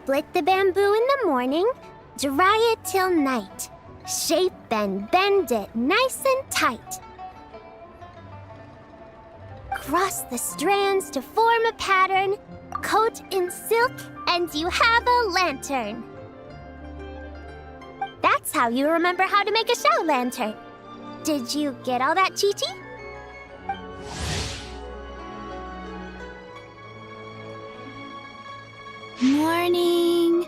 Split the bamboo in the morning, dry it till night. Shape and bend it nice and tight. Cross the strands to form a pattern, coat in silk, and you have a lantern. That's how you remember how to make a shout lantern. Did you get all that, Chi-Chi? Morning,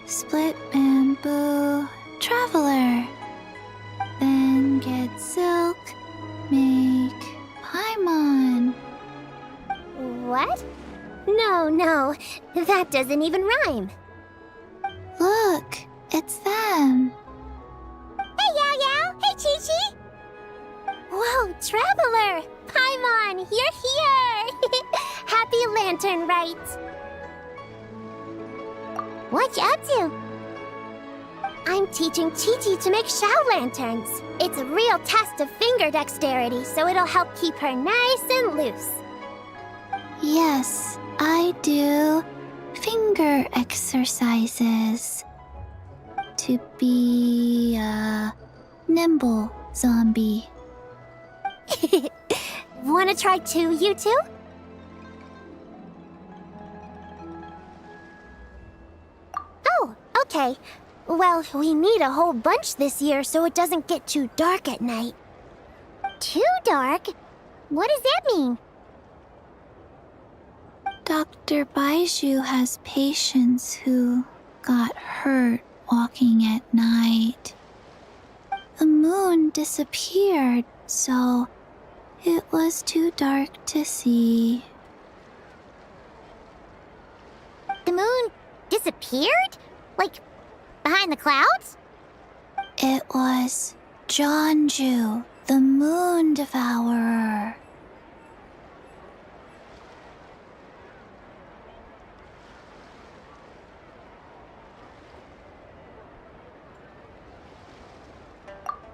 split bamboo, traveler. Then get silk, make paimon. What? No, that doesn't even rhyme. Look, it's them. Hey, Yao Yao! Hey, Chi-Chi! Whoa, Traveler! Paimon, you're here! Happy Lantern Rites! What you up to? I'm teaching Chi-Chi to make shout lanterns. It's a real test of finger dexterity, so it'll help keep her nice and loose. Yes, I do finger exercises to be a nimble zombie. Wanna try too, you two? Oh, okay. Well, we need a whole bunch this year so it doesn't get too dark at night. Too dark? What does that mean? Dr. Baiju has patients who got hurt walking at night. The moon disappeared, so it was too dark to see. The moon disappeared? Like, behind the clouds? It was Jeonju, the moon devourer.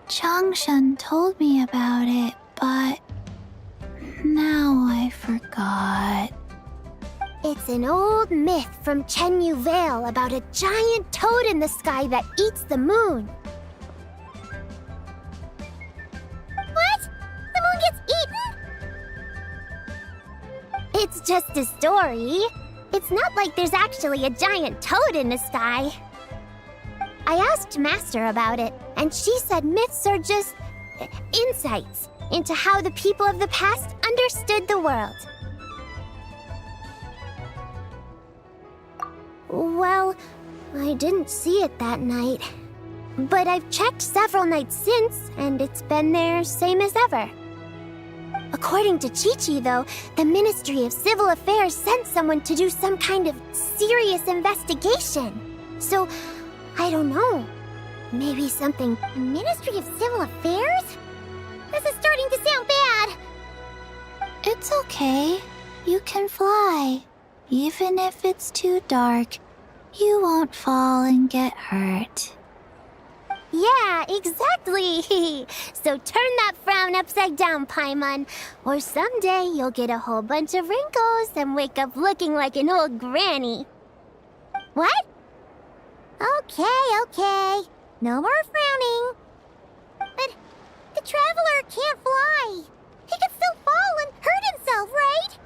Changshan told me about it, but now I forgot. It's an old myth from Chenyu Vale about a giant toad in the sky that eats the moon. What? The moon gets eaten? It's just a story. It's not like there's actually a giant toad in the sky. I asked Master about it, and she said myths are just insights into how the people of the past understood the world. Well, I didn't see it that night. But I've checked several nights since, and it's been there same as ever. According to Chi-Chi, though, the Ministry of Civil Affairs sent someone to do some kind of serious investigation. So, I don't know. Maybe something... Ministry of Civil Affairs? This is starting to sound bad. It's okay. You can fly. Even if it's too dark, you won't fall and get hurt. Yeah, exactly. So turn that frown upside down, Paimon. Or someday you'll get a whole bunch of wrinkles and wake up looking like an old granny. What? Okay. No more frowning. But the Traveler can't fly. He could still fall and hurt himself, right?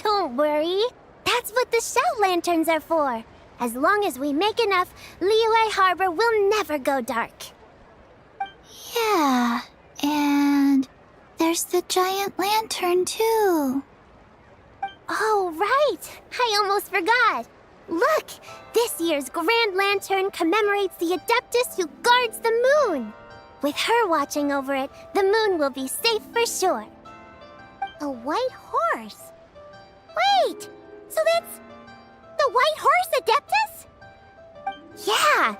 Don't worry. That's what the shout lanterns are for. As long as we make enough, Liyue Harbor will never go dark. Yeah, and there's the giant lantern too. Oh, right! I almost forgot. Look! This year's Grand Lantern commemorates the Adeptus who guards the moon. With her watching over it, the moon will be safe for sure. A white horse? Wait! So that's... the White Horse Adeptus? Yeah!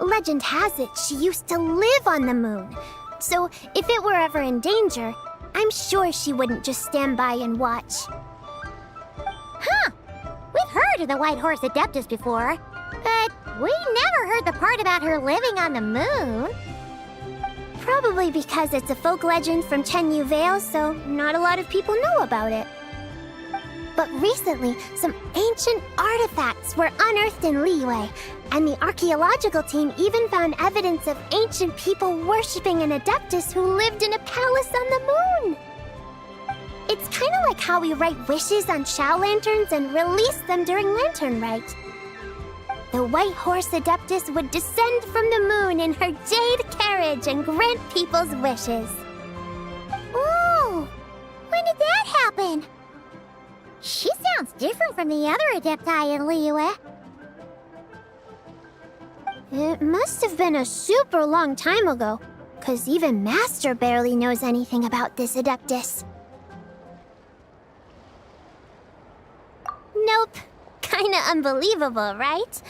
Legend has it she used to live on the moon. So if it were ever in danger, I'm sure she wouldn't just stand by and watch. Huh! We've heard of the White Horse Adeptus before, but we never heard the part about her living on the moon. Probably because it's a folk legend from Chenyu Vale, so not a lot of people know about it. But recently, some ancient artifacts were unearthed in Liyue, and the archaeological team even found evidence of ancient people worshipping an Adeptus who lived in a palace on the moon. It's kind of like how we write wishes on Shao lanterns and release them during Lantern Rite. The White Horse Adeptus would descend from the moon in her jade carriage and grant people's wishes. Ooh! When did that happen? She sounds different from the other Adepti in Liyue. It must have been a super long time ago, 'cause even Master barely knows anything about this Adeptus. Nope. Kinda unbelievable, right?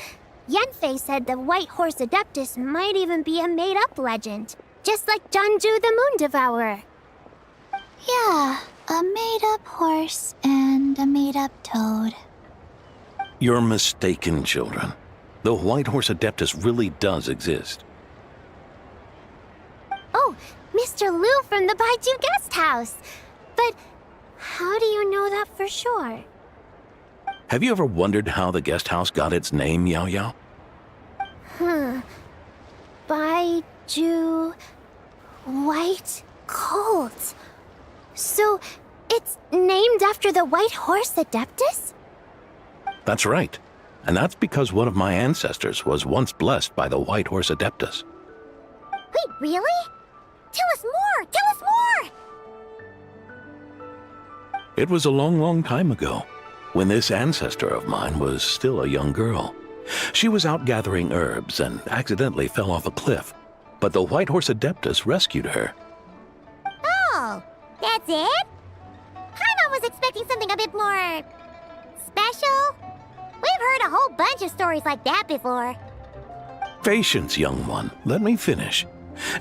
Yanfei said the White Horse Adeptus might even be a made-up legend, just like Janju the Moon Devourer. Yeah, a made-up horse and a made-up toad. You're mistaken, children. The White Horse Adeptus really does exist. Oh, Mr. Liu from the Baiju Guest House. But how do you know that for sure? Have you ever wondered how the guest house got its name, Yao Yao? Baiju... White Colt. So, it's named after the White Horse Adeptus? That's right. And that's because one of my ancestors was once blessed by the White Horse Adeptus. Wait, really? Tell us more! Tell us more! It was a long, long time ago, when this ancestor of mine was still a young girl. She was out gathering herbs and accidentally fell off a cliff, but the White Horse Adeptus rescued her. Oh, that's it? Paimon was expecting something a bit more... special? We've heard a whole bunch of stories like that before. Patience, young one. Let me finish.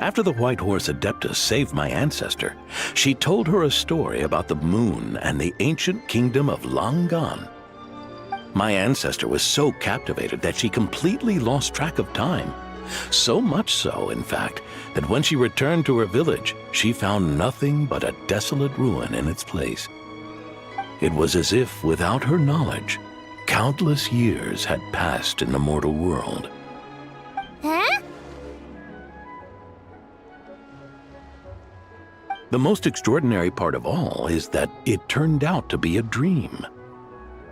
After the White Horse Adeptus saved my ancestor, she told her a story about the moon and the ancient kingdom of Langan. My ancestor was so captivated that she completely lost track of time. So much so, in fact, that when she returned to her village, she found nothing but a desolate ruin in its place. It was as if, without her knowledge, countless years had passed in the mortal world. Huh? The most extraordinary part of all is that it turned out to be a dream.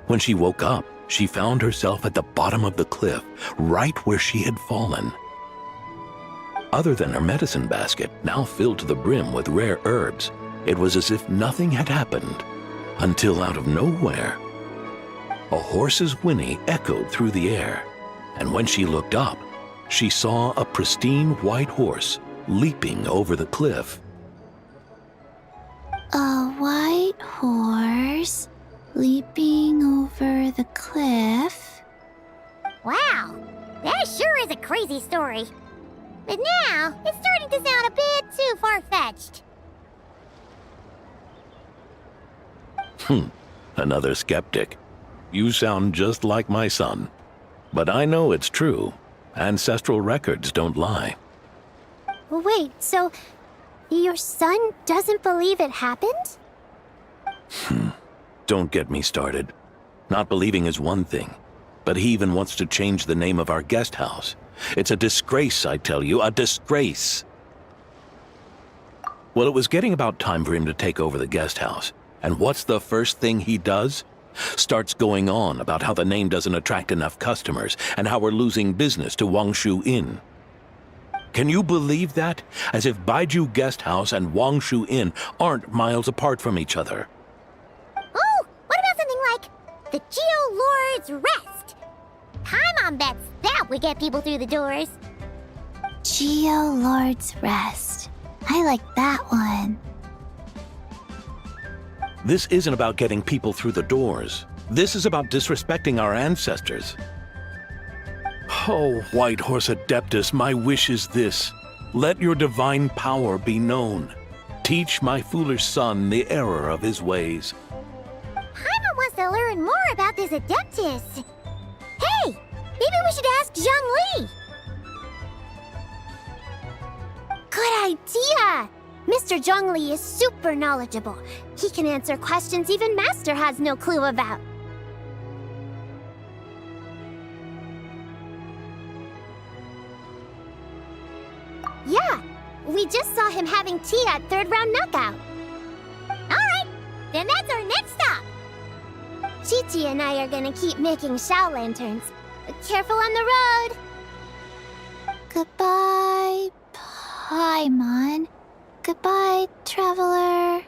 When she woke up, she found herself at the bottom of the cliff, right where she had fallen. Other than her medicine basket, now filled to the brim with rare herbs, it was as if nothing had happened, until out of nowhere, a horse's whinny echoed through the air, and when she looked up, she saw a pristine white horse leaping over the cliff. A white horse leaping over the cliff? Wow, that sure is a crazy story. But now, it's starting to sound a bit too far-fetched. Another skeptic. You sound just like my son. But I know it's true. Ancestral records don't lie. Wait, so your son doesn't believe it happened? Don't get me started. Not believing is one thing, but he even wants to change the name of our guest house. It's a disgrace, I tell you, a disgrace. Well, it was getting about time for him to take over the guest house. And what's the first thing he does? Starts going on about how the name doesn't attract enough customers and how we're losing business to Wangshu Inn. Can you believe that? As if Baiju Guest House and Wangshu Inn aren't miles apart from each other. Oh, what about something like the Geo-Lord's Rest? Paimon bets that would get people through the doors. Geo-Lord's Rest. I like that one. This isn't about getting people through the doors. This is about disrespecting our ancestors. Oh, White Horse Adeptus, my wish is this. Let your divine power be known. Teach my foolish son the error of his ways. Paimon wants to learn more about this Adeptus. Hey, maybe we should ask Zhang Li. Good idea! Mr. Zhongli is super knowledgeable. He can answer questions even Master has no clue about. Yeah, we just saw him having tea at third round knockout. Alright, then that's our next stop. Chi-Chi and I are gonna keep making Shao lanterns. Careful on the road! Goodbye, Paimon. Goodbye, traveler.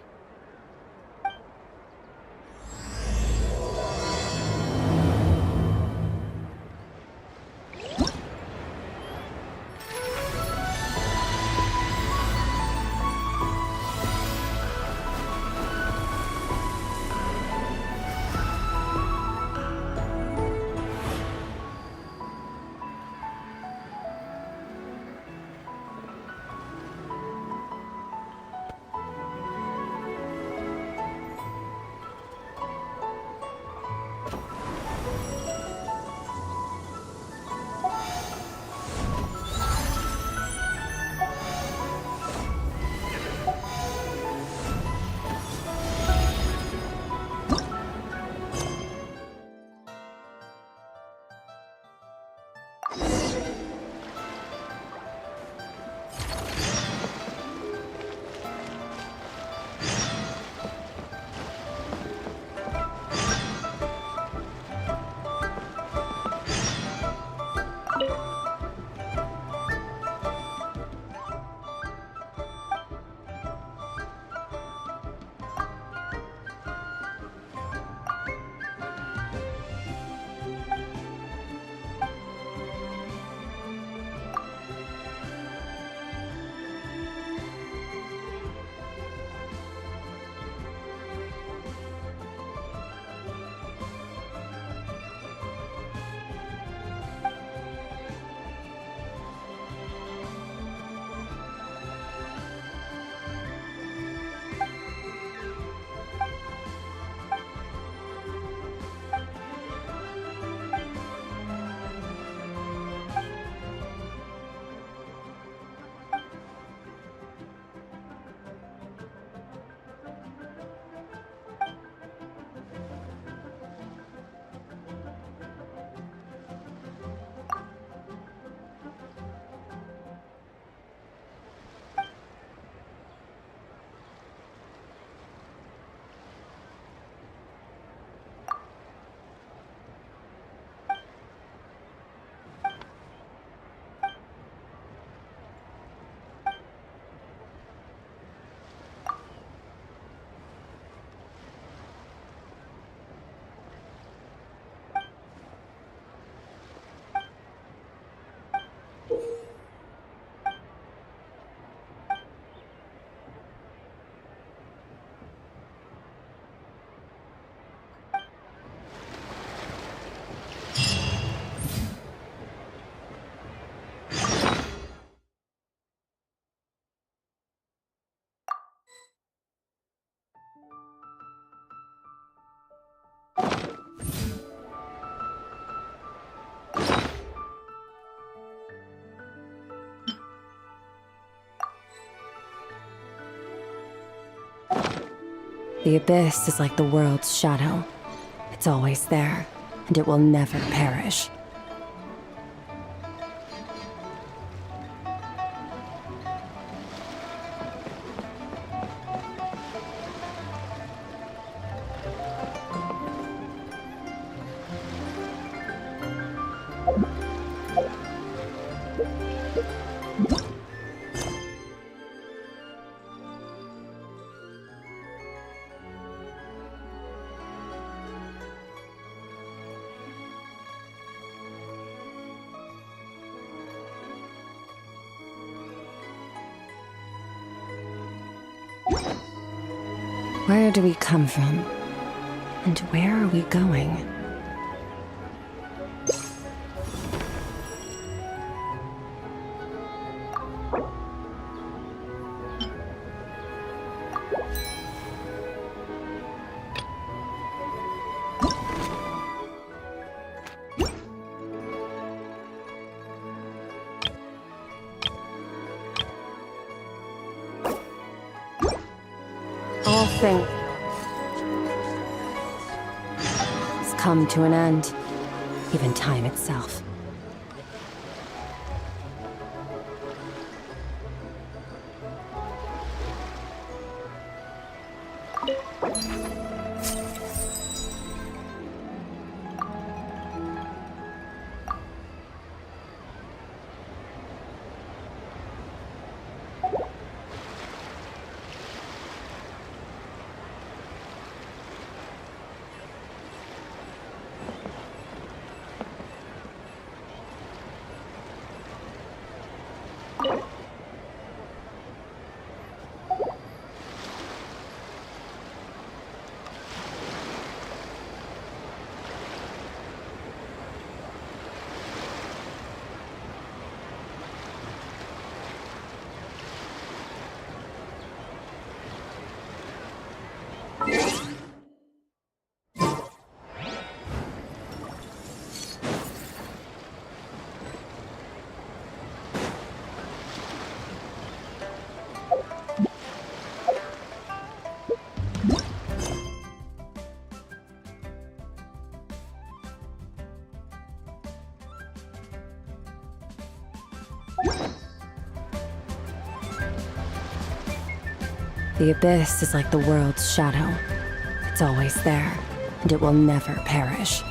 The abyss is like the world's shadow. It's always there, and it will never perish. Where do we come from? And where are we going? Everything has come to an end. Even time itself. The abyss is like the world's shadow. It's always there, and it will never perish.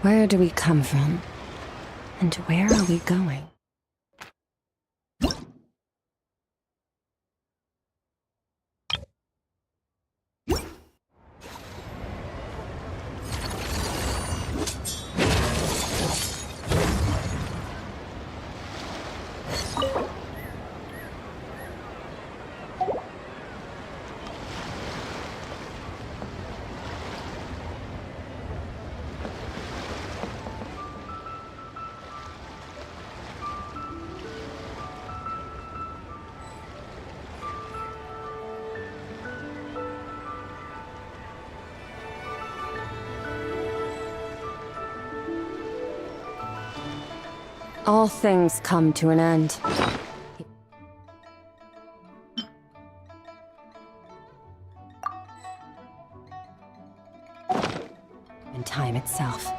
Where do we come from? And where are we going? All things come to an end. And time itself.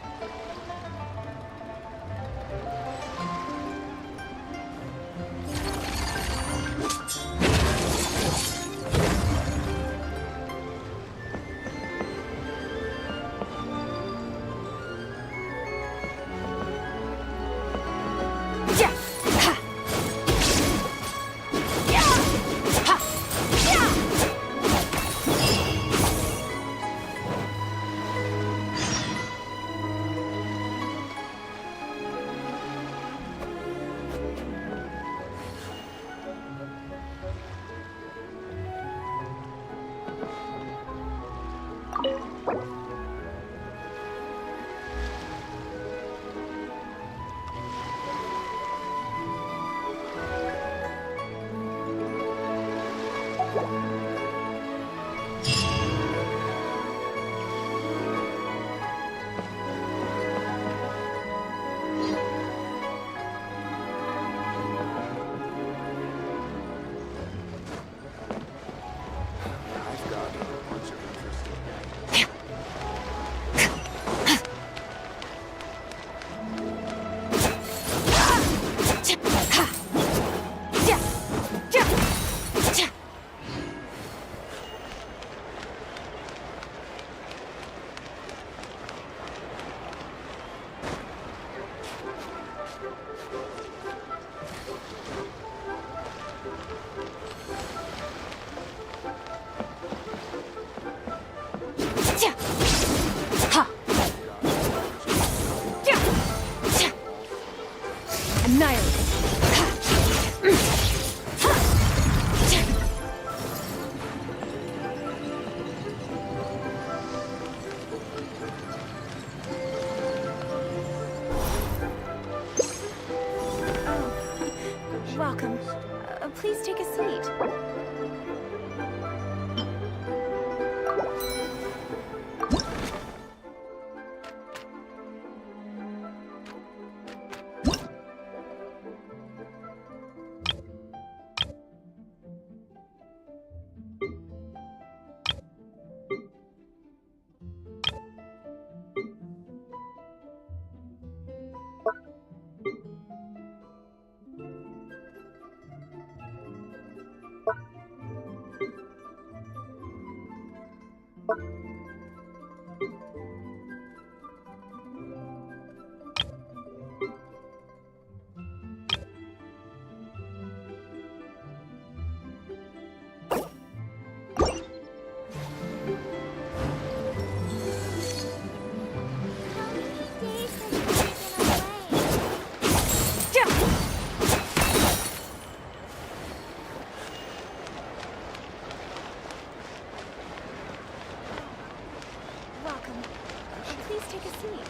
Welcome. Please take a seat. Welcome. Please take a seat.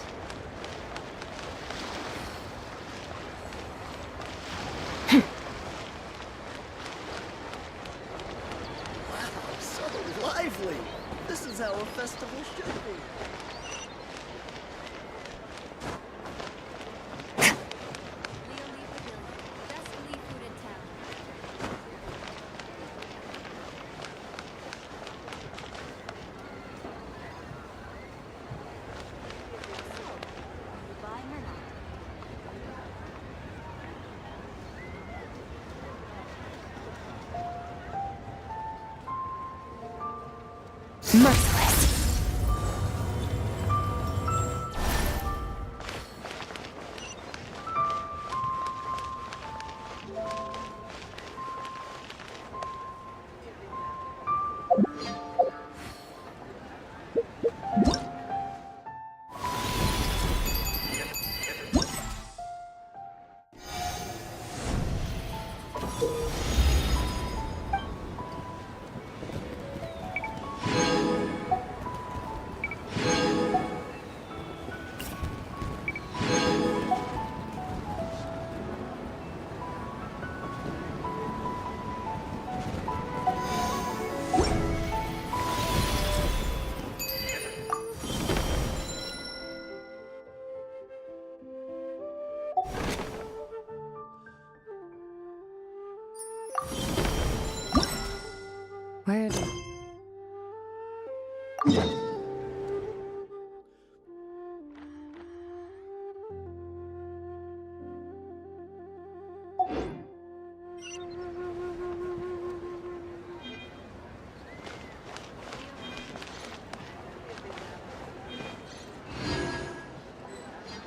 Wow, so lively! This is how a festival should be. Merciless. Where do...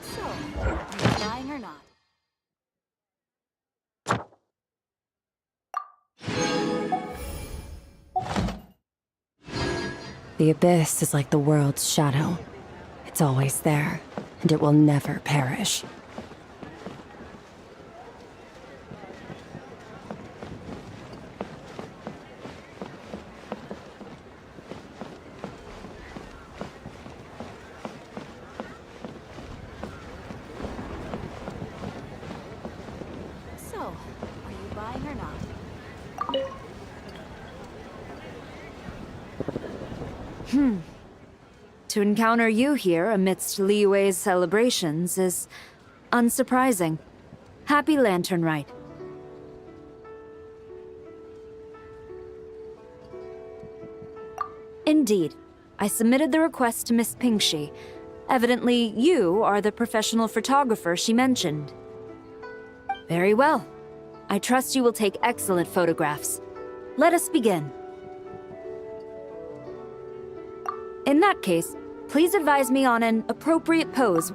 So, are you buying or not? The abyss is like the world's shadow. It's always there, and it will never perish. So, are you buying or not? To encounter you here amidst Liyue's celebrations is unsurprising. Happy Lantern Rite. Indeed. I submitted the request to Miss Pingxi. Evidently, you are the professional photographer she mentioned. Very well. I trust you will take excellent photographs. Let us begin. In that case, please advise me on an appropriate pose.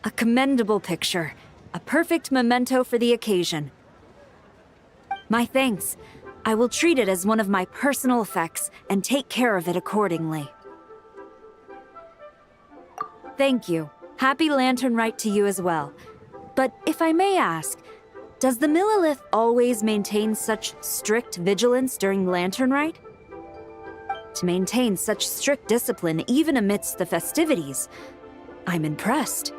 A commendable picture. A perfect memento for the occasion. My thanks. I will treat it as one of my personal effects and take care of it accordingly. Thank you. Happy Lantern Rite to you as well. But if I may ask, does the Millilith always maintain such strict vigilance during Lantern Rite? To maintain such strict discipline even amidst the festivities, I'm impressed.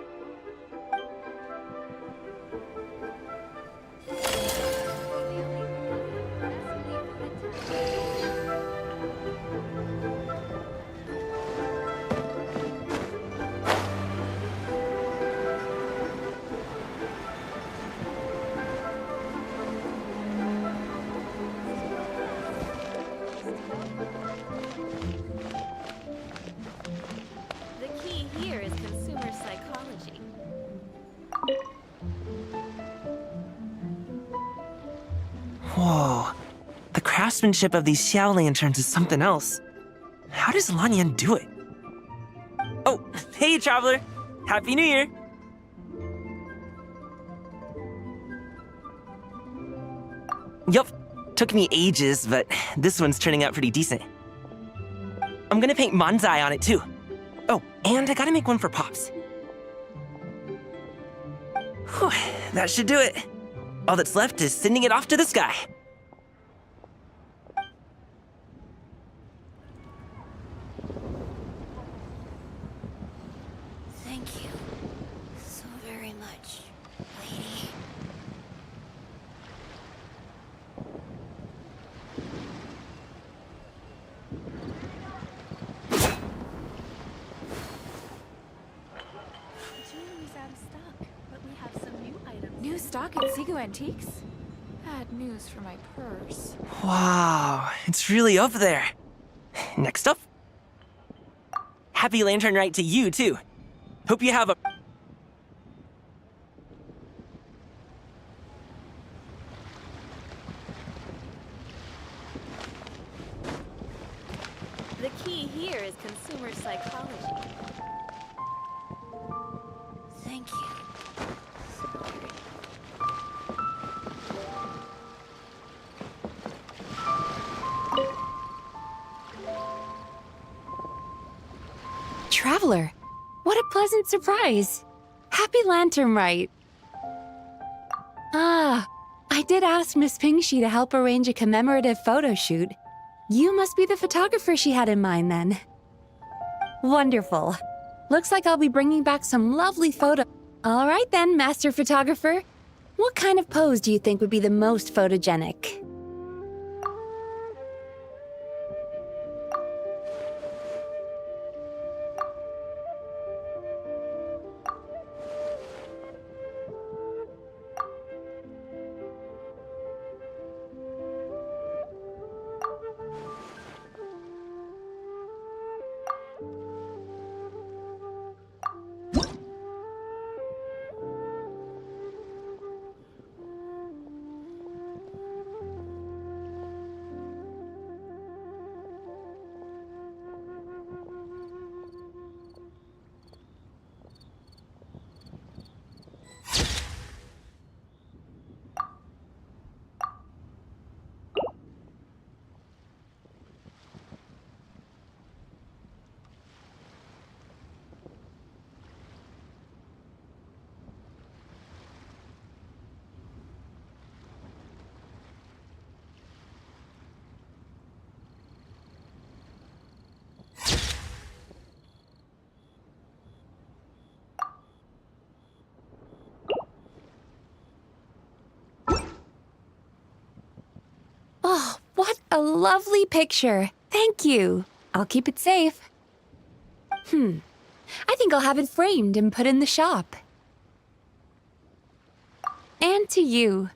The key here is consumer psychology. Whoa. The craftsmanship of these Xiao lanterns is something else. How does Lanyan do it? Oh, hey, Traveler! Happy New Year! Yup. Took me ages, but this one's turning out pretty decent. I'm gonna paint Manzai on it too. Oh, and I gotta make one for Pops. Whew, that should do it. All that's left is sending it off to the sky. Thank you so very much, lady. Jewelry's out of stock, but we have some new items. New stock at Sego Antiques? Bad news for my purse. Wow, it's really up there. Next up. Happy Lantern Night to you, too. Hope you have a... The key here is consumer psychology. Thank you. Traveler, what a pleasant surprise. Happy Lantern Rite. Ah, I did ask Miss Pingshi to help arrange a commemorative photo shoot. You must be the photographer she had in mind then. Wonderful. Looks like I'll be bringing back some lovely photo. All right then, master photographer. What kind of pose do you think would be the most photogenic? Oh, what a lovely picture. Thank you. I'll keep it safe. I think I'll have it framed and put in the shop. And to you.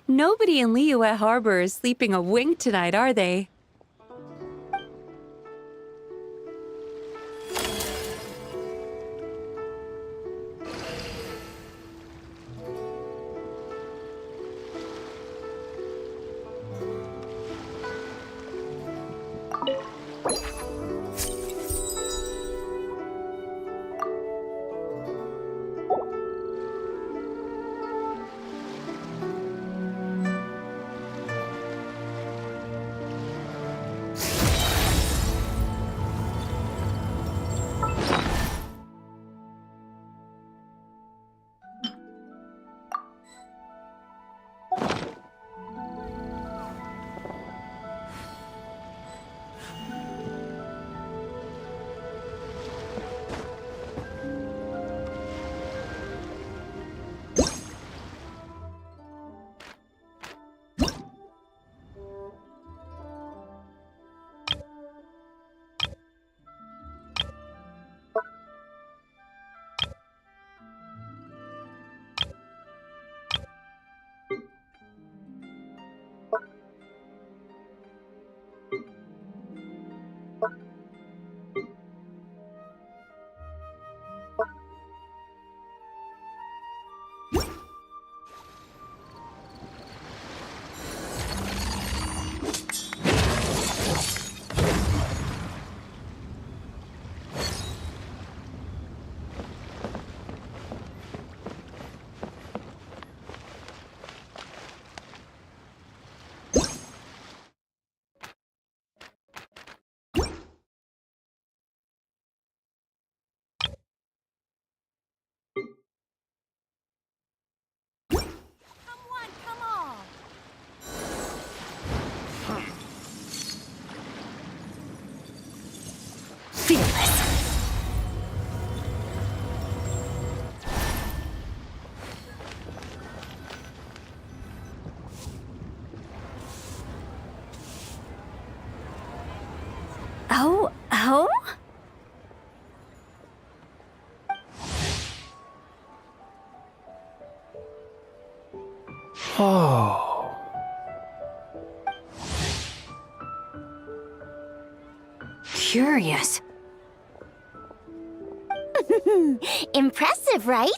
Nobody in Liyue Harbor is sleeping a wink tonight, are they? fearless. Oh? Oh. Curious. Impressive, right?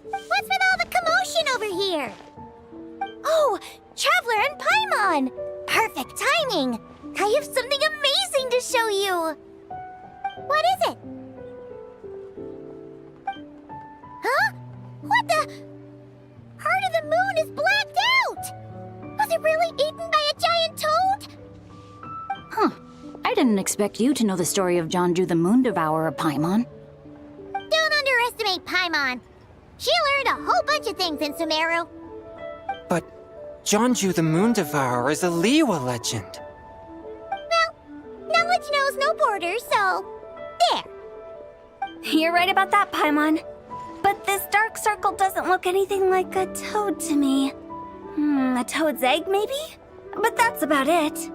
What's with all the commotion over here? Oh, Traveler and Paimon! Perfect timing! I have something amazing to show you! What is it? Huh? What the? Heart of the Moon is blacked out! Was it really eaten by a giant toad? Huh. I didn't expect you to know the story of Jeonju the Moon Devourer, Paimon. Don't underestimate Paimon. She learned a whole bunch of things in Sumeru. But Jeonju the Moon Devourer is a Liyue legend. Knowledge knows no borders, so there. You're right about that, Paimon. But this dark circle doesn't look anything like a toad to me. A toad's egg, maybe? But that's about it.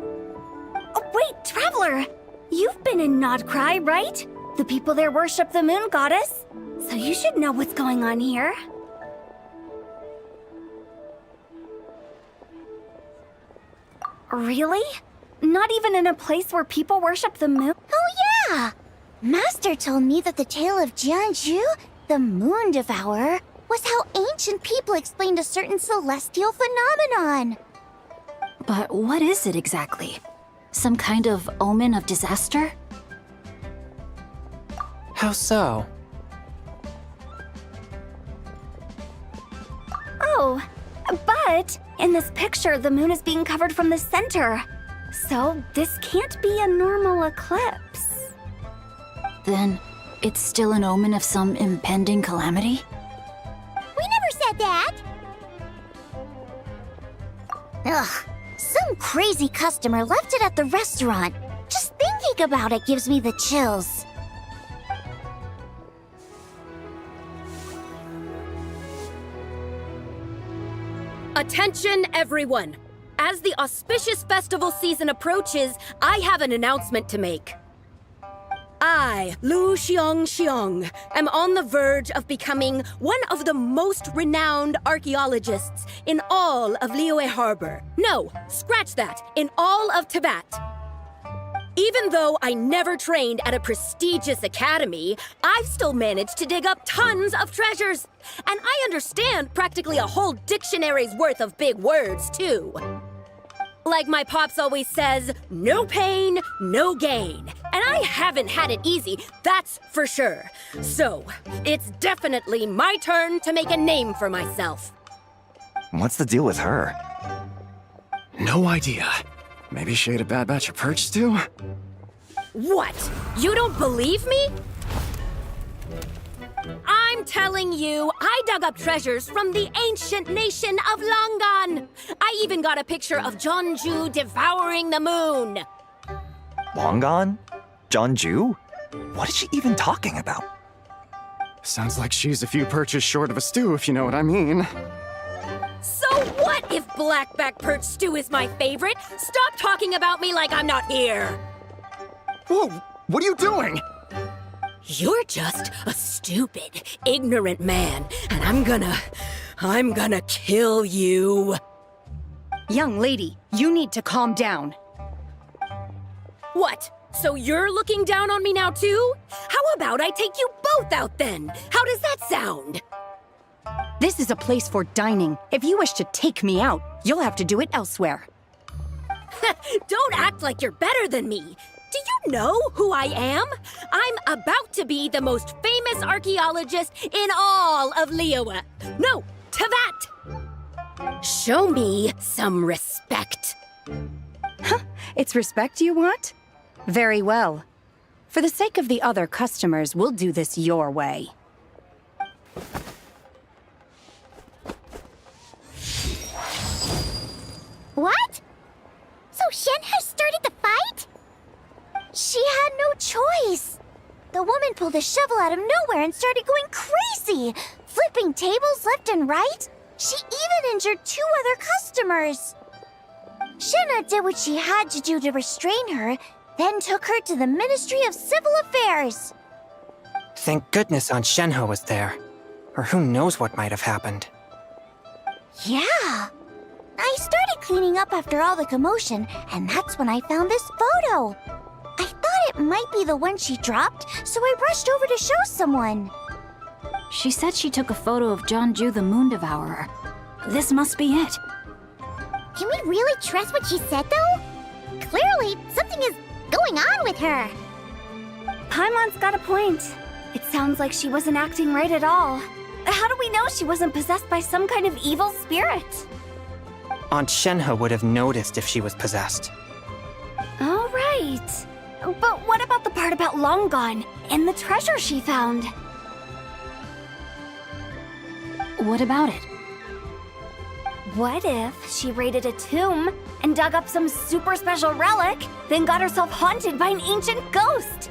Oh, wait, Traveler! You've been in Nodcry, right? The people there worship the moon goddess. So you should know what's going on here. Really? Not even in a place where people worship the moon? Oh yeah! Master told me that the tale of Jeonju, the Moon Devourer, was how ancient people explained a certain celestial phenomenon. But what is it exactly? Some kind of omen of disaster? How so? Oh, but in this picture, the moon is being covered from the center. So this can't be a normal eclipse. Then it's still an omen of some impending calamity? We never said that! Ugh, some crazy customer left it at the restaurant. Just thinking about it gives me the chills. Attention, everyone! As the auspicious festival season approaches, I have an announcement to make. I, Lu Xiong, am on the verge of becoming one of the most renowned archaeologists in all of Liyue Harbor. No, scratch that, in all of Tibet. Even though I never trained at a prestigious academy, I've still managed to dig up tons of treasures. And I understand practically a whole dictionary's worth of big words, too. Like my pops always says, no pain, no gain. And I haven't had it easy, that's for sure. So, it's definitely my turn to make a name for myself. What's the deal with her? No idea. Maybe she ate a bad batch of perch stew? What? You don't believe me? I'm telling you, I dug up treasures from the ancient nation of Longan. I even got a picture of Jeonju devouring the moon. Longan? Jeonju? What is she even talking about? Sounds like she's a few perches short of a stew, if you know what I mean. So what if blackback perch stew is my favorite? Stop talking about me like I'm not here. Whoa, what are you doing? You're just a stupid, ignorant man, and I'm gonna kill you. Young lady, you need to calm down. What? So you're looking down on me now too? How about I take you both out then? How does that sound? This is a place for dining. If you wish to take me out, you'll have to do it elsewhere. Don't act like you're better than me. Do you know who I am? I'm about to be the most famous archaeologist in all of Liyue. No, Tibet! Show me some respect. It's respect you want? Very well. For the sake of the other customers, we'll do this your way. What? So Shen has started the fight? She had no choice. The woman pulled a shovel out of nowhere and started going crazy, flipping tables left and right. She even injured 2 other customers. Shenhe did what she had to do to restrain her, then took her to the Ministry of Civil Affairs. Thank goodness Aunt Shenhe was there. Or who knows what might have happened. Yeah. I started cleaning up after all the commotion, and that's when I found this photo. I thought it might be the one she dropped, so I rushed over to show someone. She said she took a photo of Jeonju the Moon Devourer. This must be it. Can we really trust what she said, though? Clearly, something is going on with her. Paimon's got a point. It sounds like she wasn't acting right at all. How do we know she wasn't possessed by some kind of evil spirit? Aunt Shenhe would have noticed if she was possessed. All right. But what about the part about Long Gone and the treasure she found? What about it? What if she raided a tomb and dug up some super special relic, then got herself haunted by an ancient ghost?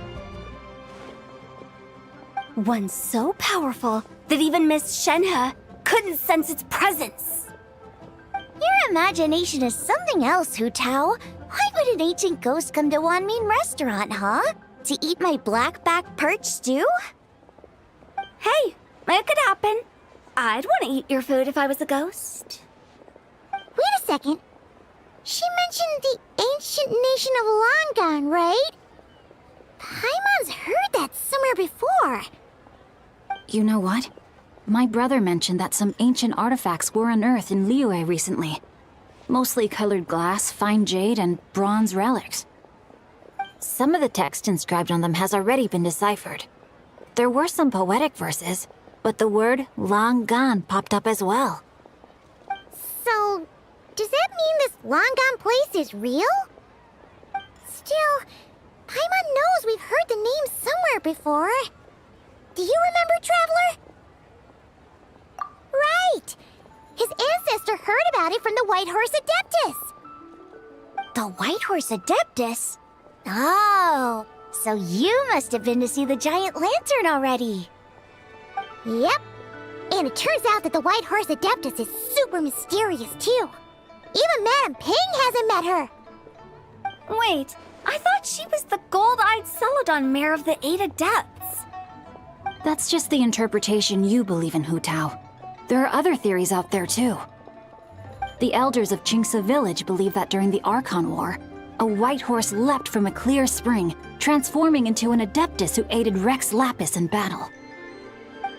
One so powerful that even Miss Shenhe couldn't sense its presence. Your imagination is something else, Hu Tao. Why would an ancient ghost come to Wanmin restaurant, huh? To eat my blackback perch stew? Hey, it could happen. I'd want to eat your food if I was a ghost. Wait a second. She mentioned the ancient nation of Longon, right? Paimon's heard that somewhere before. You know what? My brother mentioned that some ancient artifacts were unearthed in Liyue recently. Mostly colored glass, fine jade, and bronze relics. Some of the text inscribed on them has already been deciphered. There were some poetic verses, but the word long gone popped up as well. So, does that mean this long-gone place is real? Still, Paimon knows we've heard the name somewhere before. Do you remember, Traveler? Right! His ancestor heard about it from the White Horse Adeptus. The White Horse Adeptus? Oh, so you must have been to see the giant lantern already. Yep. And it turns out that the White Horse Adeptus is super mysterious, too. Even Madame Ping hasn't met her. Wait, I thought she was the gold-eyed Celadon mare of the 8 Adepts. That's just the interpretation you believe in, Hu Tao. There are other theories out there, too. The elders of Qingce village believe that during the Archon War, a white horse leapt from a clear spring, transforming into an Adeptus who aided Rex Lapis in battle.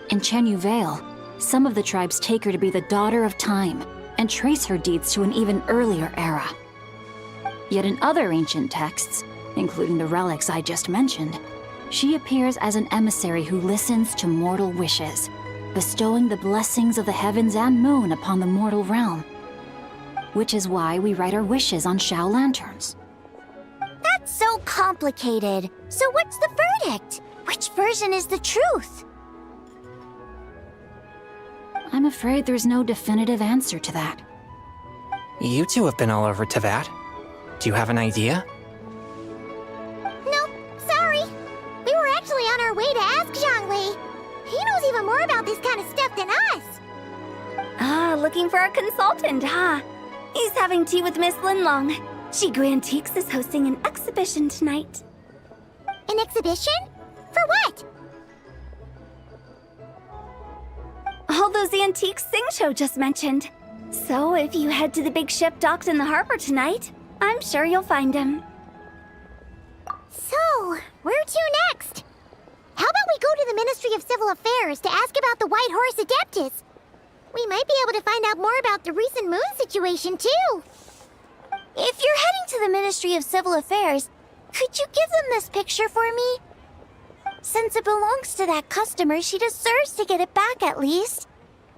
In Chenyu Vale, some of the tribes take her to be the daughter of time, and trace her deeds to an even earlier era. Yet in other ancient texts, including the relics I just mentioned, she appears as an emissary who listens to mortal wishes, bestowing the blessings of the heavens and moon upon the mortal realm. Which is why we write our wishes on Shao lanterns. That's so complicated. So what's the verdict? Which version is the truth? I'm afraid there's no definitive answer to that. You two have been all over Tevat. Do you have an idea? Nope, sorry. We were actually on our way to ask Zhongli. He knows even more about this kind of stuff than us. Ah, looking for a consultant, huh? He's having tea with Miss Linlong. O.G.w Antiques is hosting an exhibition tonight. An exhibition? For what? All those antiques Sing just mentioned. So if you head to the big ship docked in the harbor tonight, I'm sure you'll find him. So, where to next? How about we go to the Ministry of Civil Affairs to ask about the White Horse Adeptus? We might be able to find out more about the recent moon situation, too. If you're heading to the Ministry of Civil Affairs, could you give them this picture for me? Since it belongs to that customer, she deserves to get it back at least.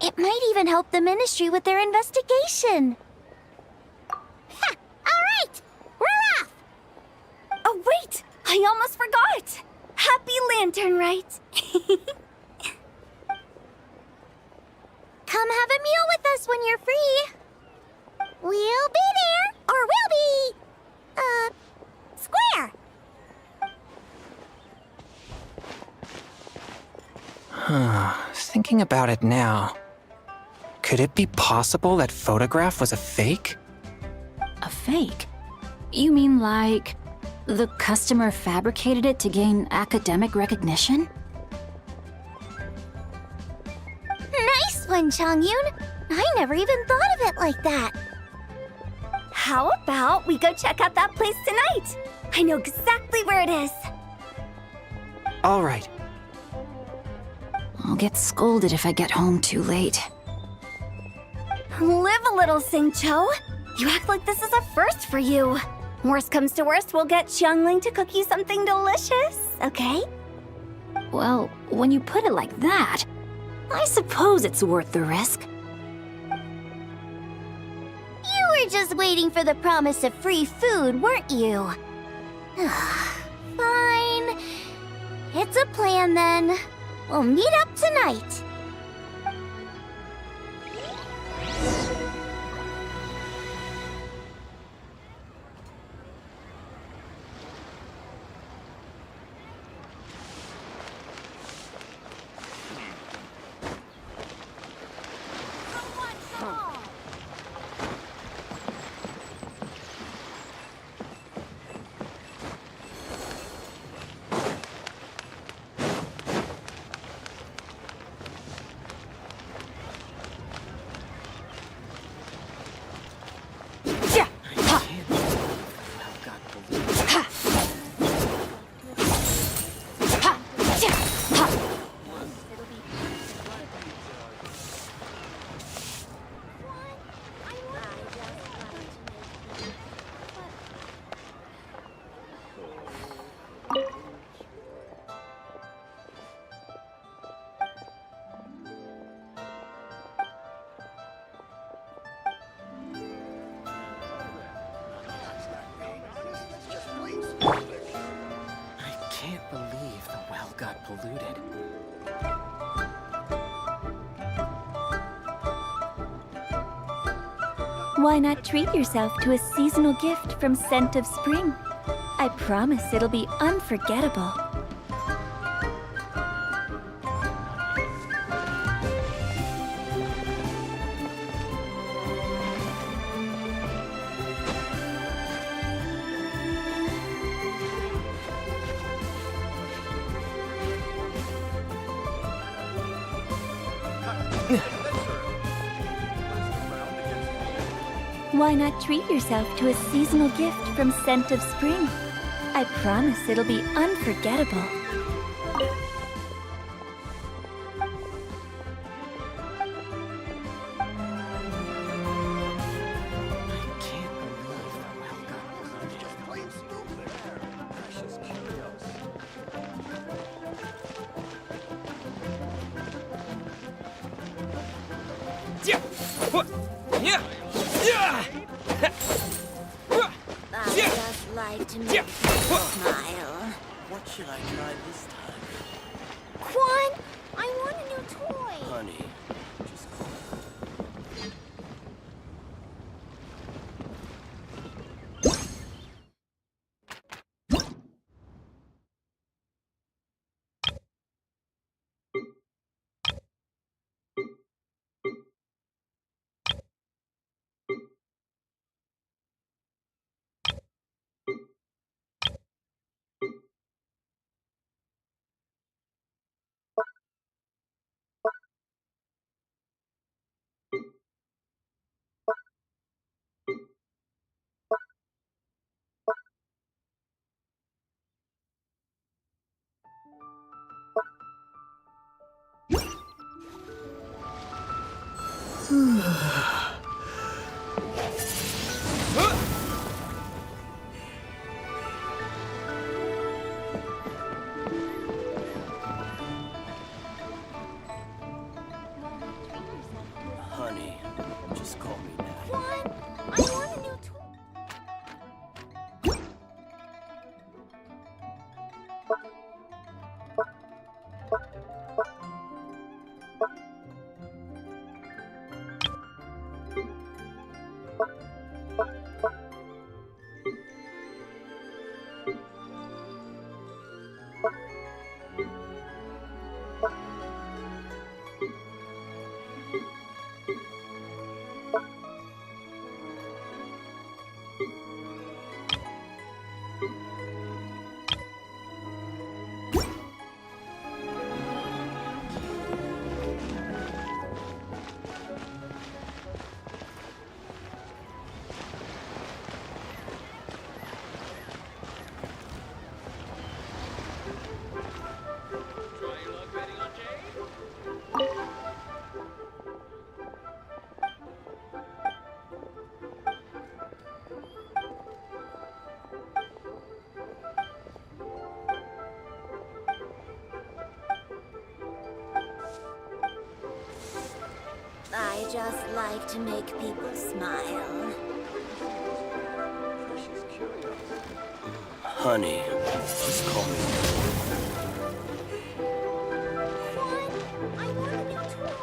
It might even help the ministry with their investigation. Ha! All right! We're off! Oh, wait! I almost forgot! Happy Lantern Rite! Come have a meal with us when you're free. We'll be there, or we'll be... square. Thinking about it now, could it be possible that photograph was a fake? A fake? You mean like the customer fabricated it to gain academic recognition? Nice one, Chongyun! I never even thought of it like that. How about we go check out that place tonight? I know exactly where it is. All right. I'll get scolded if I get home too late. Live a little, Sing-Cho. You act like this is a first for you. Worst comes to worst, we'll get Xiangling to cook you something delicious, okay? Well, when you put it like that, I suppose it's worth the risk. You were just waiting for the promise of free food, weren't you? Fine. It's a plan then. We'll meet up tonight. I can't believe the well got polluted. Why not treat yourself to a seasonal gift from Scent of Spring? I promise it'll be unforgettable. Why not treat yourself to a seasonal gift from Scent of Spring? I promise it'll be unforgettable. I just like to make people smile. What should I try this time? Quan, I want a new toy. Honey, just honey, just call me Daddy. Quan, I want a new toy. just like to make people smile. Honey, just call me. What? I want a new toy.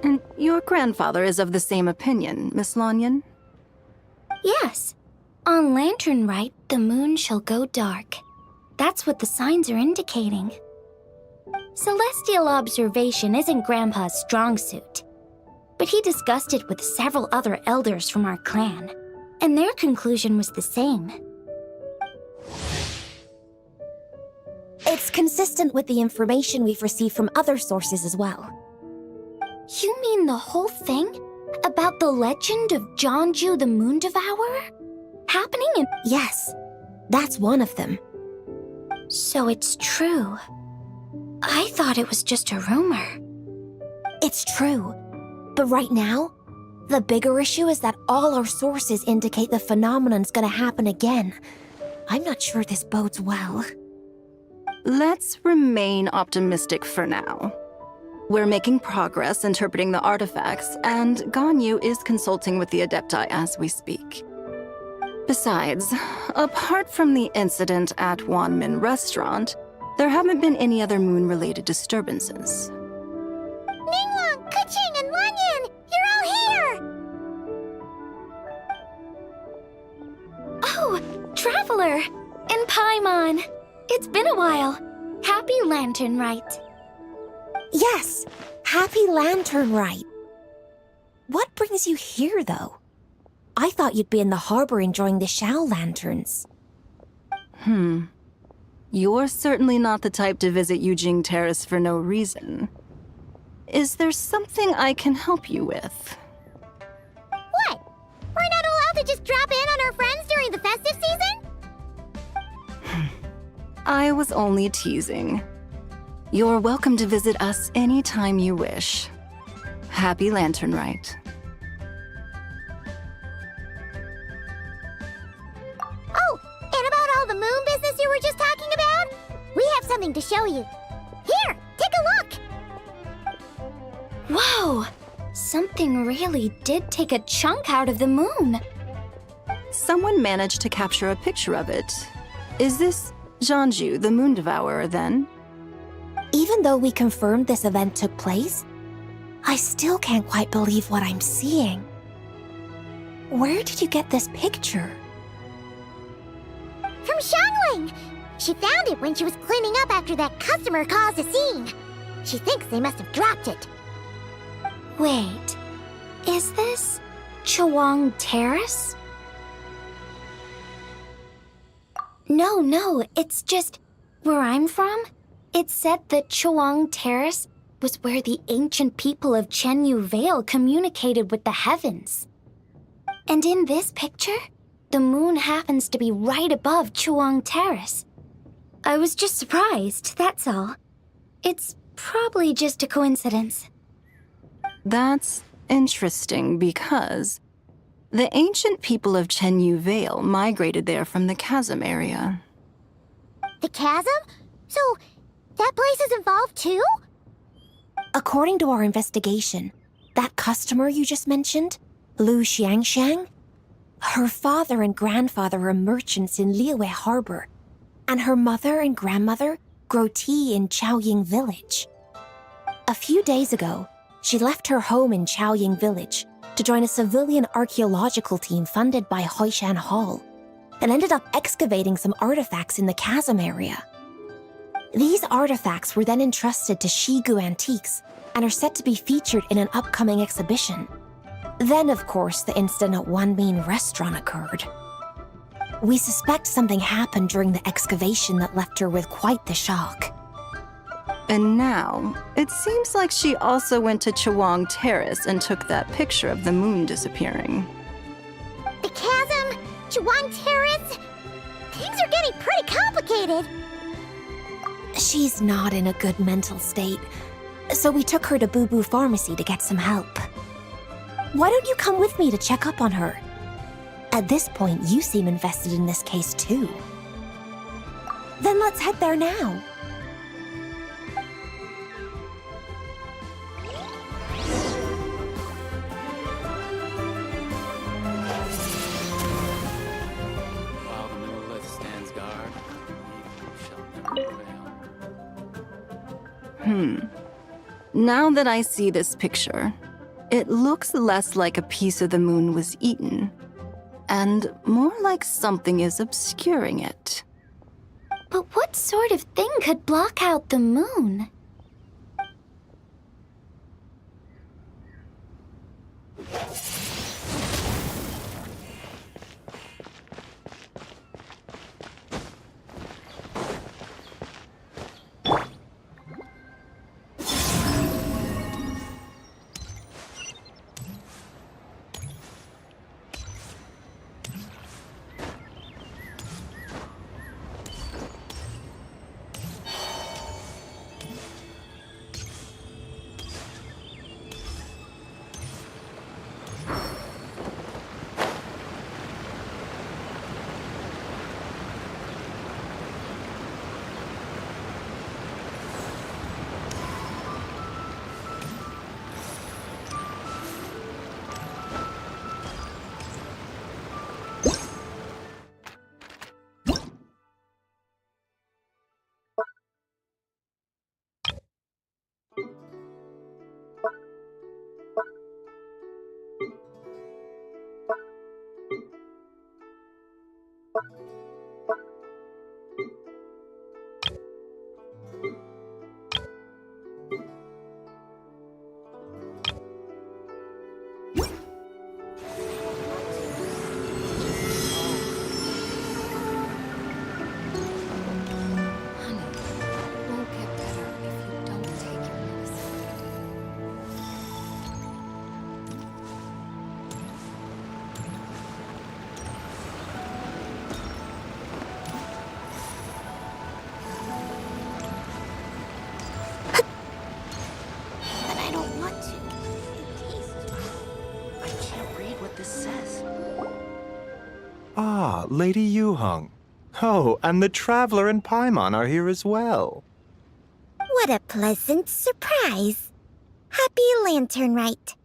And your grandfather is of the same opinion, Miss Lanyan? Yes. On Lantern Rite, the moon shall go dark. That's what the signs are indicating. Celestial observation isn't Grandpa's strong suit. But he discussed it with several other elders from our clan, and their conclusion was the same. It's consistent with the information we've received from other sources as well. You mean the whole thing? About the legend of O.G.w the Moon Devourer? Happening in— Yes, that's one of them. So it's true. I thought it was just a rumor. It's true. But right now, the bigger issue is that all our sources indicate the phenomenon's gonna happen again. I'm not sure this bodes well. Let's remain optimistic for now. We're making progress interpreting the artifacts, and Ganyu is consulting with the Adepti as we speak. Besides, apart from the incident at Wanmin Restaurant, there haven't been any other moon-related disturbances. Ningguang, Keqing, and Lanyan! You're all here! Oh, Traveler! And Paimon! It's been a while. Happy Lantern Rite. Yes, happy Lantern Rite. What brings you here, though? I thought you'd be in the harbor enjoying the Shao lanterns. You're certainly not the type to visit Yujing Terrace for no reason. Is there something I can help you with? What? We're not allowed to just drop in on our friends during the festive season? I was only teasing. You're welcome to visit us anytime you wish. Happy Lantern Rite. you. Here, take a look! Whoa! Something really did take a chunk out of the moon. Someone managed to capture a picture of it. Is this Jeonju, the Moon Devourer, then? Even though we confirmed this event took place, I still can't quite believe what I'm seeing. Where did you get this picture? From Xiangling! She found it when she was cleaning up after that customer caused a scene. She thinks they must have dropped it. Wait, is this Chawang Terrace? No, it's just where I'm from. It said that Chawang Terrace was where the ancient people of Chenyu Vale communicated with the heavens. And in this picture, the moon happens to be right above Chawang Terrace. I was just surprised, that's all. It's probably just a coincidence. That's interesting because the ancient people of Chenyu Vale migrated there from the chasm area. The chasm? So, that place is involved too? According to our investigation, that customer you just mentioned, Lu Xiangxiang, her father and grandfather are merchants in Liyue Harbor, and her mother and grandmother grow tea in Chaoying Village. A few days ago, she left her home in Chaoying Village to join a civilian archaeological team funded by Hoishan Hall, and ended up excavating some artifacts in the chasm area. These artifacts were then entrusted to Shigu Antiques and are set to be featured in an upcoming exhibition. Then, of course, the incident at One Mean Restaurant occurred. We suspect something happened during the excavation that left her with quite the shock. And now, it seems like she also went to Chawang Terrace and took that picture of the moon disappearing. The chasm? Chawang Terrace? Things are getting pretty complicated. She's not in a good mental state, so we took her to Boo Boo Pharmacy to get some help. Why don't you come with me to check up on her? At this point, you seem invested in this case too. Then let's head there now. While the monolith stands guard, evil shall never prevail. Now that I see this picture, it looks less like a piece of the moon was eaten, and more like something is obscuring it. But what sort of thing could block out the moon? Ah, Lady Yuheng. Oh, and the Traveler and Paimon are here as well. What a pleasant surprise. Happy Lantern Rite.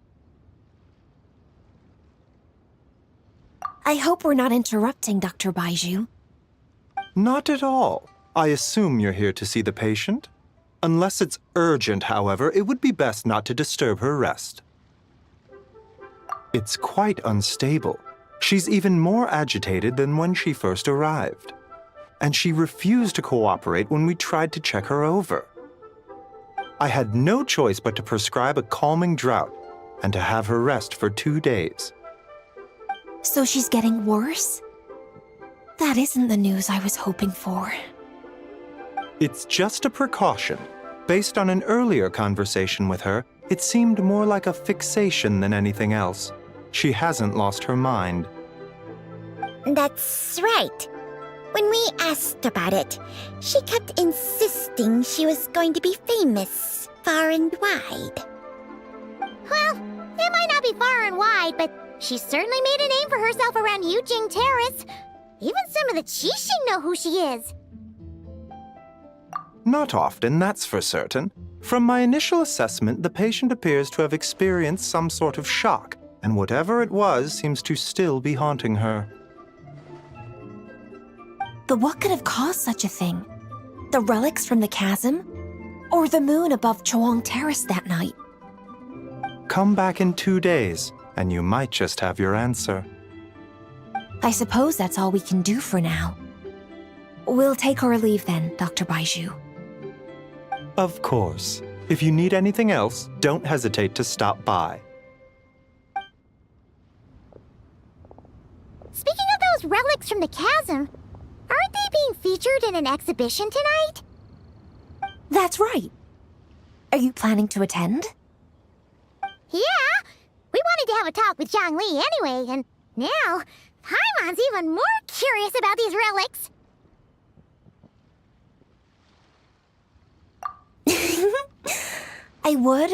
I hope we're not interrupting, Dr. Baiju. Not at all. I assume you're here to see the patient? Unless it's urgent, however, it would be best not to disturb her rest. It's quite unstable. She's even more agitated than when she first arrived. And she refused to cooperate when we tried to check her over. I had no choice but to prescribe a calming draught and to have her rest for 2 days. So she's getting worse? That isn't the news I was hoping for. It's just a precaution. Based on an earlier conversation with her, it seemed more like a fixation than anything else. She hasn't lost her mind. That's right. When we asked about it, she kept insisting she was going to be famous far and wide. Well, it might not be far and wide, but she certainly made a name for herself around Yujing Terrace. Even some of the Qixing know who she is. Not often, that's for certain. From my initial assessment, the patient appears to have experienced some sort of shock, and whatever it was seems to still be haunting her. But what could have caused such a thing? The relics from the chasm? Or the moon above Chuang Terrace that night? Come back in 2 days, and you might just have your answer. I suppose that's all we can do for now. We'll take our leave then, Dr. Baiju. Of course. If you need anything else, don't hesitate to stop by. Speaking of those relics from the chasm, aren't they being featured in an exhibition tonight? That's right. Are you planning to attend? Yeah! We wanted to have a talk with Zhang Li anyway, and now Paimon's even more curious about these relics. I would,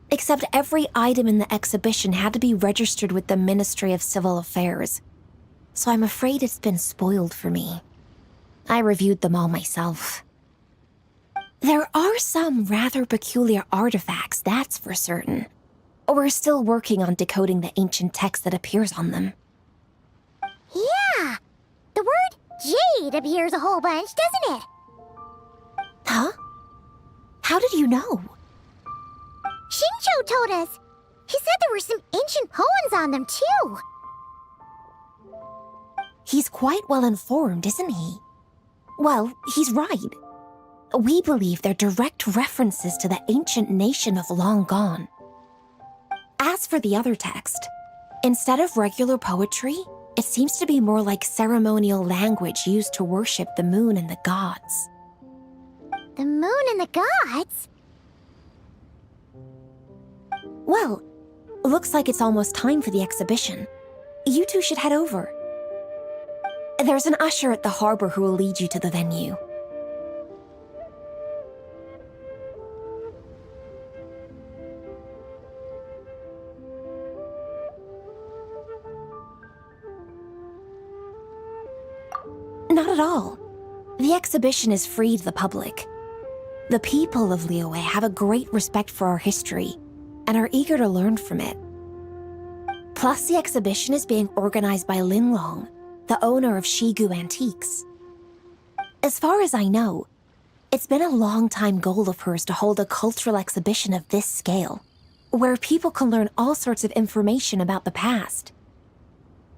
except every item in the exhibition had to be registered with the Ministry of Civil Affairs. So I'm afraid it's been spoiled for me. I reviewed them all myself. There are some rather peculiar artifacts, that's for certain. We're still working on decoding the ancient text that appears on them. Yeah! The word jade appears a whole bunch, doesn't it? Huh? How did you know? Xingqiu told us. He said there were some ancient poems on them, too. He's quite well informed, isn't he? Well, he's right. We believe they're direct references to the ancient nation of long gone. As for the other text, instead of regular poetry, it seems to be more like ceremonial language used to worship the moon and the gods. The moon and the gods? Well, looks like it's almost time for the exhibition. You two should head over. There's an usher at the harbor who will lead you to the venue. Not at all. The exhibition is free to the public. The people of Liyue have a great respect for our history and are eager to learn from it. Plus, the exhibition is being organized by Linlong, the owner of Shigu Antiques. As far as I know, it's been a long-time goal of hers to hold a cultural exhibition of this scale, where people can learn all sorts of information about the past.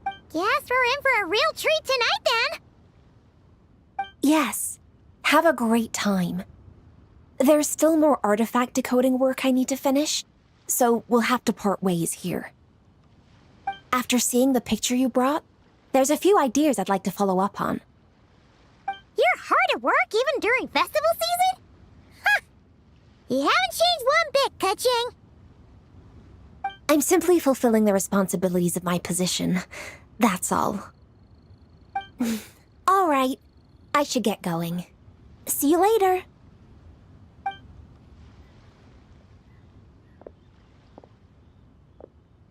Guess we're in for a real treat tonight, then! Yes, have a great time. There's still more artifact decoding work I need to finish, so we'll have to part ways here. After seeing the picture you brought, there's a few ideas I'd like to follow up on. You're hard at work even during festival season? Ha! You haven't changed one bit, Ka-Ching. I'm simply fulfilling the responsibilities of my position. That's all. All right, I should get going. See you later.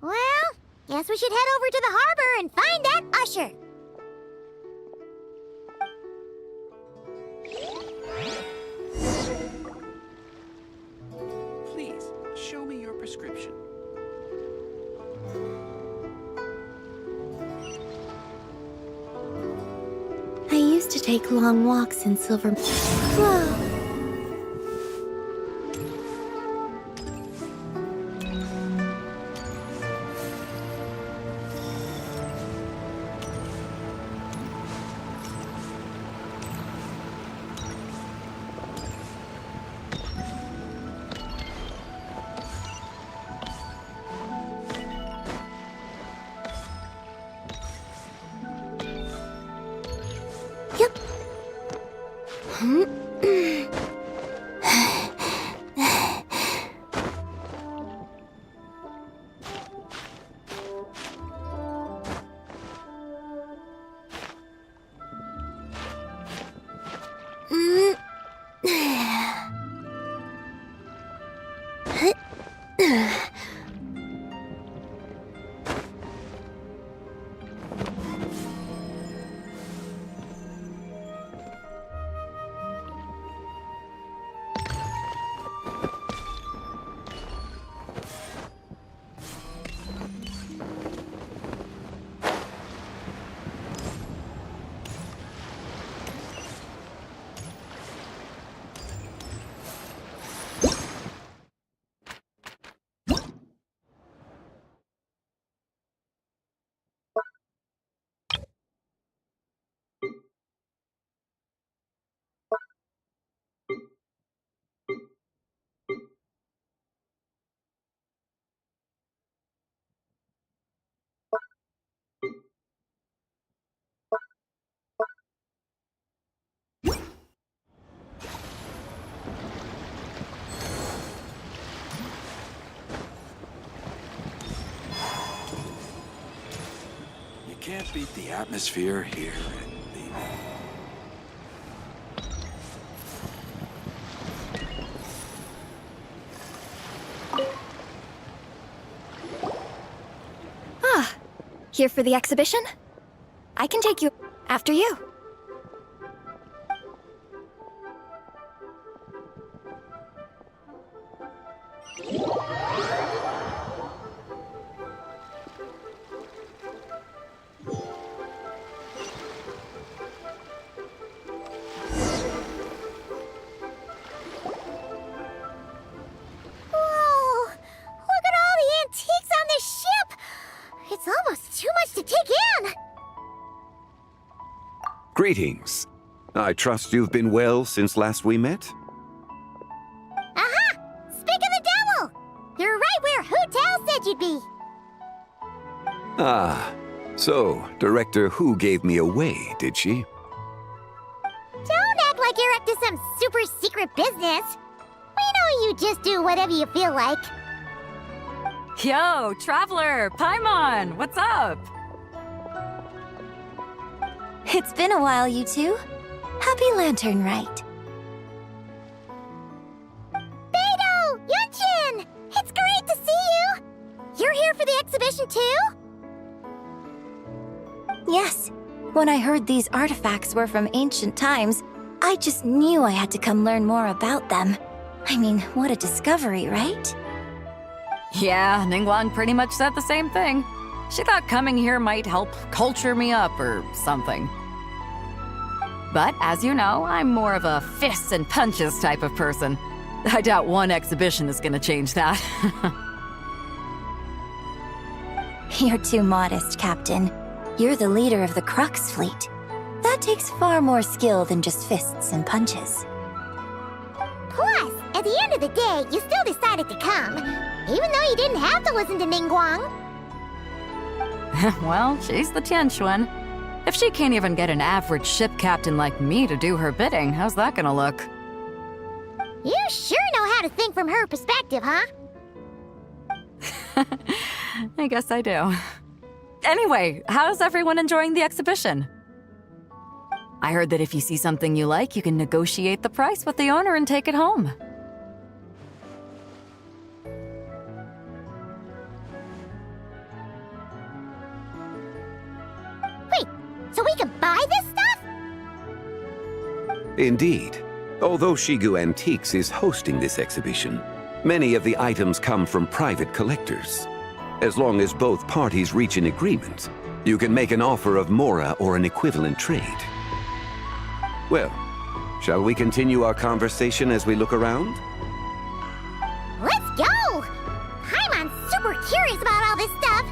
Well, guess we should head over to the harbor and find that usher. description. I used to take long walks in Silver... Whoa! Can't beat the atmosphere here at the... Ah, here for the exhibition? I can take you after you. Greetings. I trust you've been well since last we met? Aha! Speak of the devil! You're right where Hu-Tao said you'd be. Ah, so Director Hu gave me away, did she? Don't act like you're up to some super secret business. We know you just do whatever you feel like. Yo, Traveler! Paimon! What's up? It's been a while, you two. Happy Lantern Rite. Beidou! Yunchin! It's great to see you! You're here for the exhibition too? Yes. When I heard these artifacts were from ancient times, I just knew I had to come learn more about them. I mean, what a discovery, right? Yeah, Ningguang pretty much said the same thing. She thought coming here might help culture me up or something. But as you know, I'm more of a fists and punches type of person. I doubt one exhibition is gonna change that. You're too modest, Captain. You're the leader of the Crux fleet. That takes far more skill than just fists and punches. Plus, at the end of the day, you still decided to come, even though you didn't have to listen to Ningguang. Well, she's the Tianquan. If she can't even get an average ship captain like me to do her bidding, how's that gonna look? You sure know how to think from her perspective, huh? I guess I do. Anyway, how's everyone enjoying the exhibition? I heard that if you see something you like, you can negotiate the price with the owner and take it home. Wait, so we can buy this stuff? Indeed. Although Shigu Antiques is hosting this exhibition, Many of the items come from private collectors. As long as both parties reach an agreement, you can make an offer of mora or an equivalent trade. Well, shall we continue our conversation as we look around? Let's go! Paimon's super curious about all this stuff.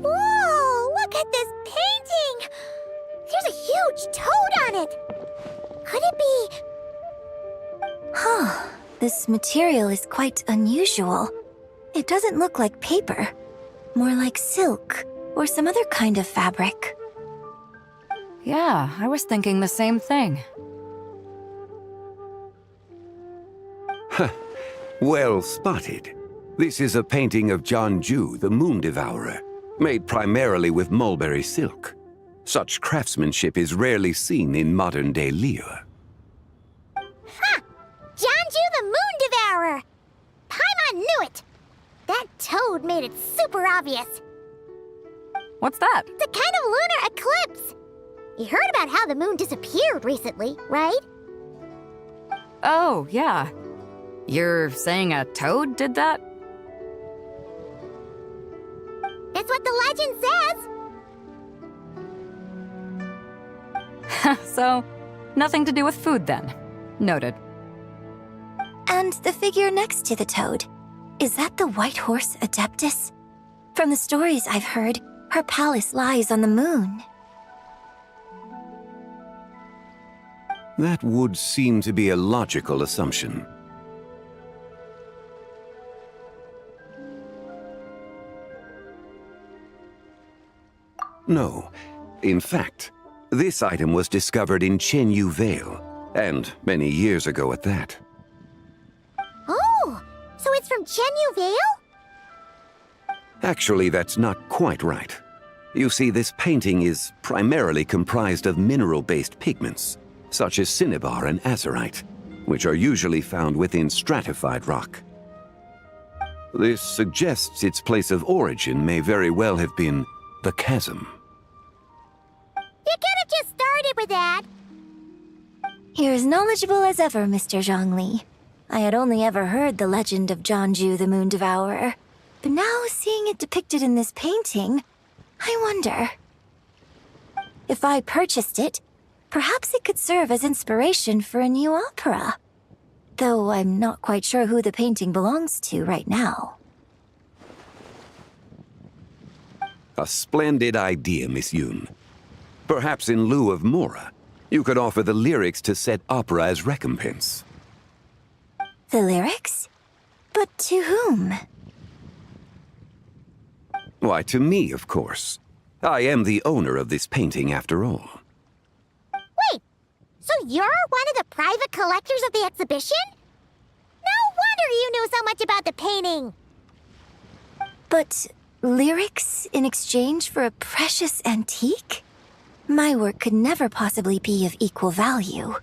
Whoa! Look at this painting! There's a huge toad on it! Could it be... Huh. This material is quite unusual. It doesn't look like paper. More like silk, or some other kind of fabric. Yeah, I was thinking the same thing. Well spotted. This is a painting of O.G.w, the Moon Devourer, made primarily with mulberry silk. Such craftsmanship is rarely seen in modern-day Liyue. Ha! O.G.w, the Moon Devourer! Paimon knew it! That toad made it super obvious. What's that? It's a kind of lunar eclipse. You heard about how the moon disappeared recently, right? Oh, yeah. You're saying a toad did that? That's what the legend says. So, nothing to do with food then. Noted. And the figure next to the toad, is that the White Horse Adeptus? From the stories I've heard, her palace lies on the moon. That would seem to be a logical assumption. No. In fact, this item was discovered in Chenyu Vale, and many years ago at that. Oh, so it's from Chenyu Vale? Actually, that's not quite right. You see, this painting is primarily comprised of mineral-based pigments, such as cinnabar and azurite, which are usually found within stratified rock. This suggests its place of origin may very well have been the chasm. You could have just started with that. You're as knowledgeable as ever, Mr. Zhongli. I had only ever heard the legend of O.G.w, the Moon Devourer. But now, seeing it depicted in this painting, I wonder... If I purchased it, perhaps it could serve as inspiration for a new opera. Though I'm not quite sure who the painting belongs to right now. A splendid idea, Miss Yoon. Perhaps in lieu of mora, you could offer the lyrics to said opera as recompense. The lyrics? But to whom? Why, to me, of course. I am the owner of this painting, after all. Wait, so you're one of the private collectors of the exhibition? No wonder you knew so much about the painting. But lyrics in exchange for a precious antique? My work could never possibly be of equal value.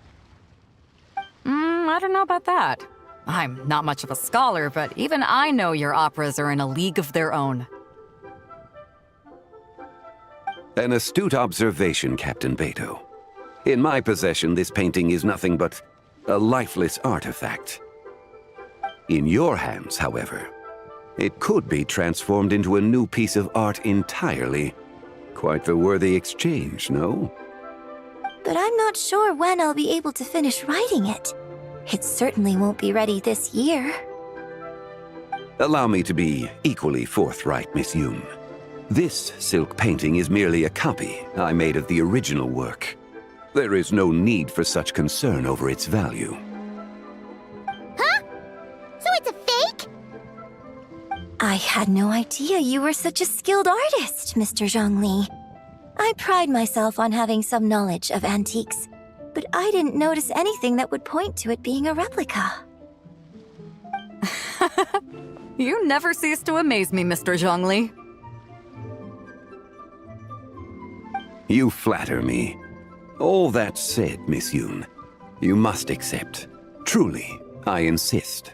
I don't know about that. I'm not much of a scholar, but even I know your operas are in a league of their own. An astute observation, Captain Beto. In my possession, this painting is nothing but a lifeless artifact. In your hands, however, it could be transformed into a new piece of art entirely. Quite the worthy exchange, no? But I'm not sure when I'll be able to finish writing it. It certainly won't be ready this year. Allow me to be equally forthright, Miss Yoon. This silk painting is merely a copy I made of the original work. There is no need for such concern over its value. Huh? So it's a fake? I had no idea you were such a skilled artist, Mr. Zhongli. I pride myself on having some knowledge of antiques, but I didn't notice anything that would point to it being a replica. You never cease to amaze me, Mr. Zhongli. You flatter me. All that said, Miss Yoon, you must accept. Truly, I insist.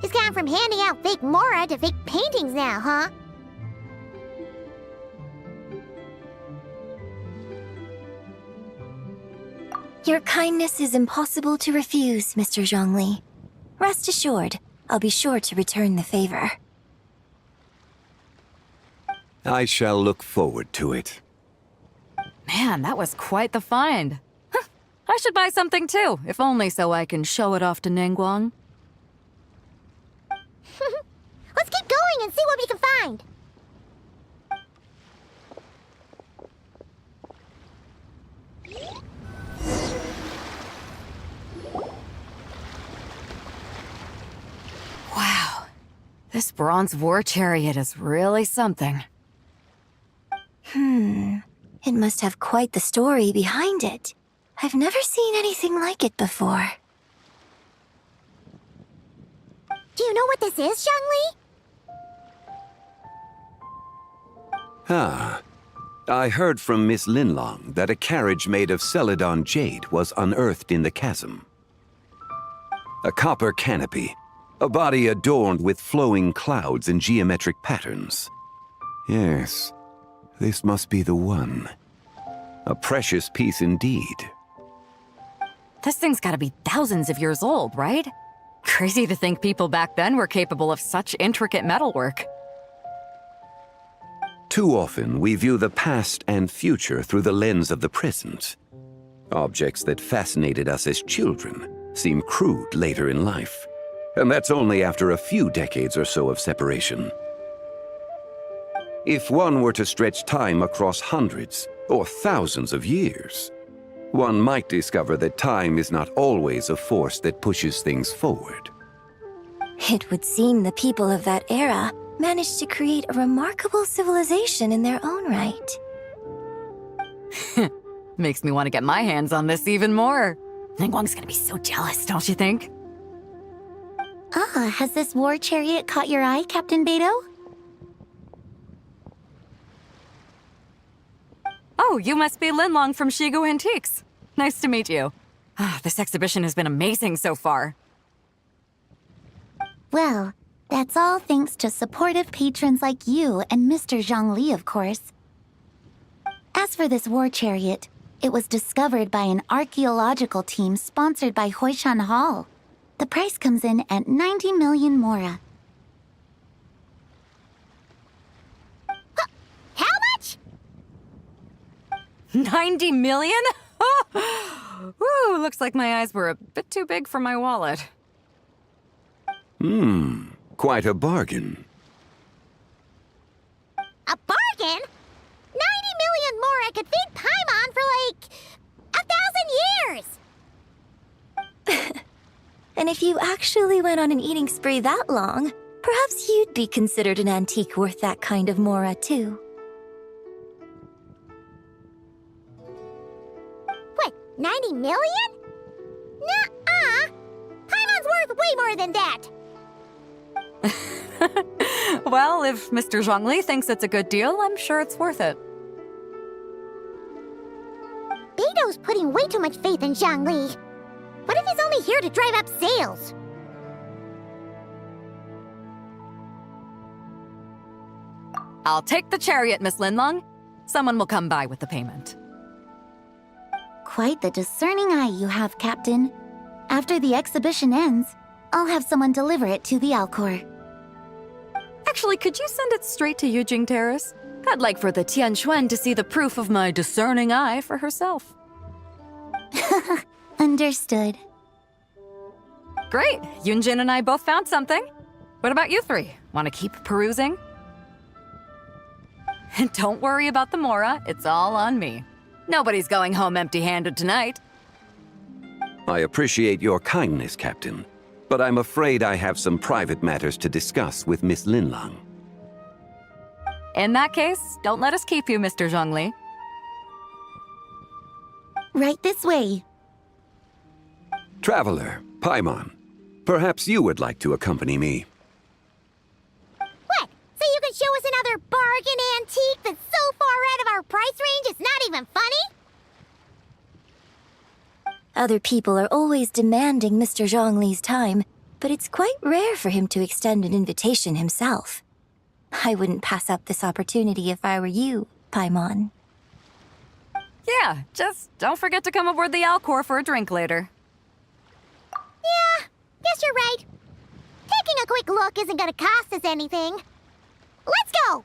He's gone from handing out fake Mora to fake paintings now, huh? Your kindness is impossible to refuse, Mr. Zhongli. Rest assured, I'll be sure to return the favor. I shall look forward to it. Man, that was quite the find. I should buy something too, if only so I can show it off to Ningguang. Let's keep going and see what we can find. Wow, this bronze war chariot is really something. It must have quite the story behind it. I've never seen anything like it before. Do you know what this is, Zhongli? Ah. I heard from Miss Linlong that a carriage made of Celadon jade was unearthed in the chasm. A copper canopy, a body adorned with flowing clouds and geometric patterns. Yes, this must be the one. A precious piece indeed. This thing's gotta be thousands of years old, right? Crazy to think people back then were capable of such intricate metalwork. Too often, we view the past and future through the lens of the present. Objects that fascinated us as children seem crude later in life. And that's only after a few decades or so of separation. If one were to stretch time across hundreds or thousands of years, one might discover that time is not always a force that pushes things forward. It would seem the people of that era managed to create a remarkable civilization in their own right. Makes me want to get my hands on this even more. Ningguang's gonna be so jealous, don't you think? Has this war chariot caught your eye, Captain Beto? Oh, you must be Linlong from Shigu Antiques. Nice to meet you. This exhibition has been amazing so far. Well, that's all thanks to supportive patrons like you and Mr. Zhongli, of course. As for this war chariot, it was discovered by an archaeological team sponsored by Hoishan Hall. The price comes in at 90 million Mora. How much? 90 million? Woo, looks like my eyes were a bit too big for my wallet. Quite a bargain. A bargain? 90 million Mora could feed Paimon for like 1,000 years! And if you actually went on an eating spree that long, perhaps you'd be considered an antique worth that kind of Mora, too. What, 90 million? Nuh-uh! Paimon's worth way more than that! Well, if Mr. Zhongli thinks it's a good deal, I'm sure it's worth it. Beto's putting way too much faith in Zhongli. What if he's only here to drive up sales? I'll take the chariot, Miss Linlong. Someone will come by with the payment. Quite the discerning eye you have, Captain. After the exhibition ends, I'll have someone deliver it to the Alcor. Actually, could you send it straight to Yujing Terrace? I'd like for the Tianquan to see the proof of my discerning eye for herself. Understood. Great. Yunjin and I both found something. What about you three? Want to keep perusing? And don't worry about the Mora. It's all on me. Nobody's going home empty-handed tonight. I appreciate your kindness, Captain, but I'm afraid I have some private matters to discuss with Miss Linlang. In that case, don't let us keep you, Mr. Zhongli. Right this way. Traveler, Paimon, perhaps you would like to accompany me. What? So you can show us another bargain antique that's so far out of our price range it's not even funny? Other people are always demanding Mr. Zhongli's time, but it's quite rare for him to extend an invitation himself. I wouldn't pass up this opportunity if I were you, Paimon. Yeah, just don't forget to come aboard the Alcor for a drink later. Yeah, guess you're right. Taking a quick look isn't gonna cost us anything. Let's go!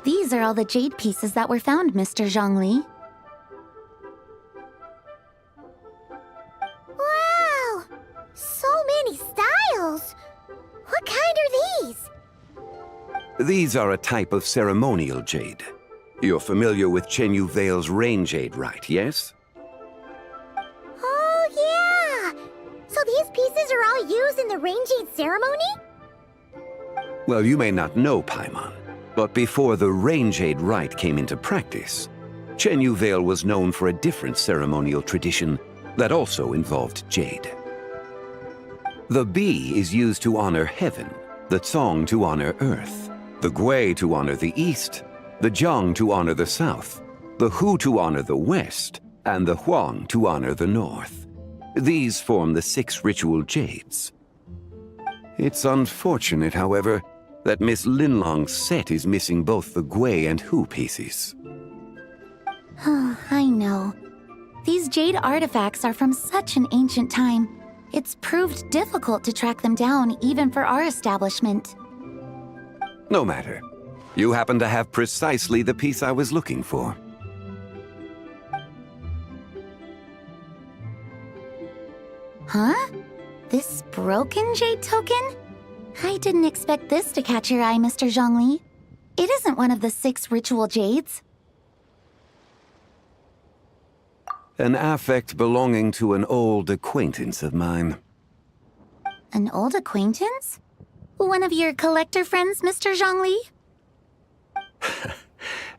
These are all the jade pieces that were found, Mr. Zhongli. Wow! So many styles! What kind are these? These are a type of ceremonial jade. You're familiar with Chen Yu Vale's rain jade, right, yes? Oh, yeah! So these pieces are all used in the rain jade ceremony? Well, you may not know, Paimon, but before the rain jade rite came into practice, Chen Yu Vale was known for a different ceremonial tradition that also involved jade. The Bi is used to honor heaven, the Cong to honor earth, the Gui to honor the east, the Jiang to honor the south, the Hu to honor the west, and the Huang to honor the north. These form the 6 ritual jades. It's unfortunate, however, that Miss Linlong's set is missing both the Gui and Hu pieces. I know. These jade artifacts are from such an ancient time. It's proved difficult to track them down, even for our establishment. No matter. You happen to have precisely the piece I was looking for. Huh? This broken jade token? I didn't expect this to catch your eye, Mr. Zhongli. It isn't one of the 6 ritual jades. An affect belonging to an old acquaintance of mine. An old acquaintance? One of your collector friends, Mr. Zhongli?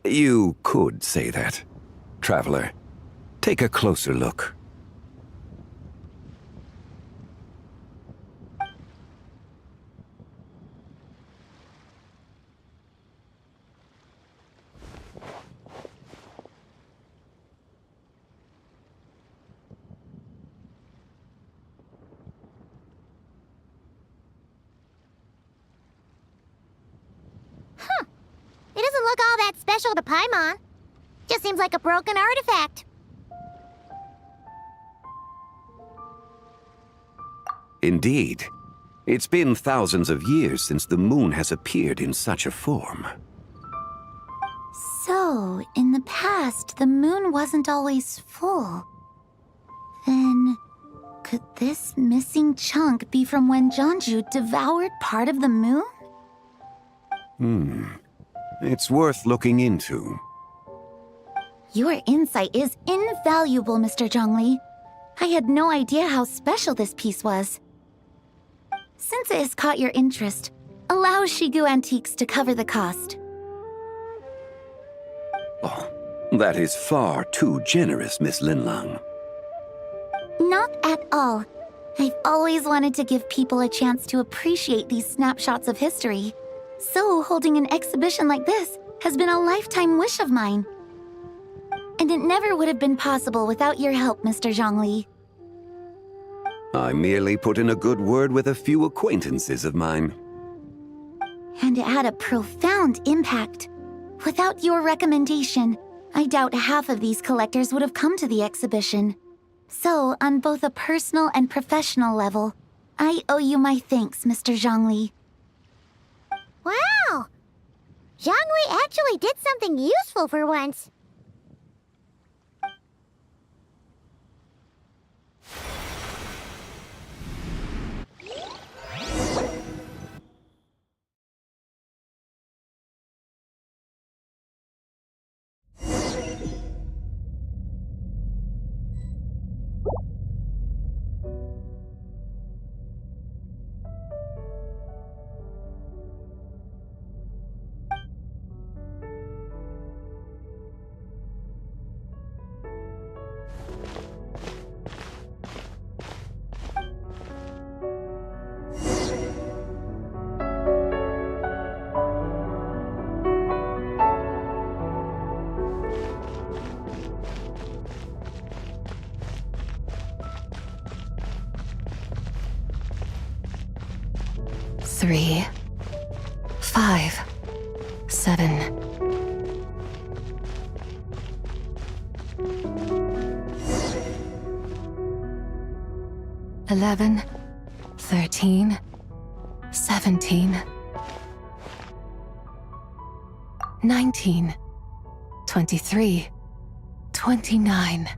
You could say that. Traveler, take a closer look. It doesn't look all that special to Paimon. Just seems like a broken artifact. Indeed. It's been thousands of years since the moon has appeared in such a form. So, in the past, the moon wasn't always full. Then, could this missing chunk be from when Jeonju devoured part of the moon? It's worth looking into. Your insight is invaluable, Mr. Zhongli. I had no idea how special this piece was. Since it has caught your interest, allow Shigu Antiques to cover the cost. Oh, that is far too generous, Miss Linlang. Not at all. I've always wanted to give people a chance to appreciate these snapshots of history. So holding an exhibition like this has been a lifetime wish of mine. And it never would have been possible without your help, Mr. Zhongli. I merely put in a good word with a few acquaintances of mine. And it had a profound impact. Without your recommendation, I doubt half of these collectors would have come to the exhibition. So, on both a personal and professional level, I owe you my thanks, Mr. Zhongli. Wow! Zhongli actually did something useful for once. Three, 5, 7. $11, 13, 17, 19, 23, 29.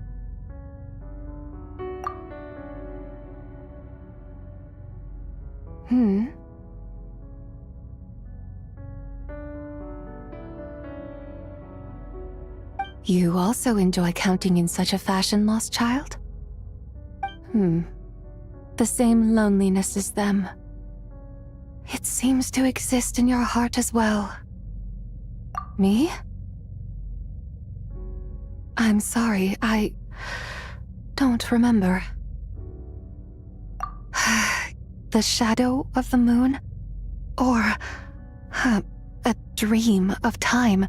You also enjoy counting in such a fashion, lost child? The same loneliness as them. It seems to exist in your heart as well. Me? I'm sorry, I don't remember. The shadow of the moon? Or a dream of time?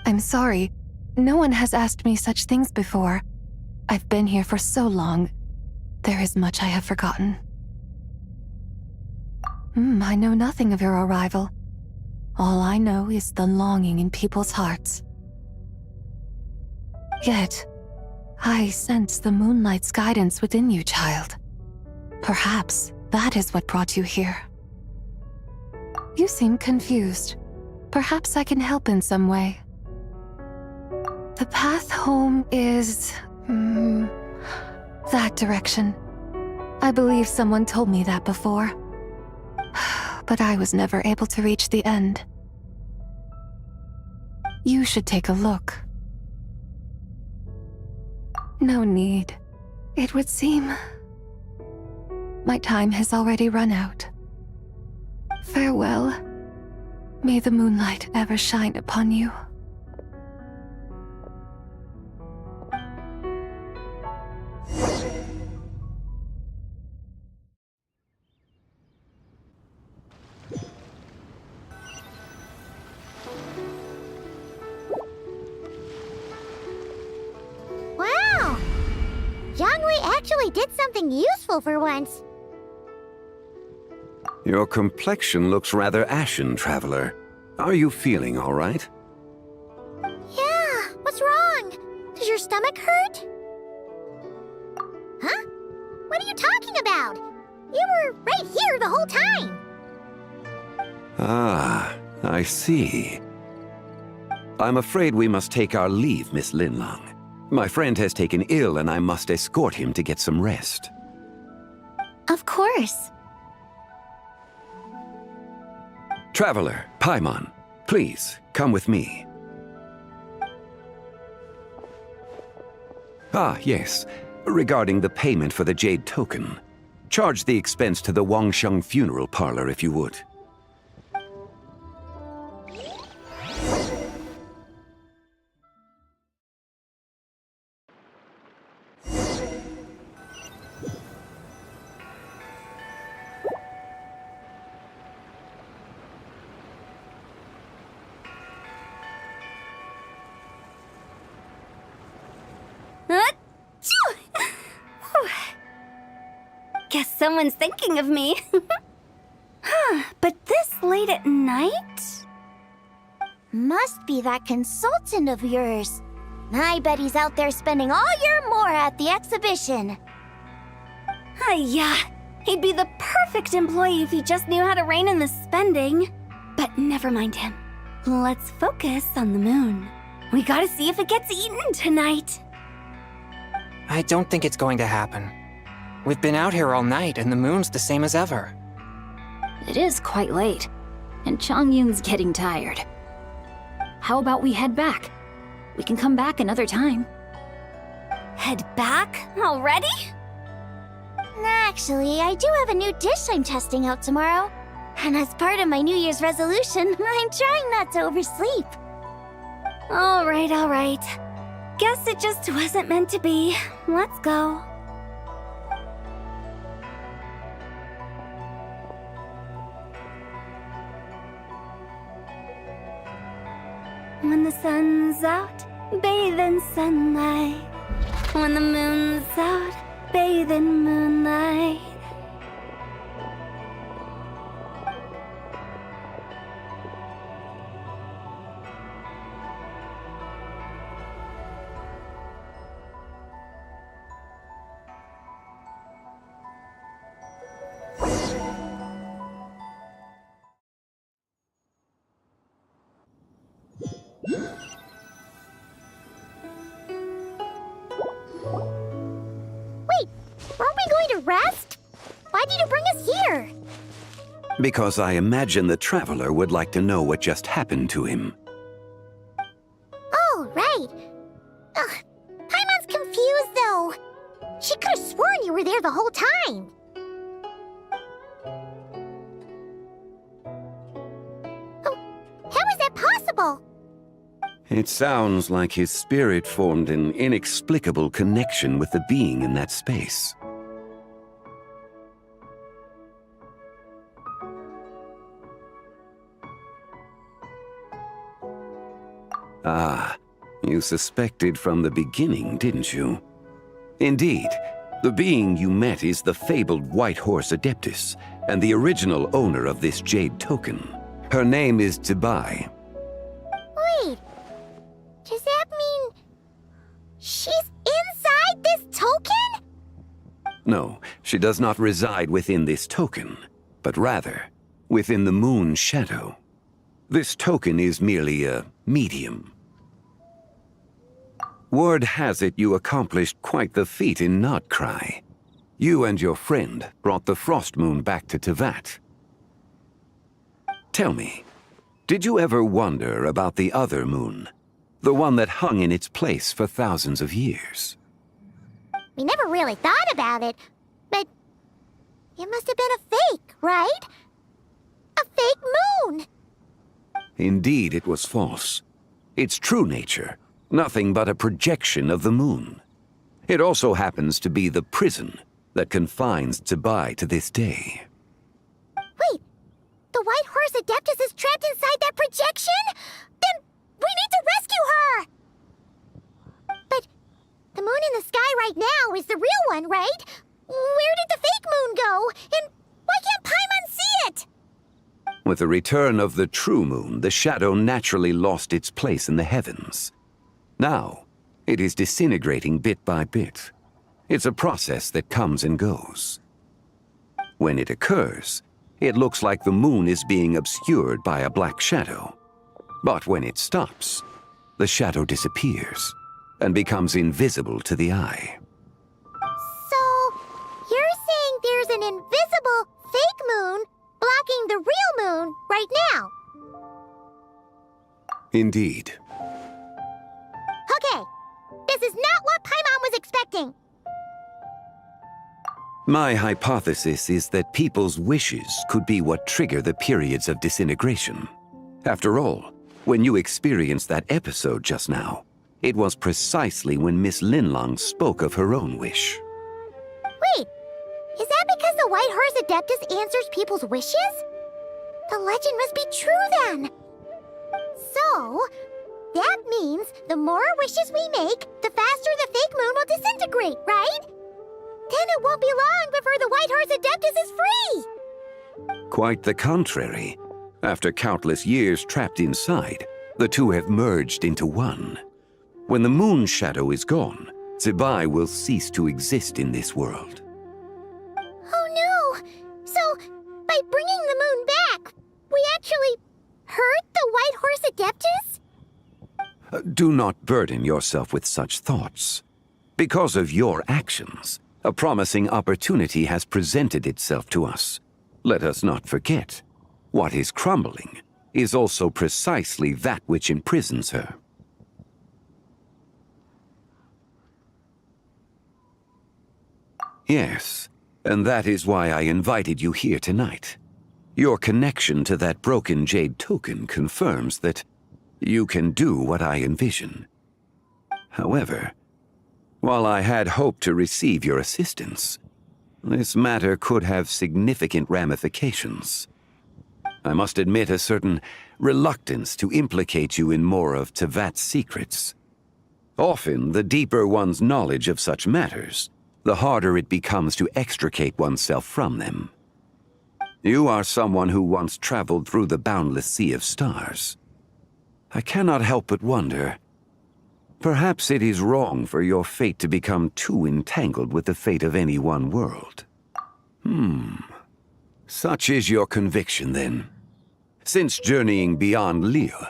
I'm sorry. No one has asked me such things before. I've been here for so long. There is much I have forgotten. I know nothing of your arrival. All I know is the longing in people's hearts. Yet, I sense the moonlight's guidance within you, child. Perhaps that is what brought you here. You seem confused. Perhaps I can help in some way. The path home is... that direction. I believe someone told me that before. But I was never able to reach the end. You should take a look. No need. It would seem... my time has already run out. Farewell. May the moonlight ever shine upon you. Wow! Zhongli actually did something useful for once. Your complexion looks rather ashen, traveler. Are you feeling all right? Yeah, what's wrong? Does your stomach hurt? Huh? What are you talking about? You were right here the whole time. Ah, I see. I'm afraid we must take our leave, Miss Linlong. My friend has taken ill and I must escort him to get some rest. Of course. Traveler, Paimon, please, come with me. Ah, yes. Regarding the payment for the jade token. Charge the expense to the Wangsheng funeral parlor if you would. Guess someone's thinking of me. But this late at night? Must be that consultant of yours. I bet he's out there spending all year more at the exhibition. Yeah, he'd be the perfect employee if he just knew how to rein in the spending. But never mind him. Let's focus on the moon. We gotta see if it gets eaten tonight. I don't think it's going to happen. We've been out here all night and the moon's the same as ever. It is quite late, and Chongyun's getting tired. How about we head back? We can come back another time. Head back? Already? Actually, I do have a new dish I'm testing out tomorrow. And as part of my New Year's resolution, I'm trying not to oversleep. All right. Guess it just wasn't meant to be. Let's go. When the sun's out, bathe in sunlight. When the moon's out, bathe in moonlight. Wait, weren't we going to rest? Why did you bring us here? Because I imagine the traveler would like to know what just happened to him. Oh, right. Ugh, Paimon's confused, though. She could have sworn you were there the whole time. Oh, how is that possible? It sounds like his spirit formed an inexplicable connection with the being in that space. Ah, you suspected from the beginning, didn't you? Indeed, the being you met is the fabled White Horse Adeptus, and the original owner of this jade token. Her name is O.G.w. Wait, does that mean she's inside this token? No, she does not reside within this token, but rather within the moon's shadow. This token is merely a medium. Word has it you accomplished quite the feat in Notcry. You and your friend brought the Frost Moon back to Tevat. Tell me, did you ever wonder about the other moon? The one that hung in its place for thousands of years? We never really thought about it, but it must have been a fake, right? A fake moon! Indeed, it was false. Its true nature, nothing but a projection of the moon. It also happens to be the prison that confines O.G.w to this day. Wait, the White Horse Adeptus is trapped inside that projection? Then we need to rescue her! But the moon in the sky right now is the real one, right? Where did the fake moon go? And why can't Paimon see it? With the return of the true moon, the shadow naturally lost its place in the heavens. Now, it is disintegrating bit by bit. It's a process that comes and goes. When it occurs, it looks like the moon is being obscured by a black shadow. But when it stops, the shadow disappears and becomes invisible to the eye. So, you're saying there's an invisible fake moon blocking the real moon right now? Indeed. Okay, this is not what Paimon was expecting. My hypothesis is that people's wishes could be what trigger the periods of disintegration. After all, when you experienced that episode just now, it was precisely when Miss Linlong spoke of her own wish. Wait, is that because the White Horse Adeptus answers people's wishes? The legend must be true then. So, that means the more wishes we make, the faster the fake moon will disintegrate, right? Then it won't be long before the White Horse Adeptus is free! Quite the contrary. After countless years trapped inside, the two have merged into one. When the moon shadow is gone, Zebai will cease to exist in this world. Oh no! So, by bringing the moon back, we actually hurt the White Horse Adeptus? Do not burden yourself with such thoughts. Because of your actions, a promising opportunity has presented itself to us. Let us not forget, what is crumbling is also precisely that which imprisons her. Yes, and that is why I invited you here tonight. Your connection to that broken jade token confirms that you can do what I envision. However, while I had hoped to receive your assistance, this matter could have significant ramifications. I must admit a certain reluctance to implicate you in more of Tevat's secrets. Often, the deeper one's knowledge of such matters, the harder it becomes to extricate oneself from them. You are someone who once traveled through the boundless sea of stars. I cannot help but wonder, perhaps it is wrong for your fate to become too entangled with the fate of any one world. Such is your conviction, then. Since journeying beyond Lille,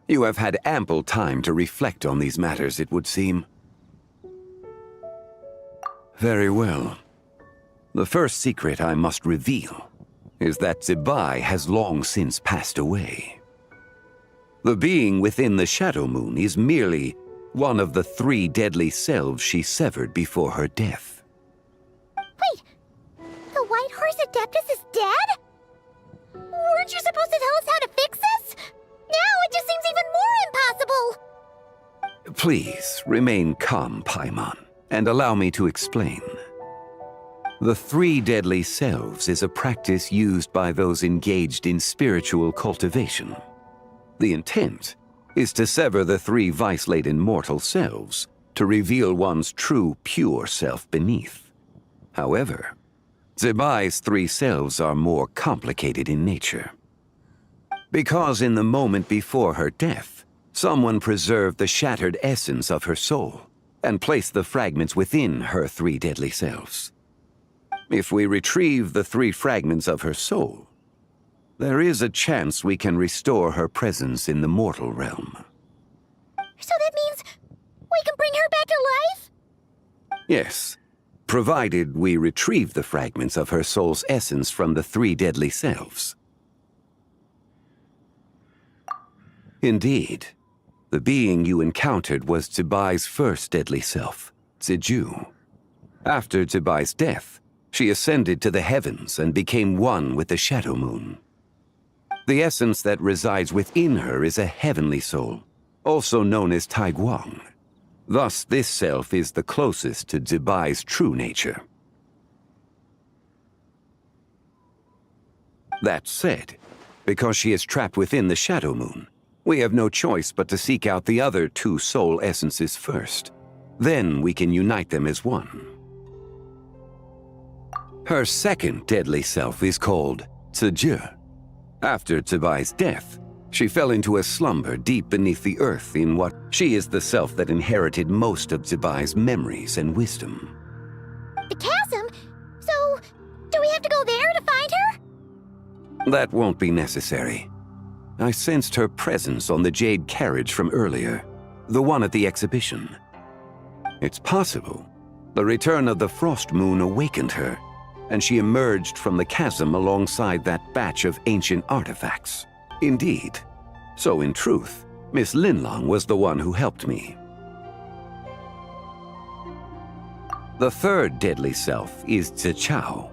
you have had ample time to reflect on these matters, it would seem. Very well. The first secret I must reveal is that Zebai has long since passed away. The being within the Shadow Moon is merely one of the 3 deadly selves she severed before her death. Wait, the White Horse Adeptus is dead? Weren't you supposed to tell us how to fix this? Now it just seems even more impossible! Please, remain calm, Paimon, and allow me to explain. The 3 deadly selves is a practice used by those engaged in spiritual cultivation. The intent is to sever the 3 vice-laden mortal selves to reveal one's true, pure self beneath. However, Zebai's 3 selves are more complicated in nature. Because in the moment before her death, someone preserved the shattered essence of her soul and placed the fragments within her 3 deadly selves. If we retrieve the 3 fragments of her soul, there is a chance we can restore her presence in the mortal realm. So that means we can bring her back to life? Yes, provided we retrieve the fragments of her soul's essence from the 3 deadly selves. Indeed, the being you encountered was Zebai's first deadly self, Ziju. After Zebai's death, she ascended to the heavens and became one with the Shadow Moon. The essence that resides within her is a heavenly soul, also known as Taiguang. Thus, this self is the closest to Zebai's true nature. That said, because she is trapped within the Shadow Moon, we have no choice but to seek out the other 2 soul essences first. Then we can unite them as one. Her second deadly self is called Ziju. After Zebai's death, she fell into a slumber deep beneath the earth in what she is the self that inherited most of Zebai's memories and wisdom. The chasm? So, do we have to go there to find her? That won't be necessary. I sensed her presence on the jade carriage from earlier, the one at the exhibition. It's possible the return of the frost moon awakened her, and she emerged from the chasm alongside that batch of ancient artifacts. Indeed. So in truth, Miss Linlong was the one who helped me. The third deadly self is Zichao.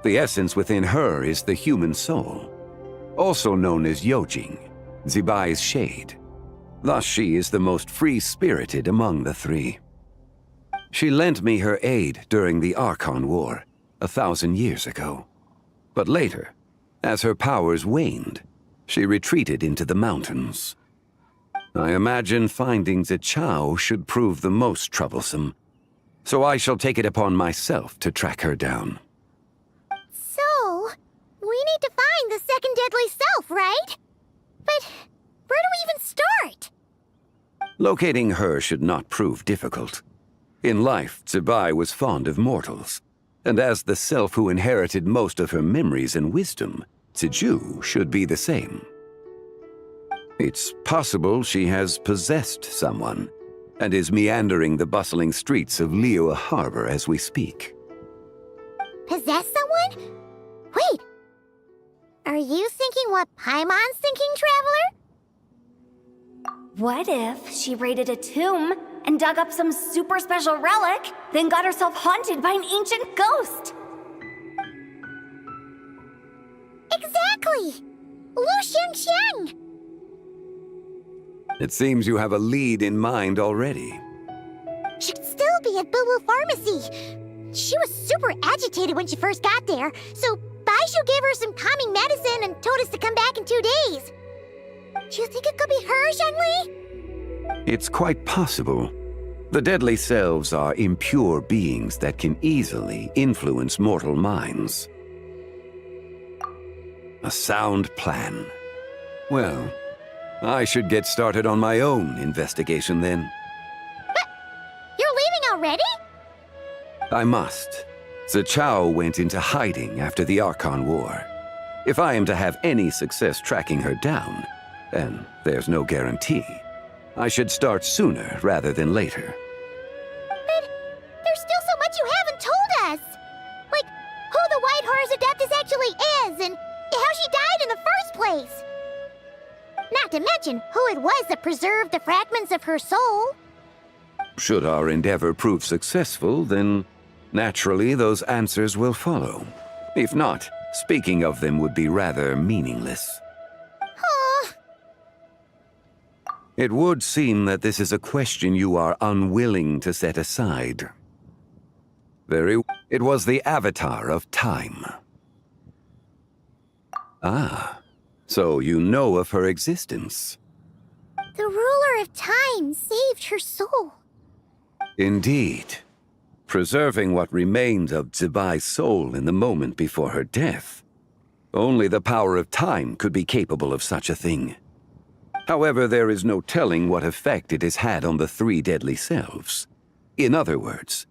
The essence within her is the human soul, also known as Yojing, Zebai's shade. Thus she is the most free-spirited among the 3. She lent me her aid during the Archon War, 1,000 years ago. But later, as her powers waned, she retreated into the mountains. I imagine finding Zichao should prove the most troublesome. So I shall take it upon myself to track her down. So, we need to find the second deadly self, right? But where do we even start? Locating her should not prove difficult. In life, Zibai was fond of mortals, and as the self who inherited most of her memories and wisdom, Ziju should be the same. It's possible she has possessed someone, and is meandering the bustling streets of Liyue Harbor as we speak. Possess someone? Wait! Are you thinking what Paimon's thinking, Traveler? What if she raided a tomb and dug up some super special relic, then got herself haunted by an ancient ghost? Exactly! Lu Xiangxiang! It seems you have a lead in mind already. She'd still be at Boo Boo Pharmacy. She was super agitated when she first got there, so Baishu gave her some calming medicine and told us to come back in 2 days. Do you think it could be her, Zhengli? It's quite possible. The deadly selves are impure beings that can easily influence mortal minds. A sound plan. Well, I should get started on my own investigation then. But you're leaving already? I must. Zichao went into hiding after the Archon War. If I am to have any success tracking her down, and there's no guarantee, I should start sooner rather than later. But there's still so much you haven't told us! Like, who the White Horse Adeptus actually is, and how she died in the first place! Not to mention who it was that preserved the fragments of her soul. Should our endeavor prove successful, then naturally those answers will follow. If not, speaking of them would be rather meaningless. It would seem that this is a question you are unwilling to set aside. It was the avatar of time. Ah, so you know of her existence. The ruler of time saved her soul. Indeed. Preserving what remained of Zibai's soul in the moment before her death. Only the power of time could be capable of such a thing. However, there is no telling what effect it has had on the 3 deadly selves. In other words,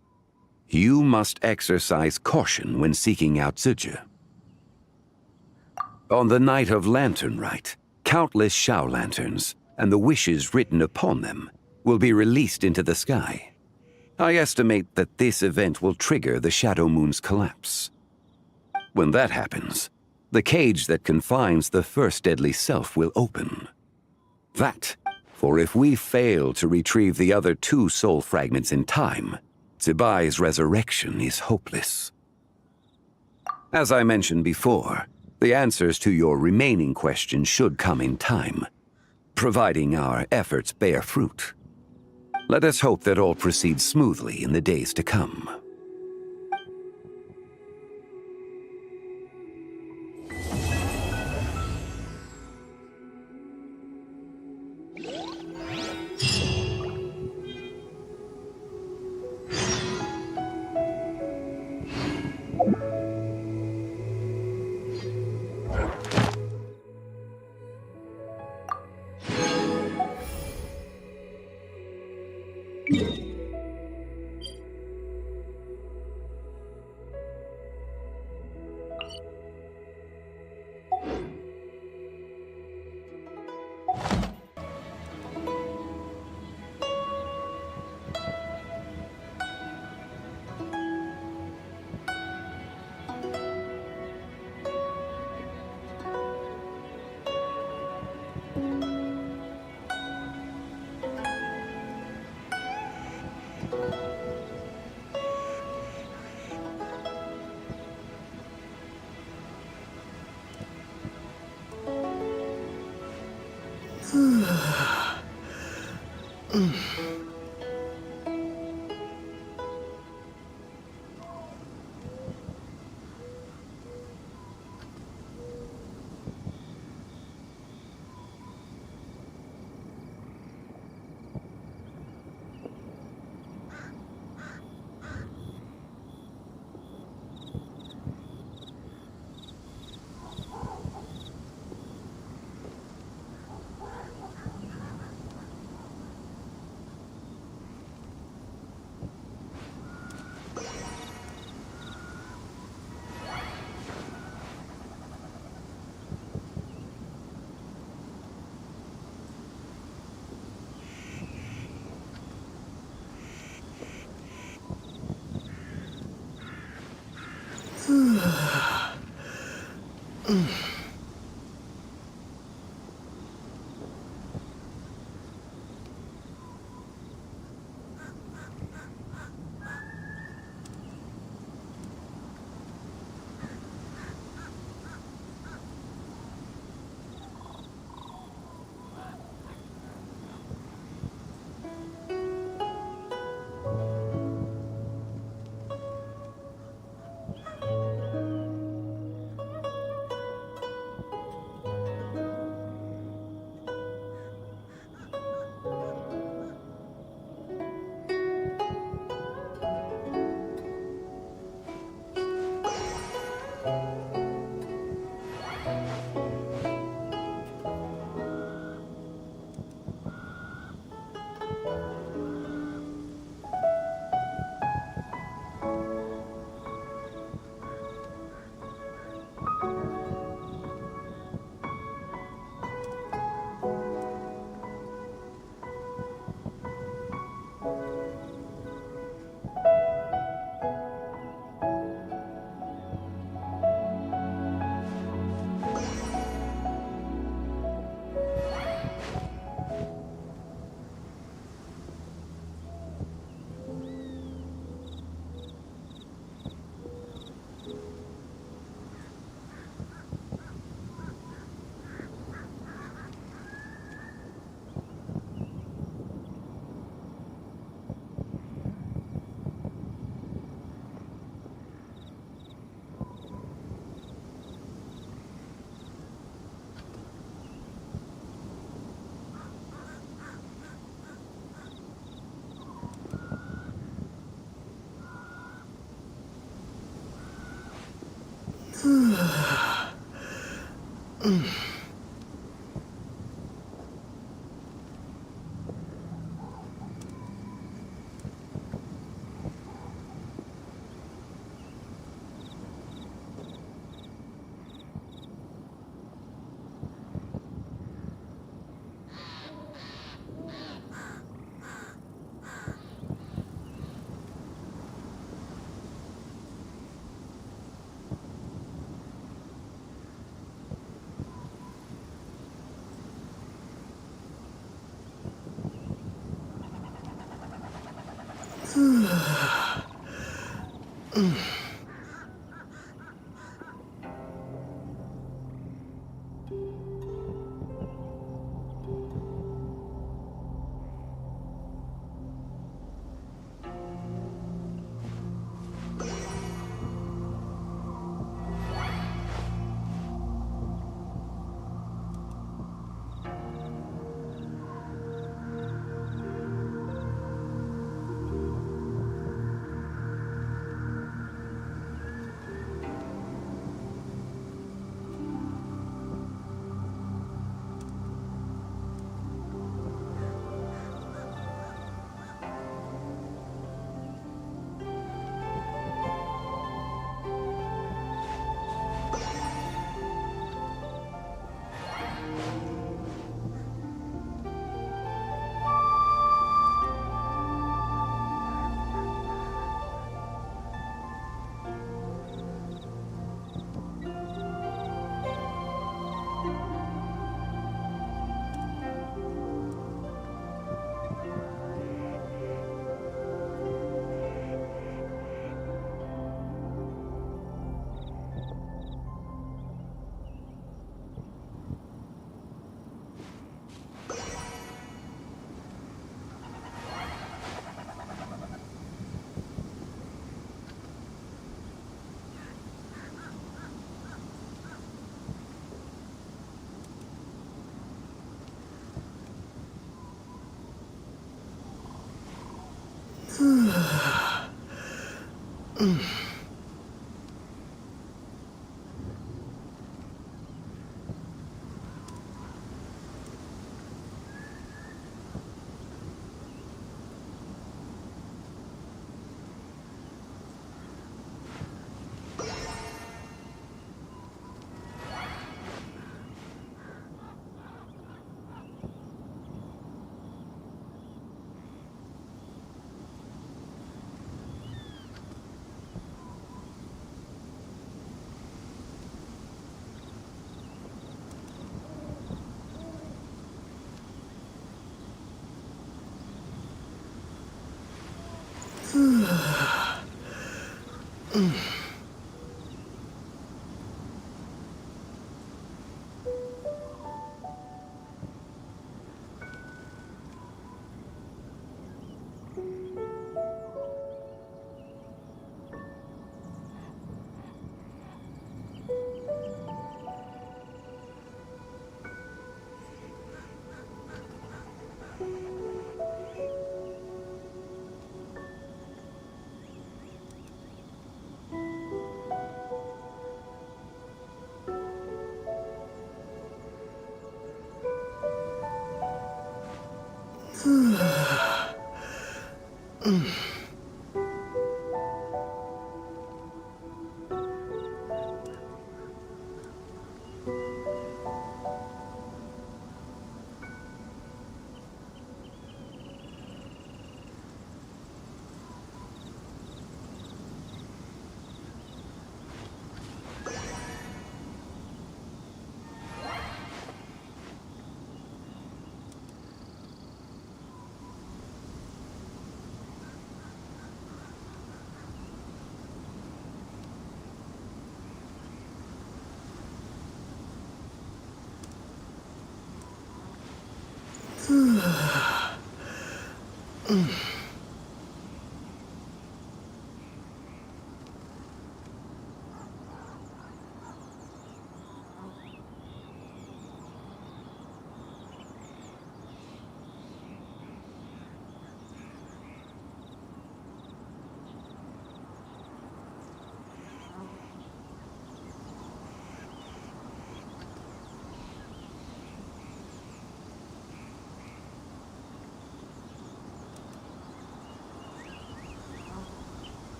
you must exercise caution when seeking out Ziju. On the night of Lantern Rite, countless Xiao lanterns, and the wishes written upon them, will be released into the sky. I estimate that this event will trigger the Shadow Moon's collapse. When that happens, the cage that confines the first deadly self will open. For if we fail to retrieve the other 2 soul fragments in time, Zibai's resurrection is hopeless. As I mentioned before, the answers to your remaining questions should come in time, providing our efforts bear fruit. Let us hope that all proceeds smoothly in the days to come.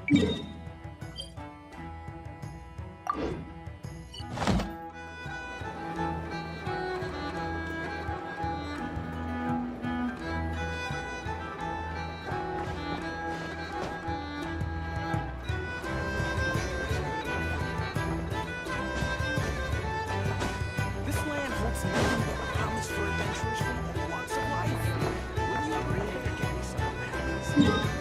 This land holds nothing but promise for adventurers from all walks of life. Wouldn't you agree? Give me some berries.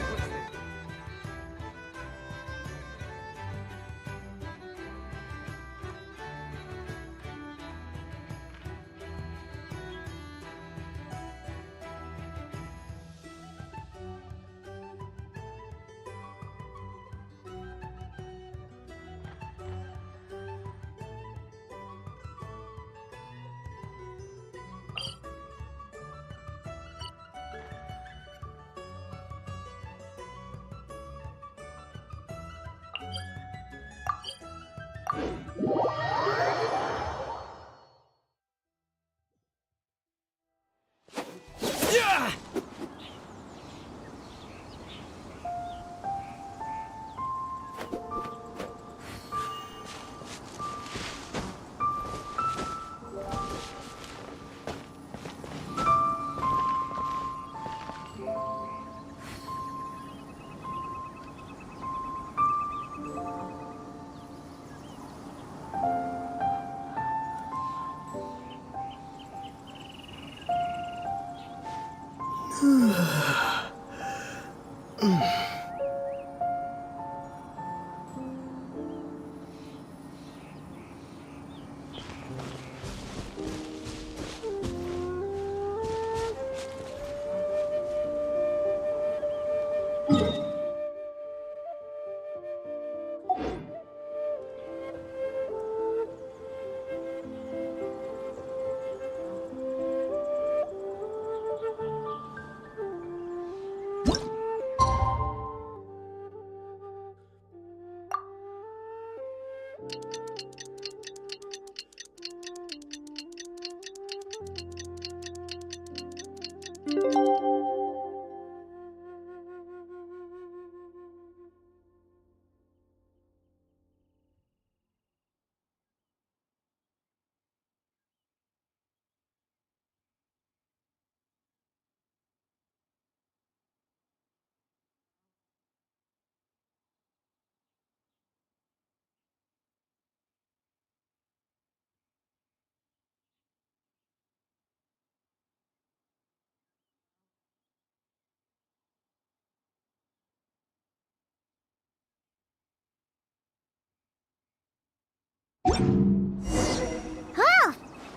Huh?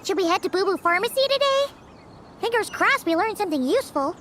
Should we head to Boo Boo Pharmacy today? Fingers crossed we learned something useful.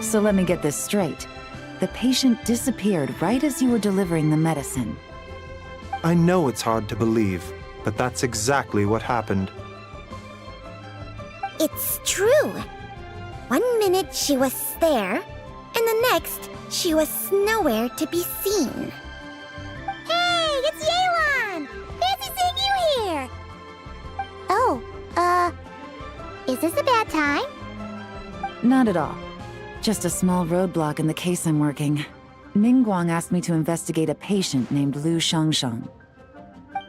So let me get this straight. The patient disappeared right as you were delivering the medicine. I know it's hard to believe, but that's exactly what happened. It's true. 1 minute she was there, and the next she was nowhere to be seen. Hey, it's Yelan! Fancy seeing you here! Oh, is this a bad time? Not at all. Just a small roadblock in the case I'm working. Mingguang asked me to investigate a patient named Lu Shangshang.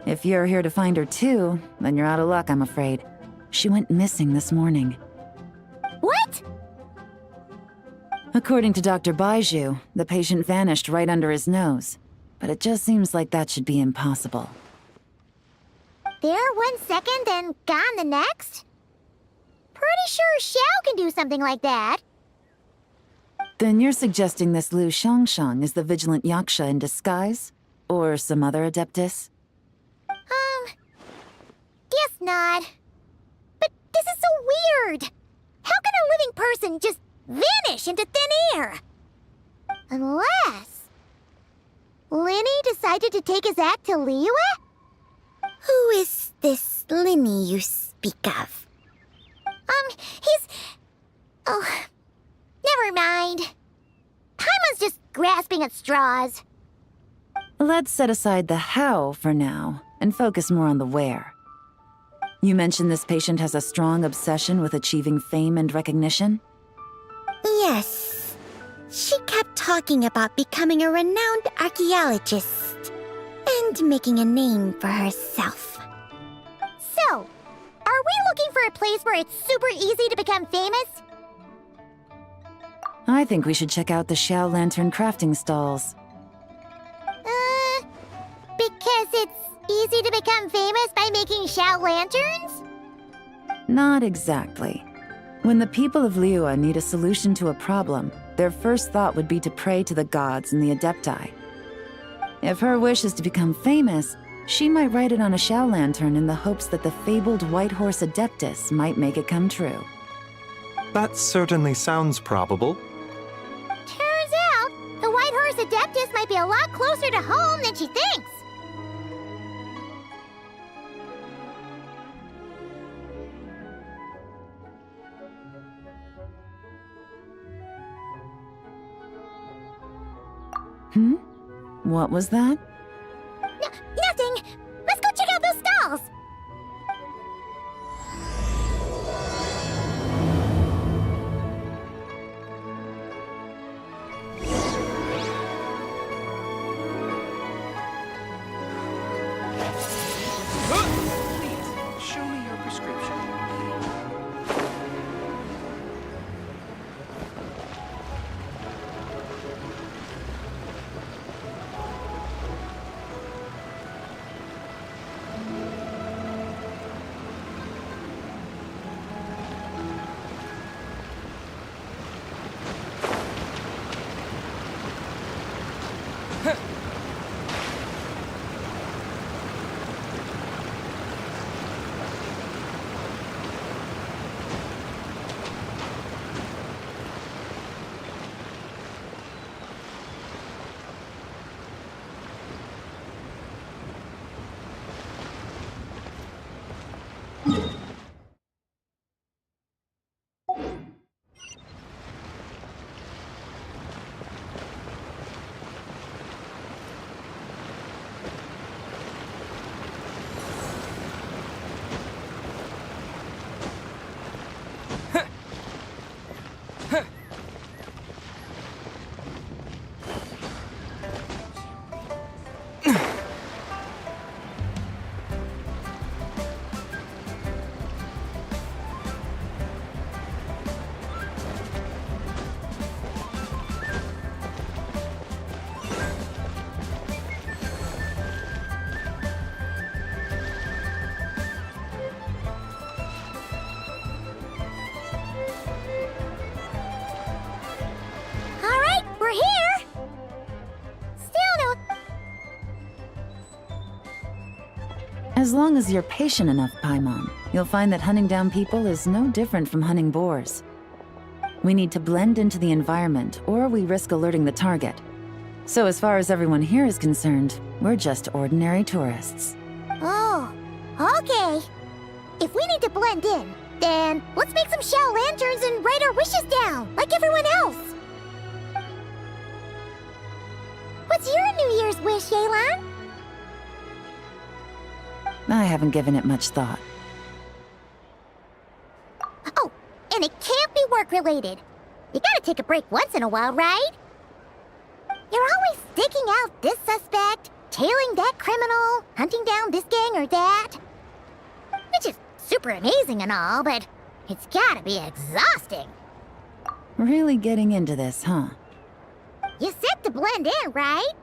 If you're here to find her too, then you're out of luck, I'm afraid. She went missing this morning. What? According to Dr. Baiju, the patient vanished right under his nose. But it just seems like that should be impossible. There 1 second and gone the next? Pretty sure Xiao can do something like that. Then you're suggesting this Lu Shangshang is the vigilant Yaksha in disguise? Or some other adeptus? Guess not. But this is so weird. How can a living person just vanish into thin air? Unless Linny decided to take his act to Liyue? Who is this Linny you speak of? He's... Oh, never mind. Paimon's just grasping at straws. Let's set aside the how for now, and focus more on the where. You mentioned this patient has a strong obsession with achieving fame and recognition? Yes. She kept talking about becoming a renowned archaeologist and making a name for herself. So, are we looking for a place where it's super easy to become famous? I think we should check out the Xiao Lantern crafting stalls. Because it's easy to become famous by making Xiao lanterns? Not exactly. When the people of Liyue need a solution to a problem, their first thought would be to pray to the gods and the Adepti. If her wish is to become famous, she might write it on a Xiao lantern in the hopes that the fabled White Horse Adeptus might make it come true. That certainly sounds probable. Turns out, the White Horse Adeptus might be a lot closer to home than she thinks. What was that? Nothing! Let's go check out those stalls! Please, show me your prescription. As long as you're patient enough, Paimon, you'll find that hunting down people is no different from hunting boars. We need to blend into the environment, or we risk alerting the target. So as far as everyone here is concerned, we're just ordinary tourists. Oh, okay. If we need to blend in, then let's make some shell lanterns and write our wishes down, like everyone else. What's your New Year's wish, Yelan? I haven't given it much thought. Oh, and it can't be work-related. You gotta take a break once in a while, right? You're always sticking out this suspect, tailing that criminal, hunting down this gang or that. Which is super amazing and all, but it's gotta be exhausting. Really getting into this, huh? You said to blend in, right?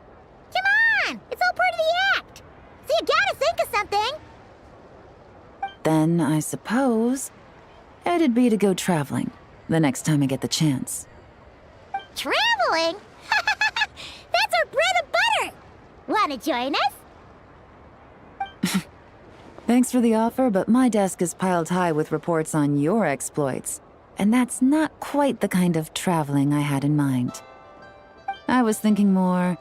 Come on! It's all part of the act! So you gotta think of something! Then, I suppose, it'd be to go traveling, the next time I get the chance. Traveling? That's our bread and butter! Wanna join us? Thanks for the offer, but my desk is piled high with reports on your exploits, and that's not quite the kind of traveling I had in mind. I was thinking more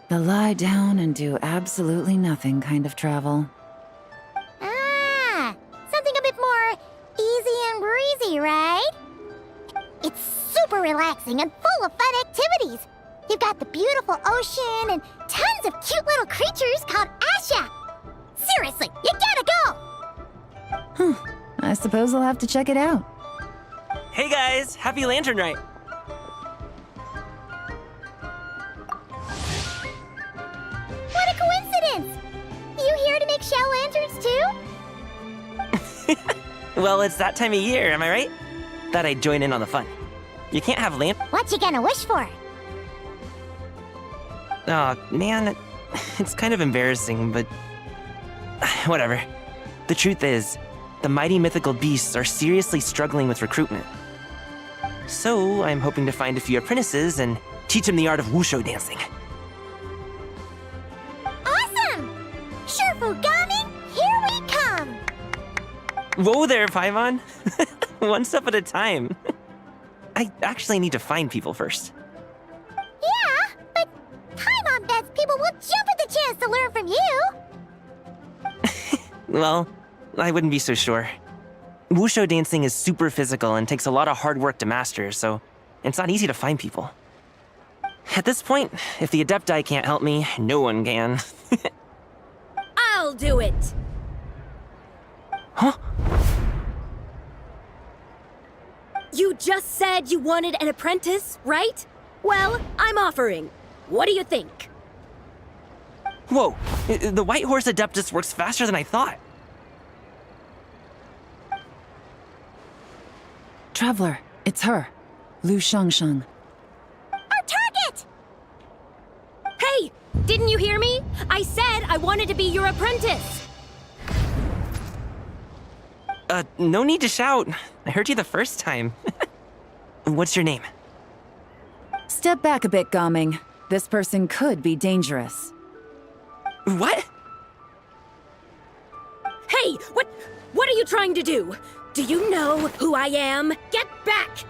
the lie down and do absolutely nothing kind of travel. Ah, something a bit more easy and breezy, right? It's super relaxing and full of fun activities. You've got the beautiful ocean and tons of cute little creatures called Asha. Seriously, you gotta go! I suppose I'll have to check it out. Hey guys, happy Lantern Night! What a coincidence! You here to make shell lanterns too? Well, it's that time of year, am I right? Thought I'd join in on the fun. You can't have What you gonna wish for? Aw, man, it's kind of embarrassing, but whatever. The truth is, the mighty mythical beasts are seriously struggling with recruitment. So I'm hoping to find a few apprentices and teach them the art of wushu dancing. Awesome! Shurfugami, here we come! Whoa there, Paimon! One step at a time. I actually need to find people first. Yeah, but Paimon bets people will jump at the chance to learn from you! Well, I wouldn't be so sure. Wushu dancing is super physical and takes a lot of hard work to master, so it's not easy to find people. At this point, if the Adepti can't help me, no one can. I'll do it! Huh? You just said you wanted an apprentice, right? Well, I'm offering. What do you think? Whoa, the White Horse Adeptus works faster than I thought. Traveler, it's her, Lu Shangshang. Our target! Hey, didn't you hear me? I said I wanted to be your apprentice. No need to shout. I heard you the first time. What's your name? Step back a bit, Gaming. This person could be dangerous. What? Hey, what are you trying to do? Do you know who I am? Get back!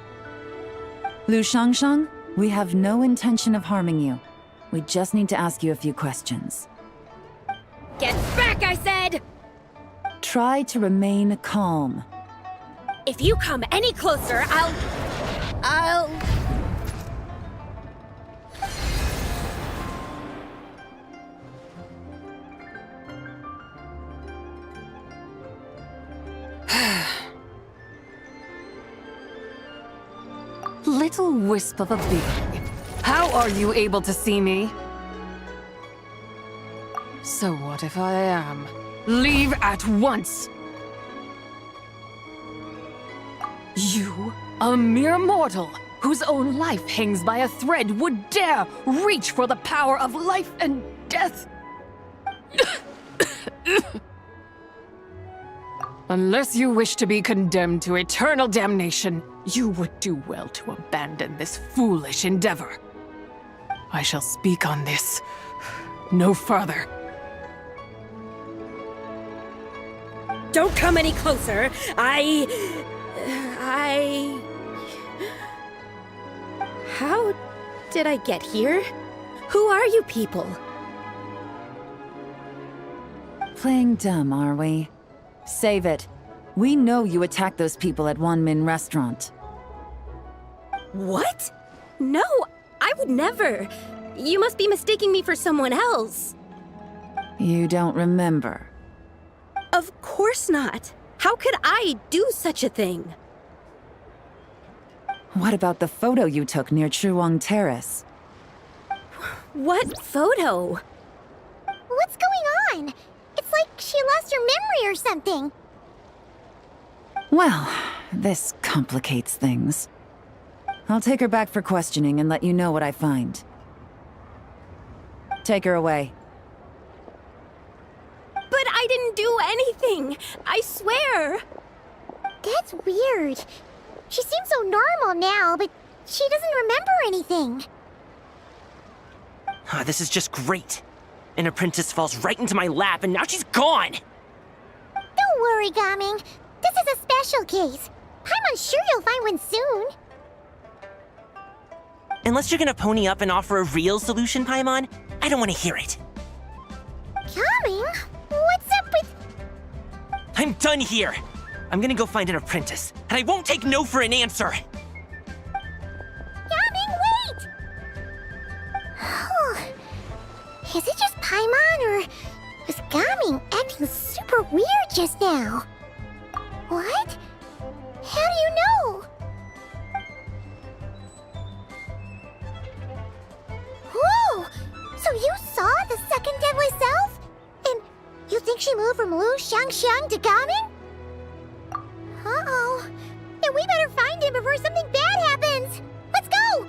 Lu Shangshang, we have no intention of harming you. We just need to ask you a few questions. Get back, I said! Try to remain calm. If you come any closer, I'll... Little wisp of a being. How are you able to see me? So what if I am? Leave at once! You, a mere mortal, whose own life hangs by a thread, would dare reach for the power of life and death? Unless you wish to be condemned to eternal damnation, you would do well to abandon this foolish endeavor. I shall speak on this no further. Don't come any closer. How did I get here? Who are you people? Playing dumb, are we? Save it. We know you attacked those people at Wan Min restaurant. What? No, I would never. You must be mistaking me for someone else. You don't remember. Of course not. How could I do such a thing? What about the photo you took near Chuang Terrace? What photo? What's going on? It's like she lost her memory or something. Well, this complicates things. I'll take her back for questioning and let you know what I find. Take her away. But I didn't do anything! I swear! That's weird. She seems so normal now, but she doesn't remember anything. This is just great. An apprentice falls right into my lap, and now she's gone! Don't worry, Gaming. This is a special case. I'm sure you'll find one soon. Unless you're gonna pony up and offer a real solution, Paimon, I don't want to hear it. Gaming? What's up with... I'm done here! I'm gonna go find an apprentice, and I won't take no for an answer! Gaming, wait! Is it just Paimon, or was Gaming acting super weird just now? What? How do you know? Whoa! So you saw the second deadly self? And you think she moved from Lu Xiangxiang to Gaming? Uh-oh. Then we better find him before something bad happens! Let's go!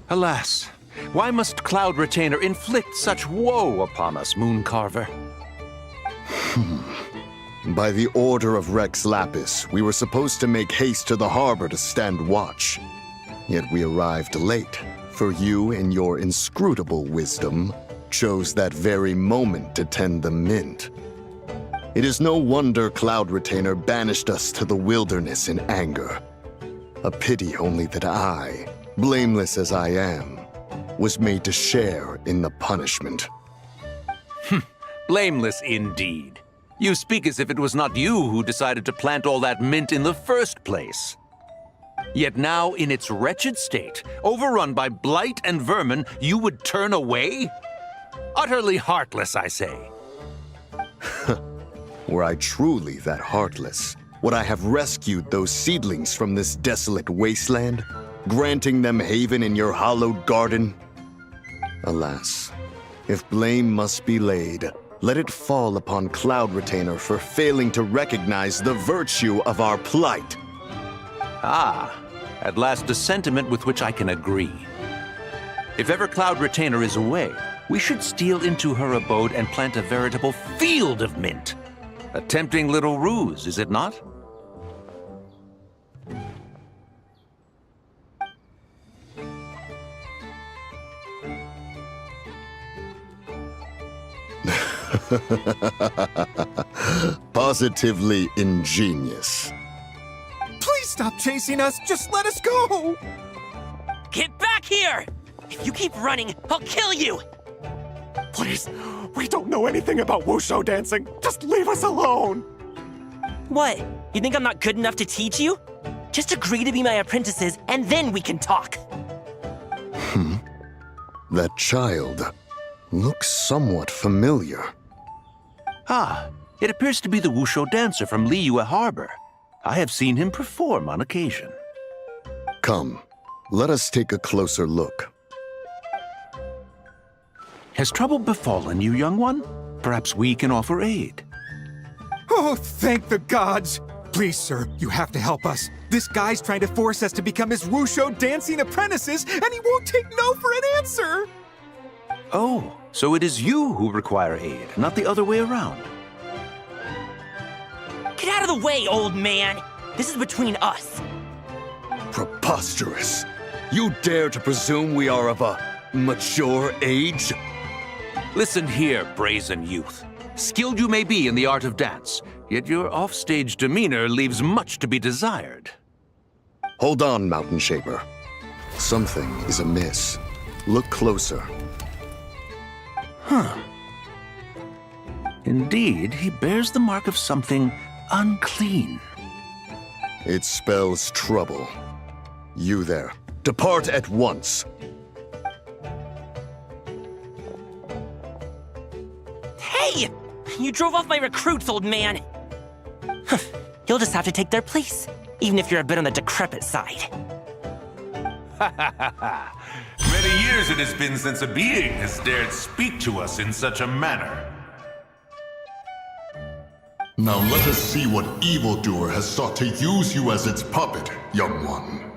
Alas, why must Cloud Retainer inflict such woe upon us, Mooncarver? By the order of Rex Lapis, we were supposed to make haste to the harbor to stand watch. Yet we arrived late, for you, in your inscrutable wisdom, chose that very moment to tend the mint. It is no wonder Cloud Retainer banished us to the wilderness in anger. A pity only that I, blameless as I am, was made to share in the punishment. Blameless indeed. You speak as if it was not you who decided to plant all that mint in the first place. Yet now, in its wretched state, overrun by blight and vermin, you would turn away? Utterly heartless, I say. Were I truly that heartless, would I have rescued those seedlings from this desolate wasteland, granting them haven in your hallowed garden? Alas, if blame must be laid, let it fall upon Cloud Retainer for failing to recognize the virtue of our plight. Ah, at last a sentiment with which I can agree. If ever Cloud Retainer is away, we should steal into her abode and plant a veritable field of mint. A tempting little ruse, is it not? Positively ingenious. Please stop chasing us! Just let us go! Get back here! If you keep running, I'll kill you! Please, we don't know anything about wushu dancing. Just leave us alone! What? You think I'm not good enough to teach you? Just agree to be my apprentices, and then we can talk. That child looks somewhat familiar. Ah, it appears to be the wushu dancer from Liyue Harbor. I have seen him perform on occasion. Come, let us take a closer look. Has trouble befallen you, young one? Perhaps we can offer aid. Oh, thank the gods! Please, sir, you have to help us. This guy's trying to force us to become his wushu dancing apprentices, and he won't take no for an answer! Oh, So it is you who require aid, not the other way around. Get out of the way, old man! This is between us. Preposterous. You dare to presume we are of a mature age? Listen here, brazen youth. Skilled you may be in the art of dance, yet your offstage demeanor leaves much to be desired. Hold on, Mountain Shaper. Something is amiss. Look closer. Huh. Indeed, he bears the mark of something unclean. It spells trouble. You there, depart at once. Hey! You drove off my recruits, old man! You'll just have to take their place, even if you're a bit on the decrepit side. Many years it has been since a being has dared speak to us in such a manner. Now let us see what evildoer has sought to use you as its puppet, young one.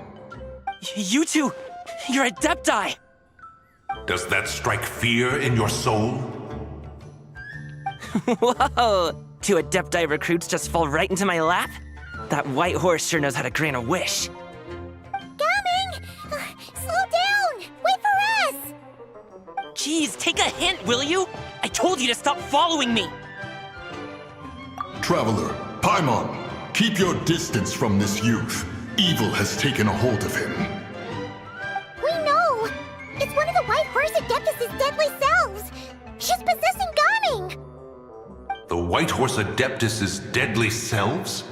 You two, you're Adepti! Does that strike fear in your soul? Whoa! 2 Adepti recruits just fall right into my lap? That white horse sure knows how to grant a wish. Coming! Slow down! Wait for us! Jeez, take a hint, will you? I told you to stop following me! Traveler, Paimon, keep your distance from this youth. Evil has taken a hold of him. We know! It's one of the White Horse Adeptus' deadly selves! She's possessing Gaming! The White Horse Adeptus' deadly selves?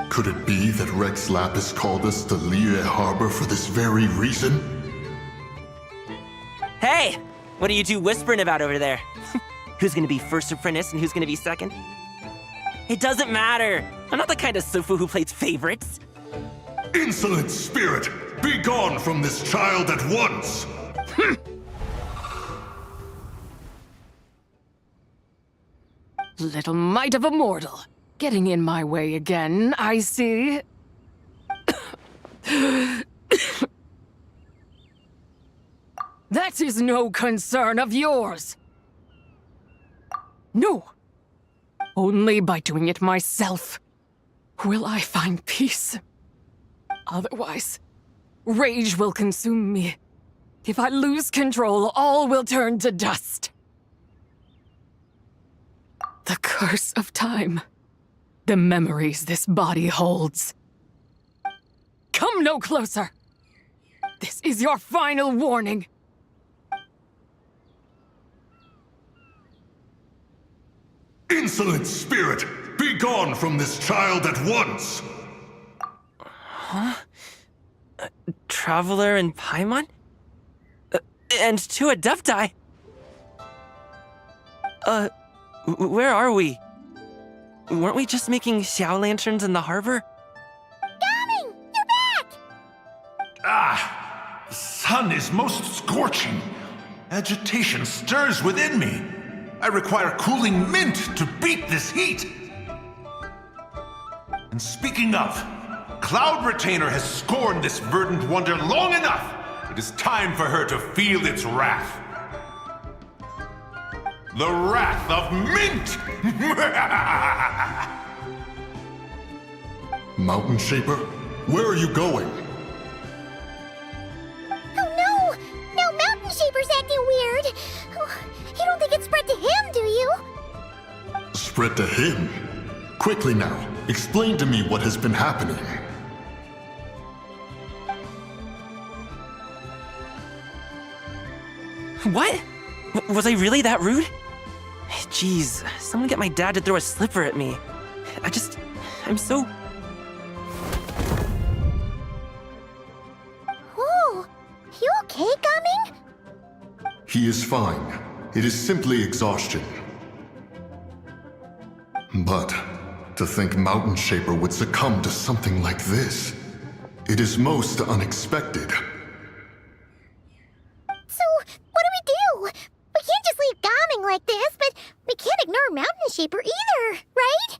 Could it be that Rex Lapis called us to Liyue Harbor for this very reason? Hey! What are you two whispering about over there? Who's gonna be first apprentice and who's gonna be second? It doesn't matter! I'm not the kind of Sufu who plays favorites. Insolent spirit! Be gone from this child at once! Little mite of a mortal. Getting in my way again, I see. That is no concern of yours. No. Only by doing it myself will I find peace. Otherwise, rage will consume me. If I lose control, all will turn to dust. The curse of time. The memories this body holds. Come no closer! This is your final warning. Insolent spirit! Be gone from this child at once! Huh? Traveler and Paimon? And 2 Adepti? Where are we? Weren't we just making Xiao lanterns in the harbor? Gaming! You're back! Ah! The sun is most scorching. Agitation stirs within me. I require cooling mint to beat this heat. And speaking of, Cloud Retainer has scorned this verdant wonder long enough. It is time for her to feel its wrath. The wrath of mint! Mountain Shaper, where are you going? Oh no! Now Mountain Shaper's acting weird! Oh, you don't think it's spread to him, do you? Spread to him? Quickly now, explain to me what has been happening. What? Was I really that rude? Jeez, someone get my dad to throw a slipper at me. I'm so... Oh, you okay, Gaming? He is fine. It is simply exhaustion. But to think Mountain Shaper would succumb to something like this, it is most unexpected. So, what do? We can't just leave Gaming like this, but we can't ignore Mountain Shaper either, right?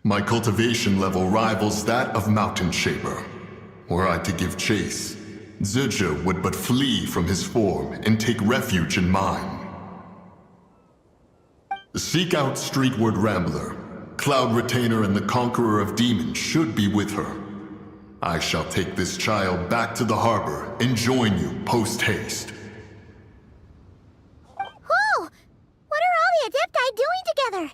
My cultivation level rivals that of Mountain Shaper. Were I to give chase, Zildjian would but flee from his form and take refuge in mine. Seek out Streetward Rambler. Cloud Retainer and the Conqueror of Demons should be with her. I shall take this child back to the harbor and join you post-haste. Whoa! What are all the Adepti doing together?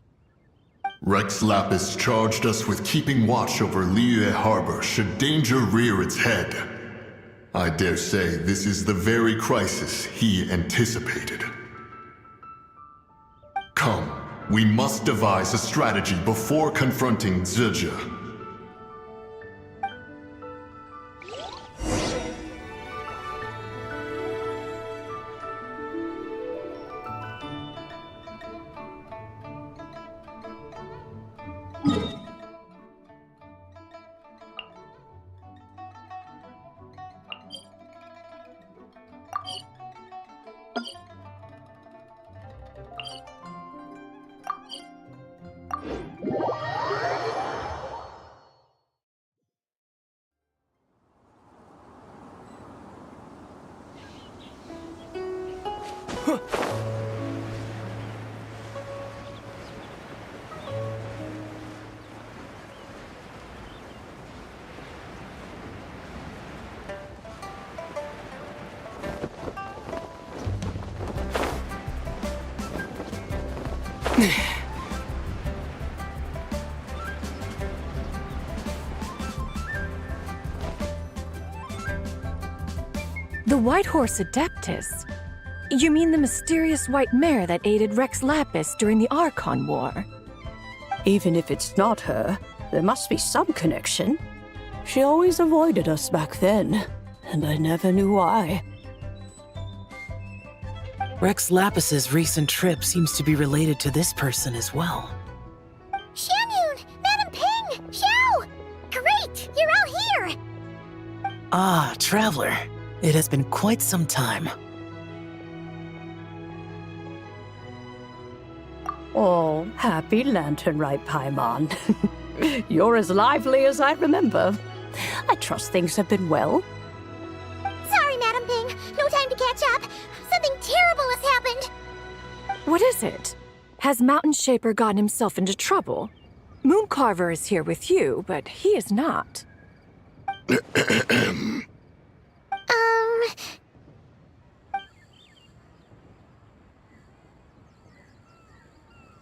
Rex Lapis charged us with keeping watch over Liyue Harbor should danger rear its head. I dare say this is the very crisis he anticipated. Come, we must devise a strategy before confronting Zildjian. The White Horse Adeptus? You mean the mysterious white mare that aided Rex Lapis during the Archon War? Even if it's not her, there must be some connection. She always avoided us back then, and I never knew why. Rex Lapis's recent trip seems to be related to this person as well. Xianyun! Madam Ping! Xiao! Great! You're all here! Ah, Traveler. It has been quite some time. Oh, happy Lantern Rite, Paimon. You're as lively as I remember. I trust things have been well. Sorry, Madam Ping. No time to catch up. Something terrible has happened. What is it? Has Mountain Shaper gotten himself into trouble? Mooncarver is here with you, but he is not.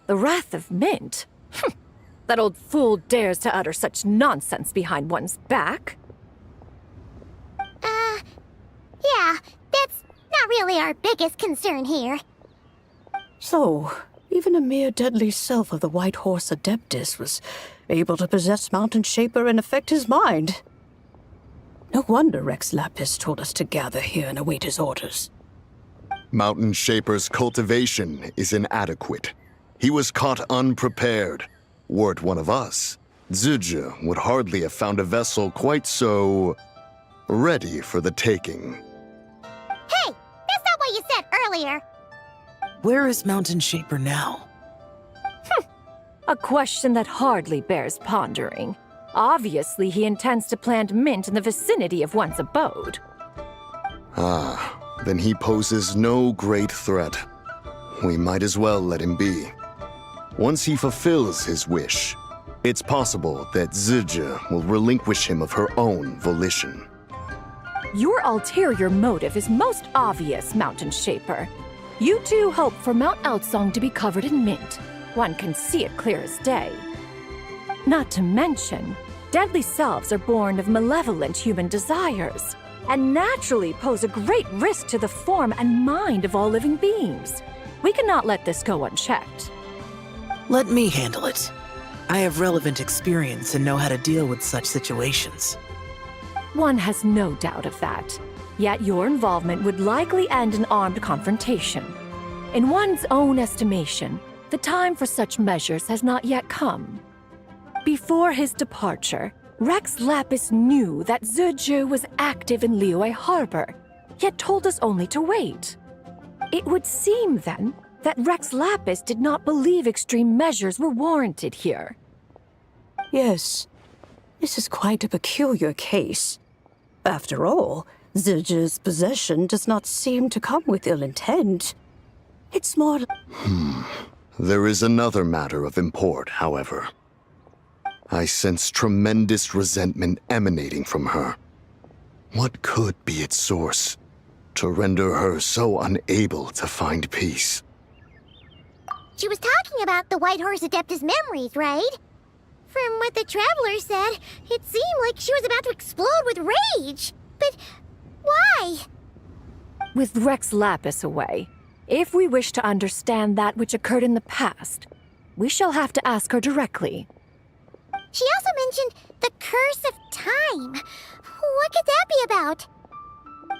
The Wrath of Mint? That old fool dares to utter such nonsense behind one's back. Yeah, that's not really our biggest concern here. So, even a mere deadly self of the White Horse Adeptus was able to possess Mountain Shaper and affect his mind. No wonder Rex Lapis told us to gather here and await his orders. Mountain Shaper's cultivation is inadequate. He was caught unprepared. Were it one of us, Zildjian would hardly have found a vessel quite so ready for the taking. Hey, that's not what you said earlier. Where is Mountain Shaper now? A question that hardly bears pondering. Obviously, he intends to plant mint in the vicinity of one's abode. Ah, then he poses no great threat. We might as well let him be. Once he fulfills his wish, it's possible that Zildjian will relinquish him of her own volition. Your ulterior motive is most obvious, Mountain Shaper. You two hope for Mount Outsong to be covered in mint. One can see it clear as day. Not to mention, deadly selves are born of malevolent human desires, and naturally pose a great risk to the form and mind of all living beings. We cannot let this go unchecked. Let me handle it. I have relevant experience and know how to deal with such situations. One has no doubt of that. Yet your involvement would likely end in armed confrontation. In one's own estimation, the time for such measures has not yet come. Before his departure, Rex Lapis knew that Zildjian was active in Liyue Harbor, yet told us only to wait. It would seem, then, that Rex Lapis did not believe extreme measures were warranted here. Yes, this is quite a peculiar case. After all, Zildjian's possession does not seem to come with ill intent. It's more... There is another matter of import, however. I sense tremendous resentment emanating from her. What could be its source to render her so unable to find peace? She was talking about the White Horse Adeptus memories, right? From what the Traveler said, it seemed like she was about to explode with rage. But why? With Rex Lapis away, if we wish to understand that which occurred in the past, we shall have to ask her directly. She also mentioned the Curse of Time. What could that be about?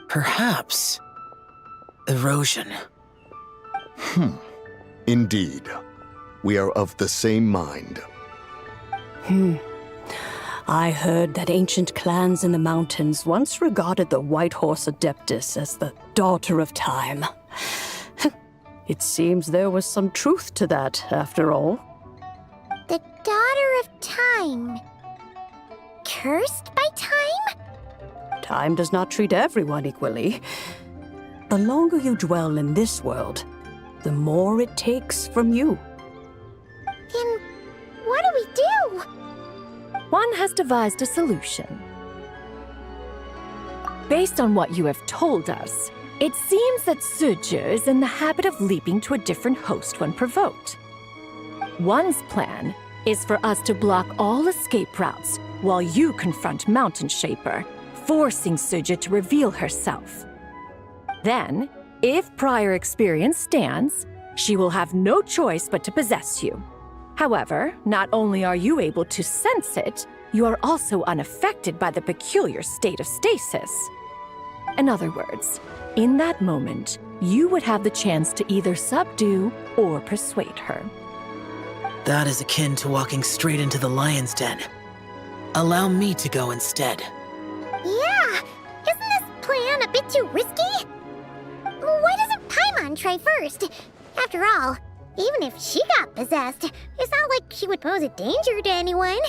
Perhaps erosion. Indeed. We are of the same mind. I heard that ancient clans in the mountains once regarded the White Horse Adeptus as the daughter of time. It seems there was some truth to that, after all. The Daughter of Time. Cursed by time? Time does not treat everyone equally. The longer you dwell in this world, the more it takes from you. Then what do we do? One has devised a solution. Based on what you have told us, it seems that Zildjian is in the habit of leaping to a different host when provoked. One's plan is for us to block all escape routes while you confront Mountain Shaper, forcing Zildjian to reveal herself. Then, if prior experience stands, she will have no choice but to possess you. However, not only are you able to sense it, you are also unaffected by the peculiar state of stasis. In other words, in that moment, you would have the chance to either subdue or persuade her. That is akin to walking straight into the lion's den. Allow me to go instead. Yeah! Isn't this plan a bit too risky? Why doesn't Paimon try first? After all, even if she got possessed, it's not like she would pose a danger to anyone.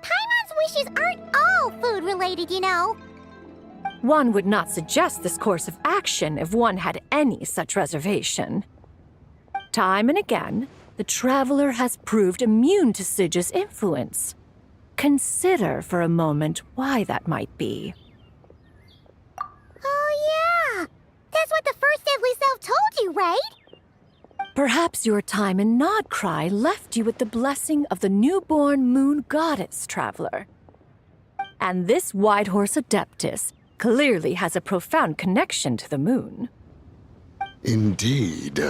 Paimon's wishes aren't all food-related, you know. One would not suggest this course of action if one had any such reservation. Time and again, the Traveler has proved immune to Zildjian's influence. Consider for a moment why that might be. Oh yeah! That's what the First Deadly Self told you, right? Perhaps your time in Nodcry left you with the blessing of the newborn moon goddess, Traveler. And this White Horse Adeptus clearly has a profound connection to the moon. Indeed.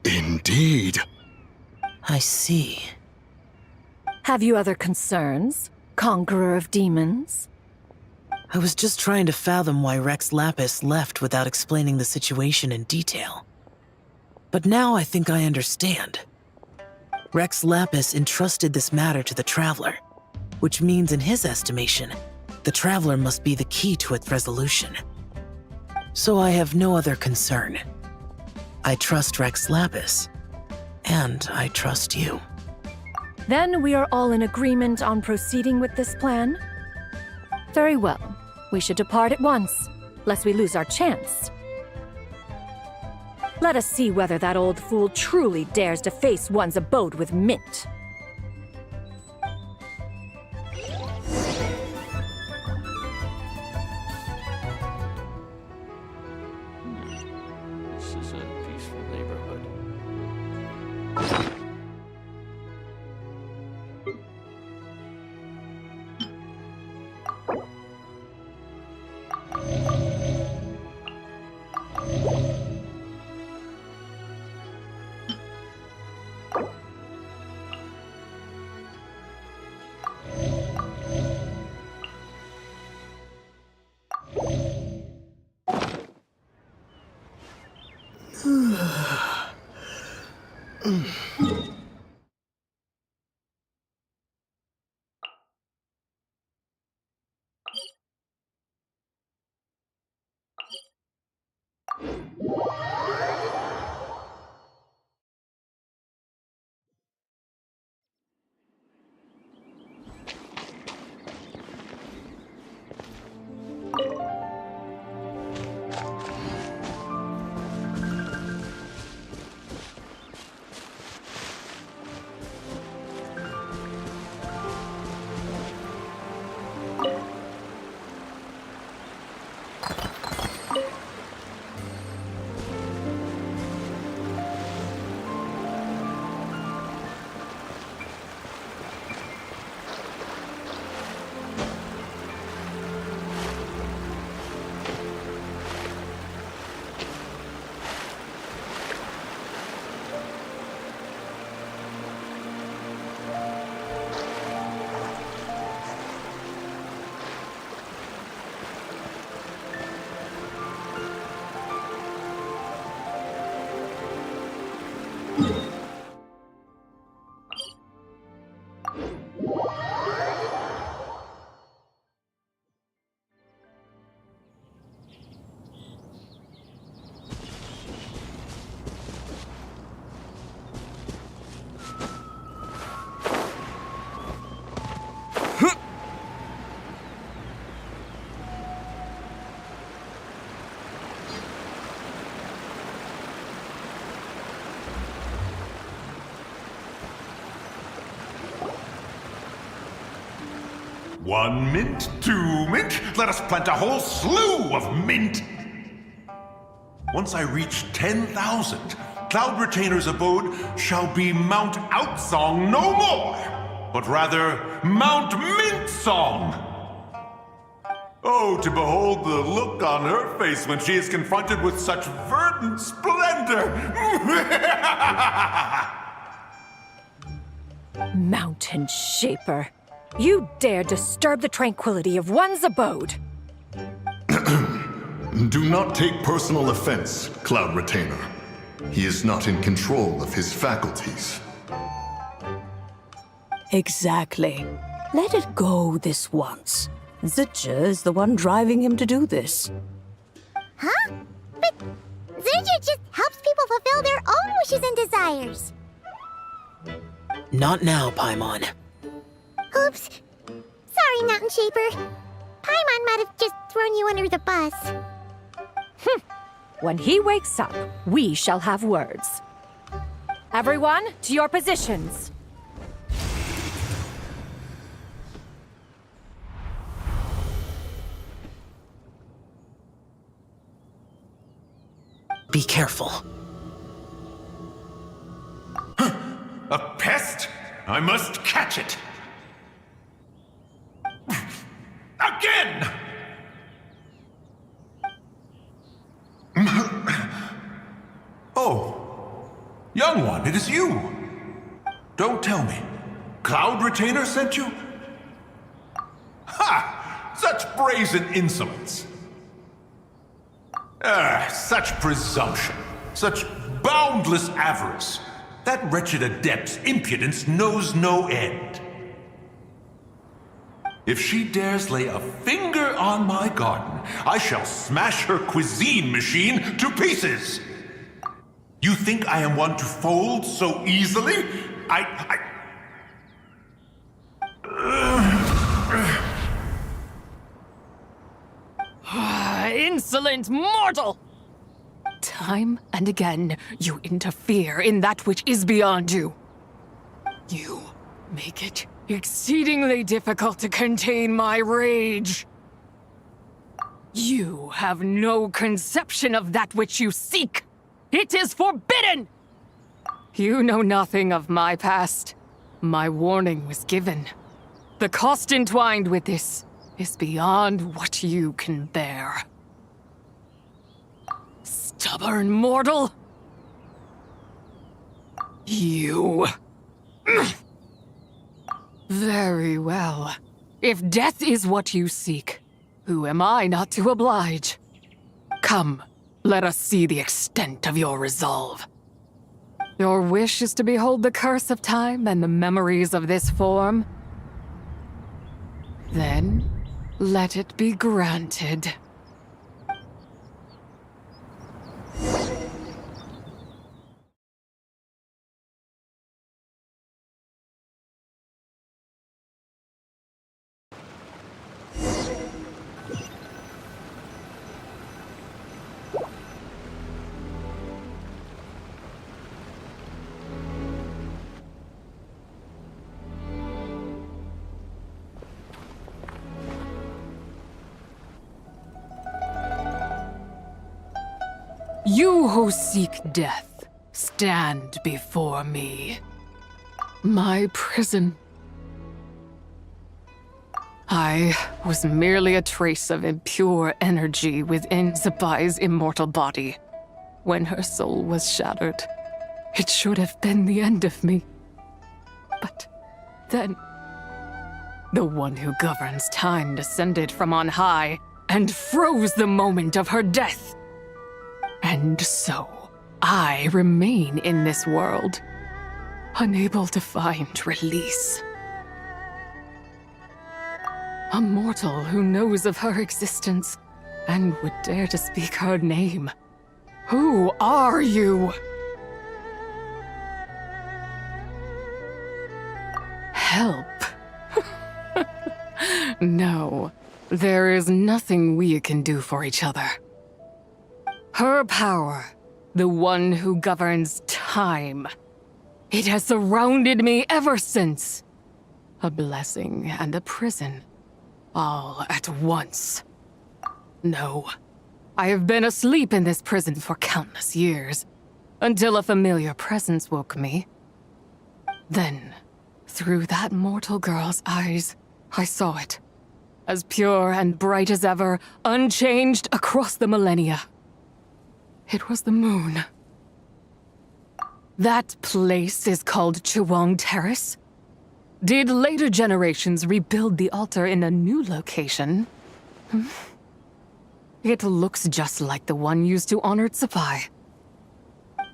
Indeed. I see. Have you other concerns, Conqueror of Demons? I was just trying to fathom why Rex Lapis left without explaining the situation in detail. But now I think I understand. Rex Lapis entrusted this matter to the Traveler, which means in his estimation, the Traveler must be the key to its resolution. So I have no other concern. I trust Rex Lapis, and I trust you. Then we are all in agreement on proceeding with this plan? Very well. We should depart at once, lest we lose our chance. Let us see whether that old fool truly dares to face one's abode with Mint. This is a peaceful neighborhood. 1 mint, 2 mint, let us plant a whole slew of mint. Once I reach 10,000, Cloud Retainer's abode shall be Mount Outsong no more, but rather Mount Mintsong. Oh, to behold the look on her face when she is confronted with such verdant splendor! Mountain Shaper, you dare disturb the tranquility of one's abode! Do not take personal offense, Cloud Retainer. He is not in control of his faculties. Exactly. Let it go this once. Zitja is the one driving him to do this. Huh? But Zitja just helps people fulfill their own wishes and desires. Not now, Paimon. Oops. Sorry, Mountain Shaper. Paimon might have just thrown you under the bus. When he wakes up, we shall have words. Everyone, to your positions. Be careful. A pest? I must catch it! Again! Oh, young one, it is you. Don't tell me. Cloud Retainer sent you? Ha! Such brazen insolence. Such presumption. Such boundless avarice. That wretched adept's impudence knows no end. If she dares lay a finger on my garden, I shall smash her cuisine machine to pieces! You think I am one to fold so easily? Insolent mortal! Time and again, you interfere in that which is beyond you. You make it exceedingly difficult to contain my rage. You have no conception of that which you seek. It is forbidden! You know nothing of my past. My warning was given. The cost entwined with this is beyond what you can bear. Stubborn mortal! You... Very well. If death is what you seek, who am I not to oblige? Come, let us see the extent of your resolve. Your wish is to behold the curse of time and the memories of this form? Then, let it be granted. You who seek death, stand before me. My prison. I was merely a trace of impure energy within Zabai's immortal body. When her soul was shattered, it should have been the end of me. But then, the one who governs time descended from on high and froze the moment of her death. And so, I remain in this world, unable to find release. A mortal who knows of her existence and would dare to speak her name. Who are you? Help? No, there is nothing we can do for each other. Her power, the one who governs time. It has surrounded me ever since. A blessing and a prison, all at once. No. I have been asleep in this prison for countless years, until a familiar presence woke me. Then, through that mortal girl's eyes, I saw it. As pure and bright as ever, unchanged across the millennia. It was the moon. That place is called Chiwang Terrace. Did later generations rebuild the altar in a new location? It looks just like the one used to honor Tsupai.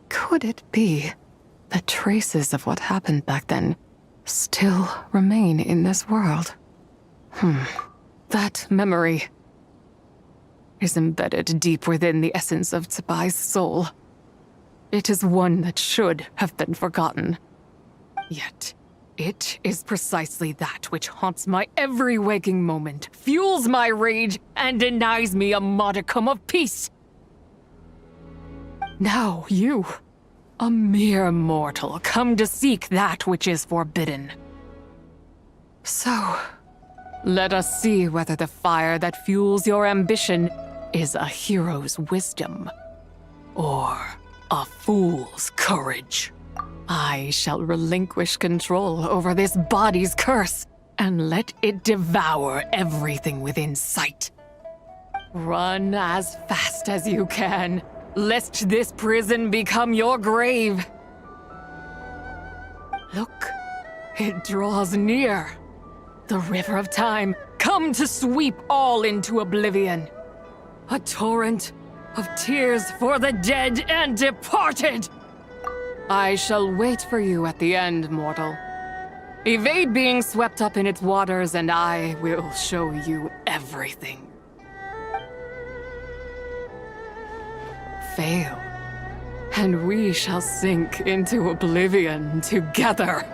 Could it be that traces of what happened back then still remain in this world? That memory is embedded deep within the essence of Tsubai's soul. It is one that should have been forgotten. Yet, it is precisely that which haunts my every waking moment, fuels my rage, and denies me a modicum of peace. Now you, a mere mortal, come to seek that which is forbidden. So, let us see whether the fire that fuels your ambition is a hero's wisdom, or a fool's courage. I shall relinquish control over this body's curse, and let it devour everything within sight. Run as fast as you can, lest this prison become your grave. Look, it draws near. The river of time, come to sweep all into oblivion. A torrent of tears for the dead and departed. I shall wait for you at the end, mortal. Evade being swept up in its waters, and I will show you everything. Fail, and we shall sink into oblivion together.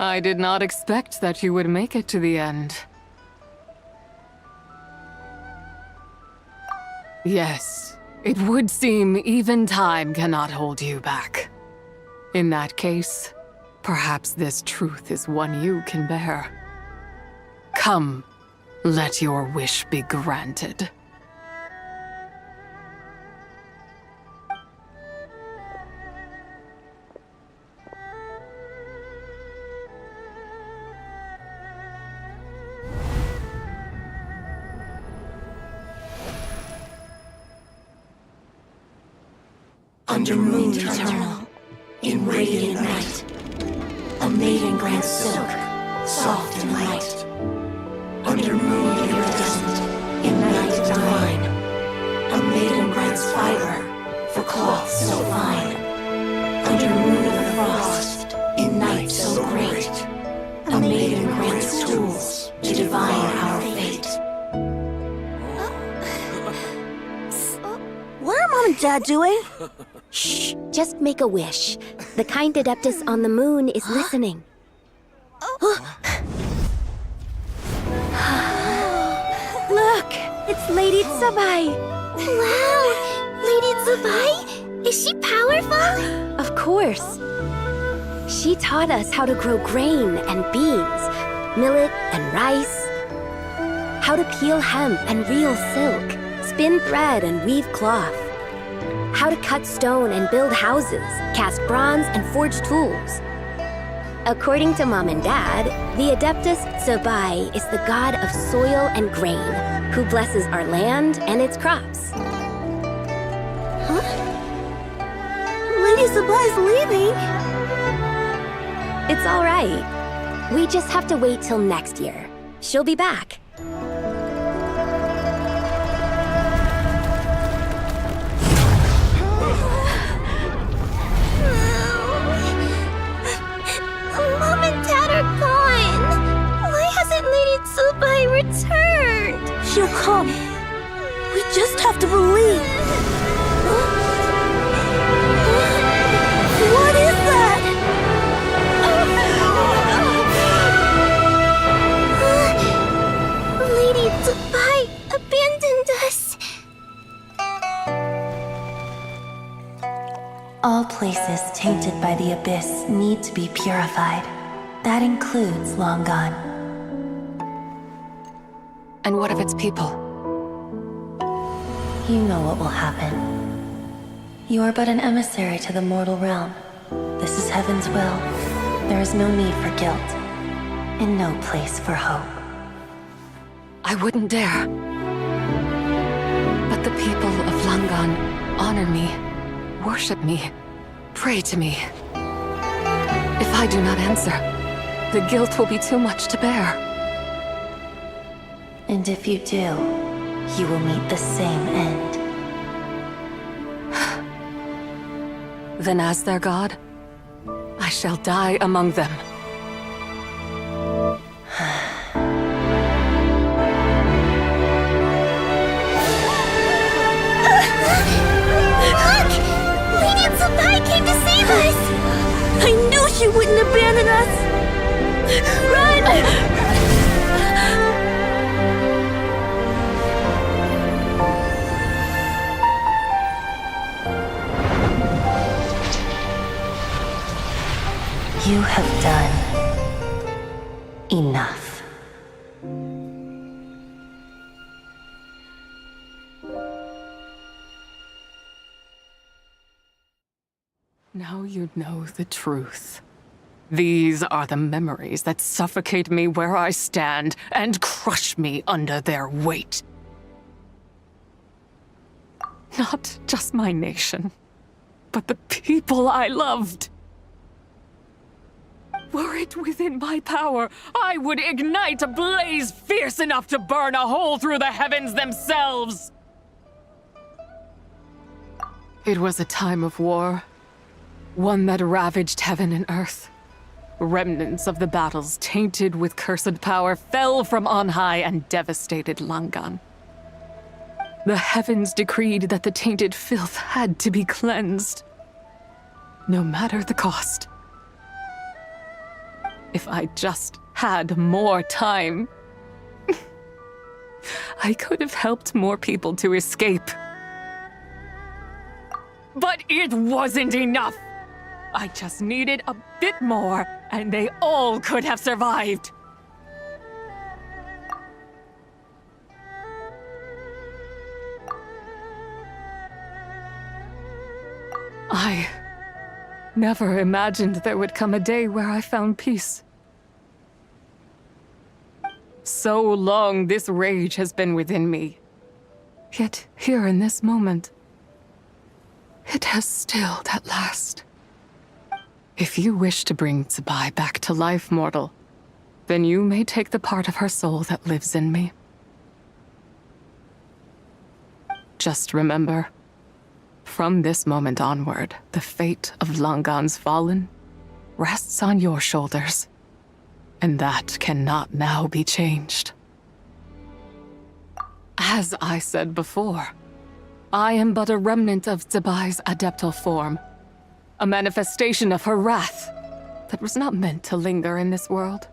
I did not expect that you would make it to the end. Yes, it would seem even time cannot hold you back. In that case, perhaps this truth is one you can bear. Come, let your wish be granted. Under moon eternal, in radiant night, a maiden grants silk, soft and light. Under moon iridescent, in night divine, a maiden grants fiber for cloth so fine. Under moon of frost, in night so great, a maiden grants tools to divine our fate. What are Mom and Dad doing? Shh, just make a wish. The kind Adeptus on the moon is listening. Look, it's Lady Tsubai. Wow, Lady Tsubai? Is she powerful? Of course. She taught us how to grow grain and beans, millet and rice, how to peel hemp and reel silk, spin thread and weave cloth, how to cut stone and build houses, cast bronze and forge tools. According to Mom and Dad, the Adeptus Tsubai is the god of soil and grain, who blesses our land and its crops. Huh? Lady Tsubai's leaving. It's all right. We just have to wait till next year. She'll be back. Mom and Dad are gone. Why hasn't Lady Tsubai returned? She'll come. We just have to believe. What is that? Lady Tsubai abandoned us. All places tainted by the abyss need to be purified. That includes Long Gone. And what of its people? You know what will happen. You are but an emissary to the mortal realm. This is Heaven's will. There is no need for guilt, and no place for hope. I wouldn't dare. But the people of Langan honor me, worship me, pray to me. If I do not answer, the guilt will be too much to bear. And if you do, you will meet the same end. Then as their god, I shall die among them. Look! Lady Tsubai came to save us! I knew she wouldn't abandon us! Run! You have done enough. Now you know the truth. These are the memories that suffocate me where I stand and crush me under their weight. Not just my nation, but the people I loved. Were it within my power, I would ignite a blaze fierce enough to burn a hole through the heavens themselves. It was a time of war, one that ravaged heaven and earth. Remnants of the battles tainted with cursed power fell from on high and devastated Langan. The heavens decreed that the tainted filth had to be cleansed, no matter the cost. If I just had more time, I could have helped more people to escape. But it wasn't enough! I just needed a bit more, and they all could have survived. I never imagined there would come a day where I found peace. So long this rage has been within me. Yet here in this moment, it has stilled at last. If you wish to bring Zibai back to life, mortal, then you may take the part of her soul that lives in me. Just remember, from this moment onward, the fate of Langan's fallen rests on your shoulders, and that cannot now be changed. As I said before, I am but a remnant of Zibai's adeptal form, a manifestation of her wrath that was not meant to linger in this world.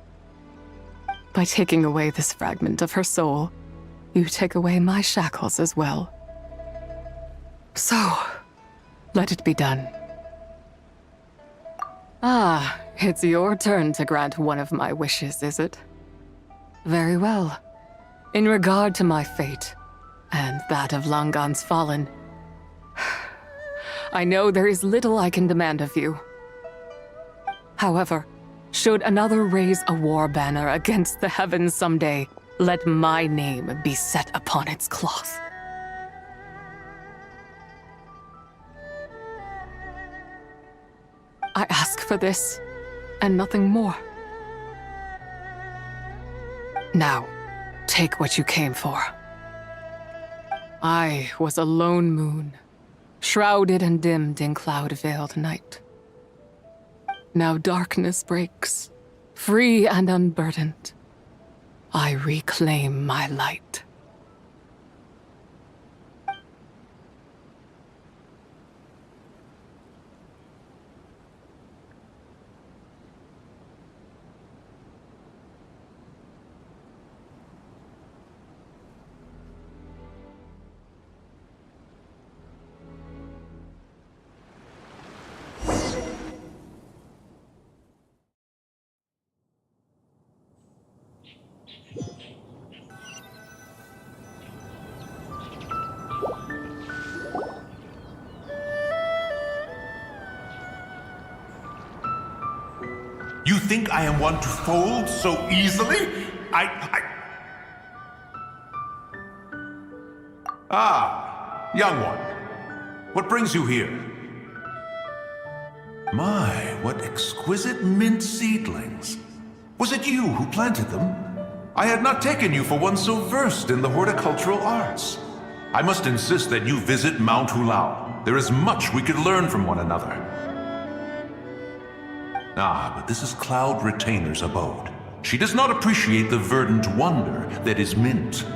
By taking away this fragment of her soul, you take away my shackles as well. So, let it be done. Ah, it's your turn to grant one of my wishes, is it? Very well. In regard to my fate, and that of Langan's fallen, I know there is little I can demand of you. However, should another raise a war banner against the heavens someday, let my name be set upon its cloth. I ask for this, and nothing more. Now, take what you came for. I was a lone moon, shrouded and dimmed in cloud-veiled night. Now darkness breaks, free and unburdened. I reclaim my light. You think I am one to fold so easily? Ah, young one. What brings you here? My, what exquisite mint seedlings. Was it you who planted them? I had not taken you for one so versed in the horticultural arts. I must insist that you visit Mount Hulao. There is much we could learn from one another. Ah, but this is Cloud Retainer's abode. She does not appreciate the verdant wonder that is mint.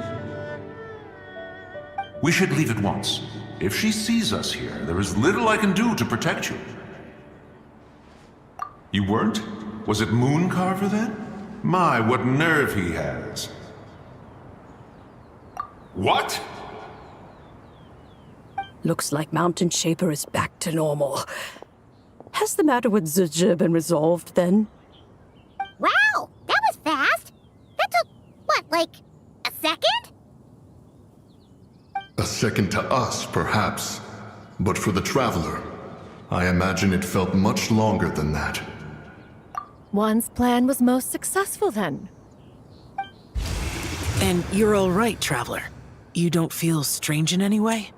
We should leave at once. If she sees us here, there is little I can do to protect you. You weren't? Was it Mooncarver then? My, what nerve he has. What? Looks like Mountain Shaper is back to normal. Has the matter with O.G.w been resolved, then? Wow, that was fast. That took, what, like, a second? A second to us, perhaps. But for the Traveler, I imagine it felt much longer than that. One's plan was most successful, then. And you're all right, Traveler. You don't feel strange in any way?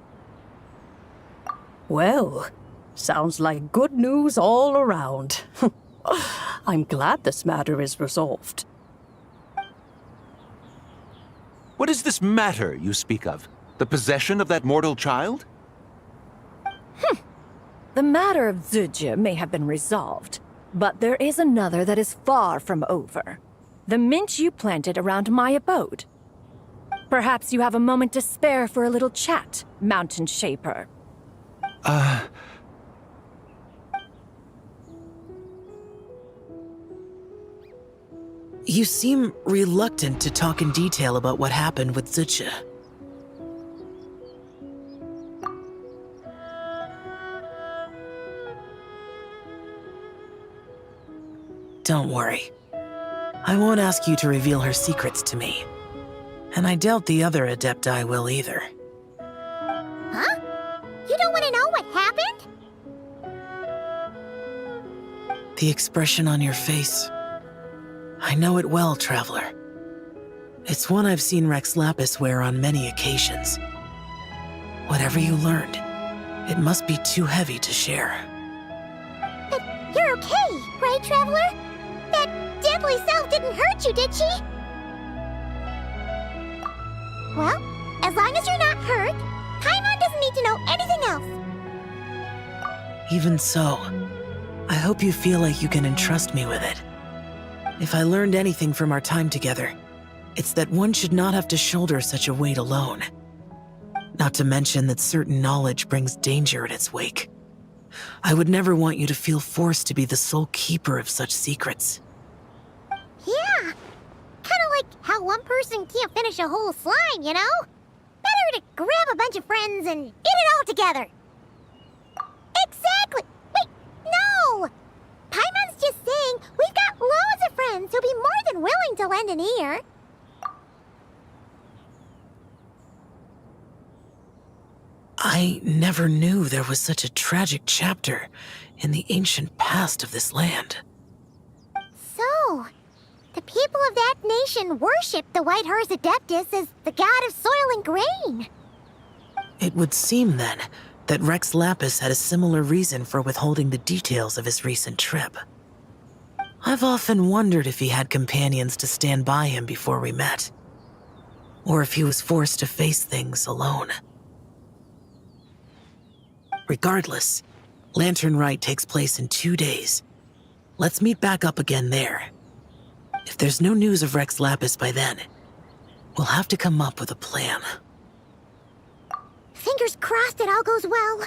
Well, sounds like good news all around. I'm glad this matter is resolved. What is this matter you speak of? The possession of that mortal child? The matter of O.G.w may have been resolved, but there is another that is far from over. The mint you planted around my abode. Perhaps you have a moment to spare for a little chat, Mountain Shaper. You seem reluctant to talk in detail about what happened with Zucha. Don't worry. I won't ask you to reveal her secrets to me. And I doubt the other Adepti will either. Huh? You don't want to know what happened? The expression on your face. I know it well, Traveler. It's one I've seen Rex Lapis wear on many occasions. Whatever you learned, it must be too heavy to share. But you're okay, right, Traveler? That deadly self didn't hurt you, did she? Well, as long as you're not hurt, Paimon doesn't need to know anything else. Even so, I hope you feel like you can entrust me with it. If I learned anything from our time together, it's that one should not have to shoulder such a weight alone. Not to mention that certain knowledge brings danger in its wake. I would never want you to feel forced to be the sole keeper of such secrets. Yeah, kind of like how one person can't finish a whole slime, you know? Better to grab a bunch of friends and eat it all together. Exactly! Wait, no! Paimon's just saying we've got loads of friends who'll be more than willing to lend an ear. I never knew there was such a tragic chapter in the ancient past of this land. So, the people of that nation worship the White Horse Adeptus as the god of soil and grain. It would seem, then, that Rex Lapis had a similar reason for withholding the details of his recent trip. I've often wondered if he had companions to stand by him before we met, or if he was forced to face things alone. Regardless, Lantern Rite takes place in 2 days. Let's meet back up again there. If there's no news of Rex Lapis by then, we'll have to come up with a plan. Fingers crossed it all goes well.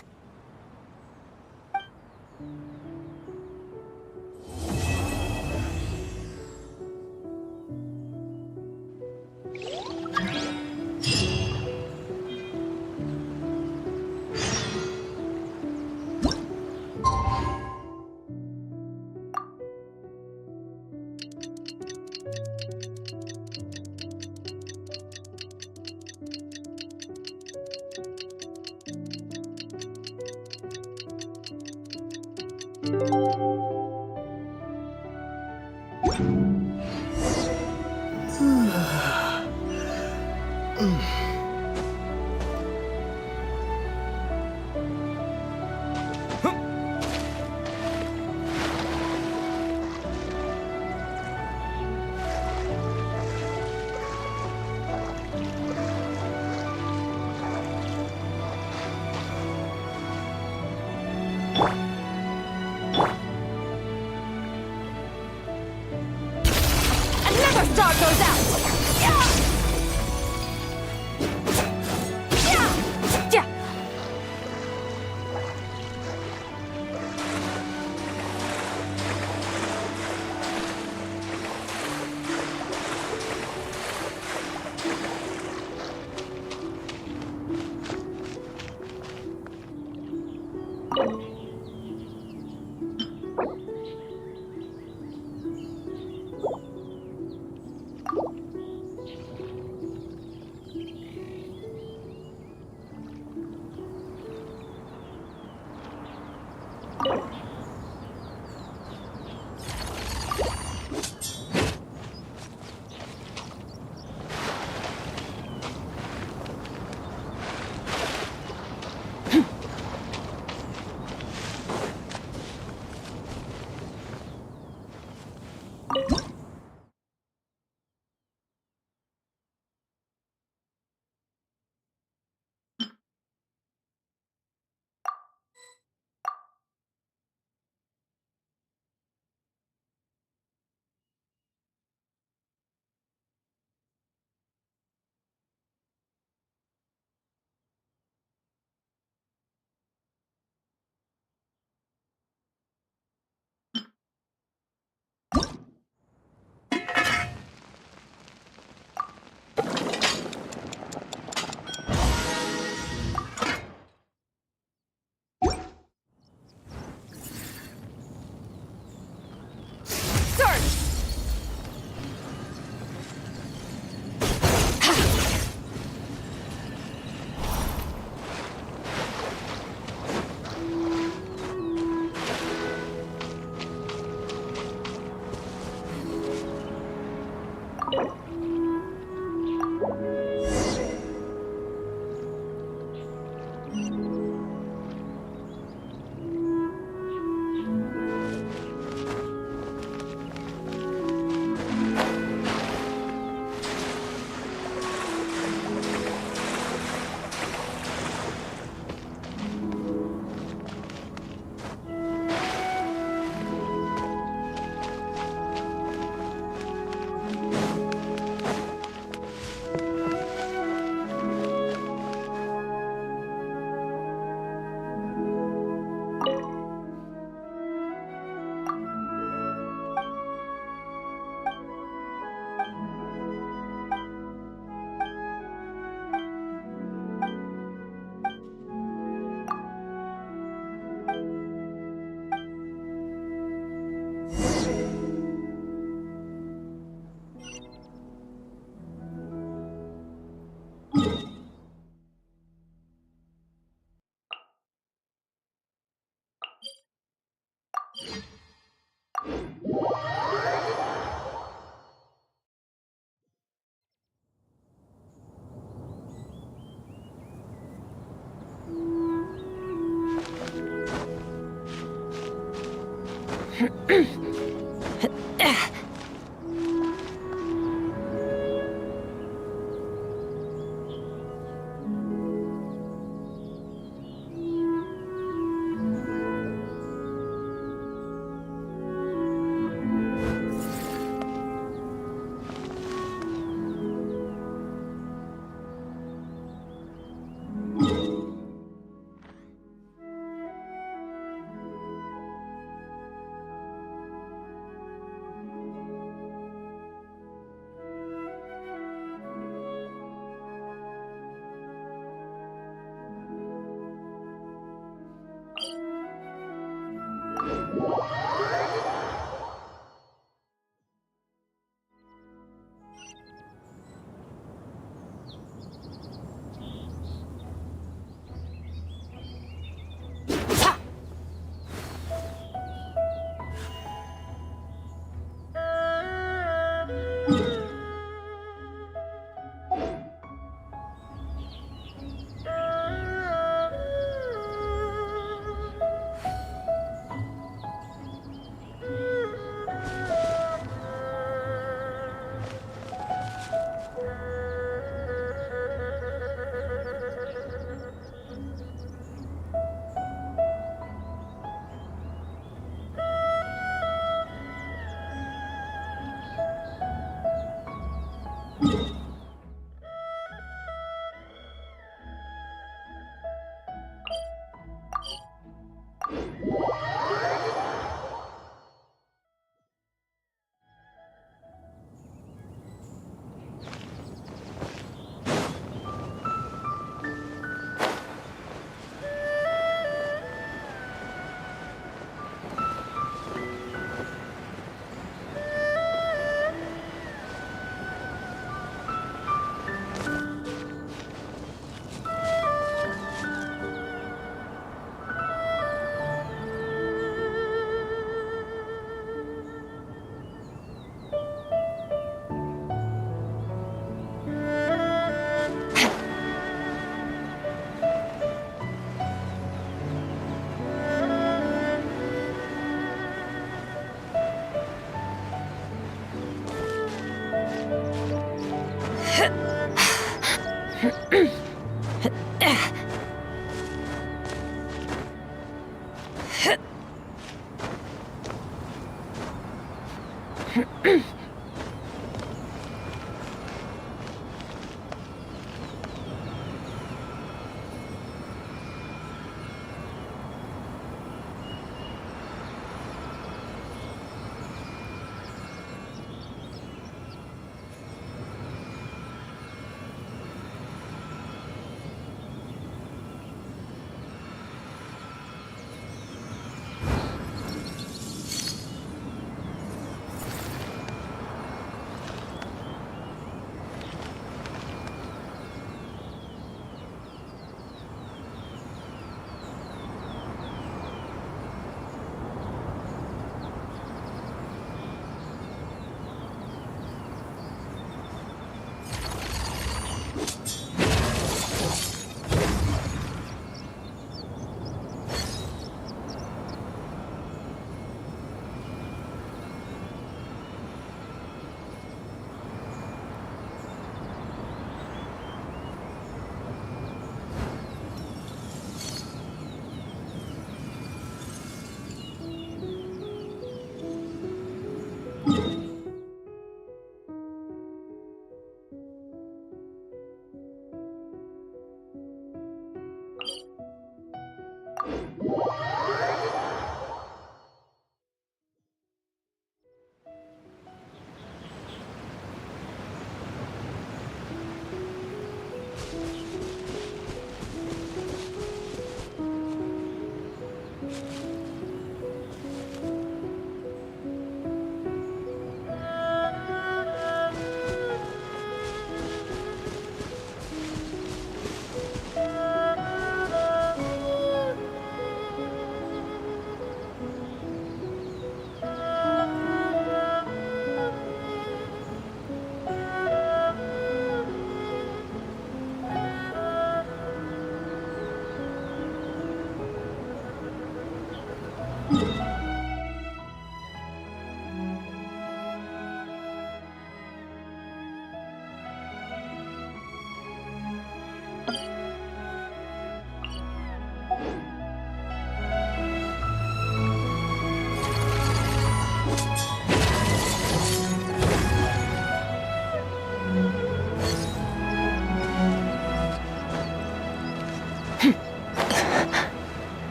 Another star goes out!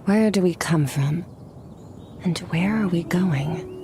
Where do we come from? And where are we going?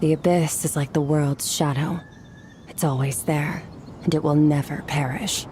The abyss is like the world's shadow. It's always there, and it will never perish.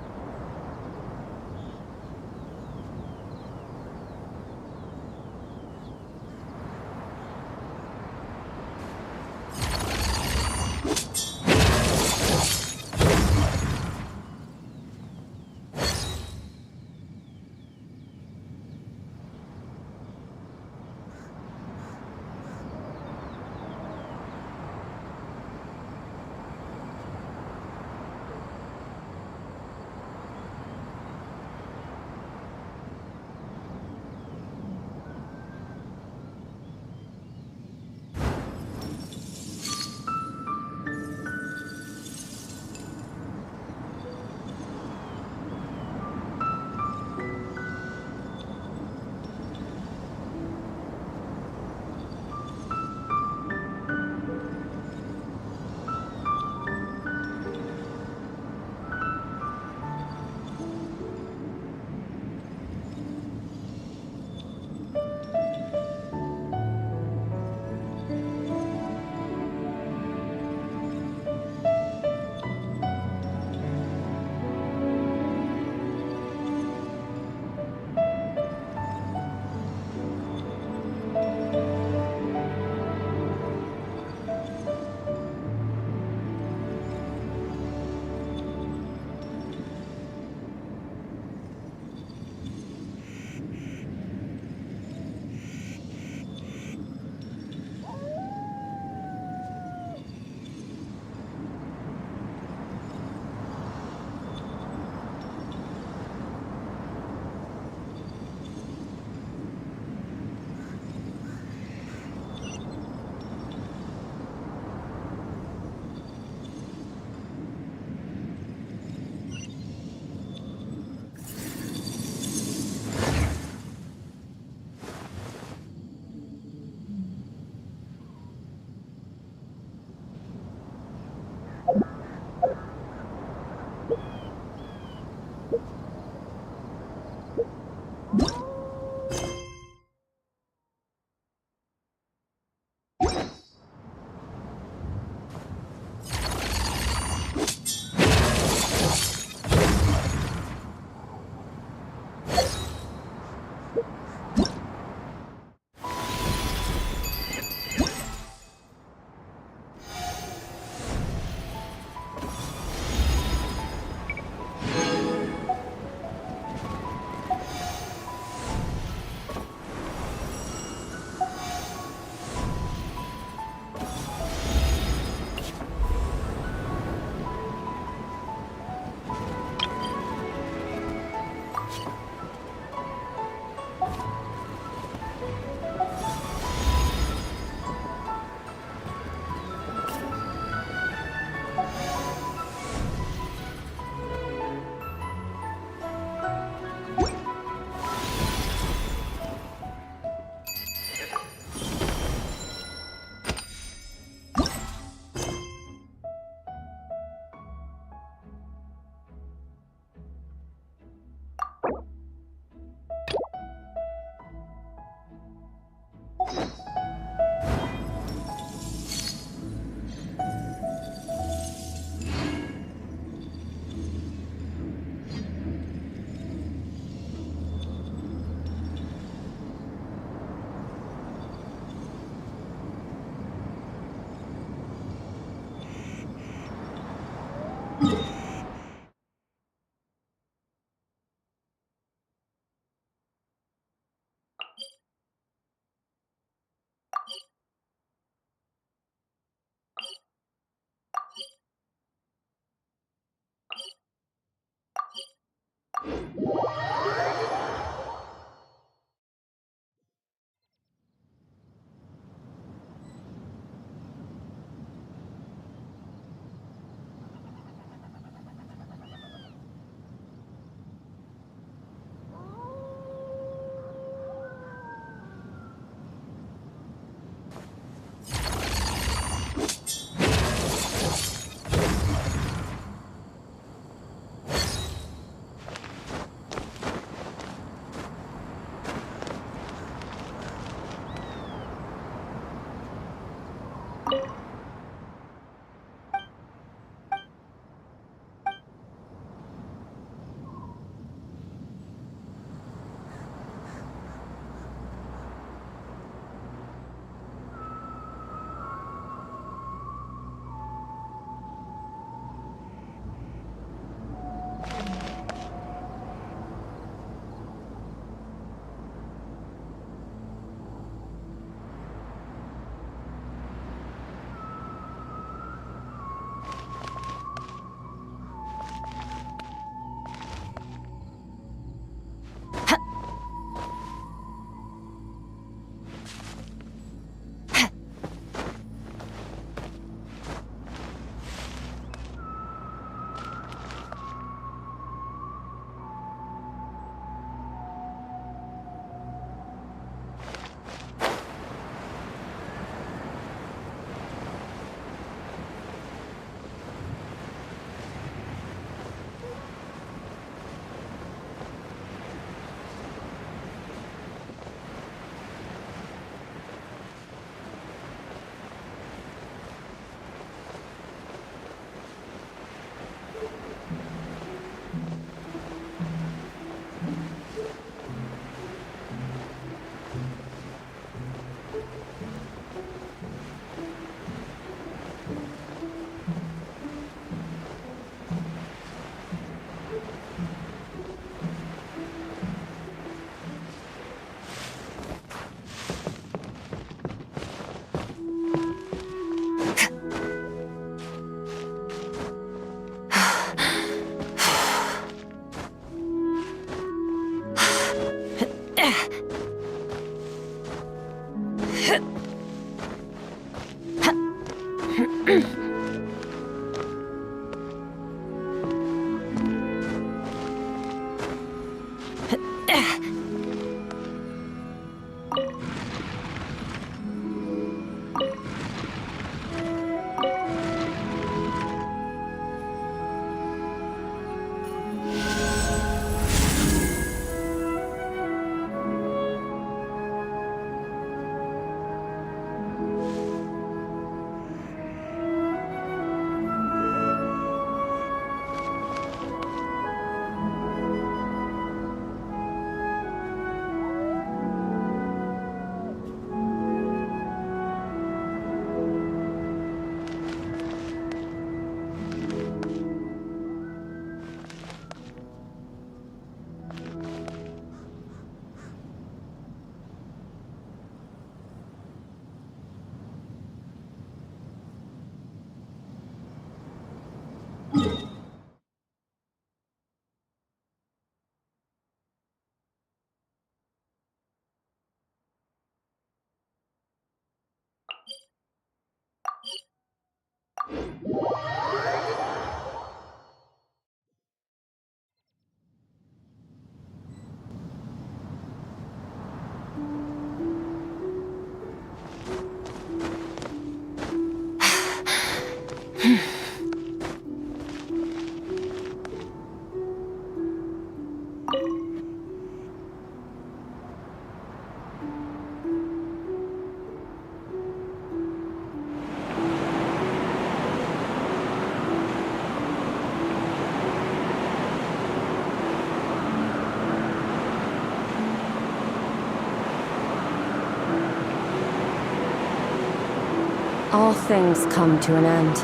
All things come to an end,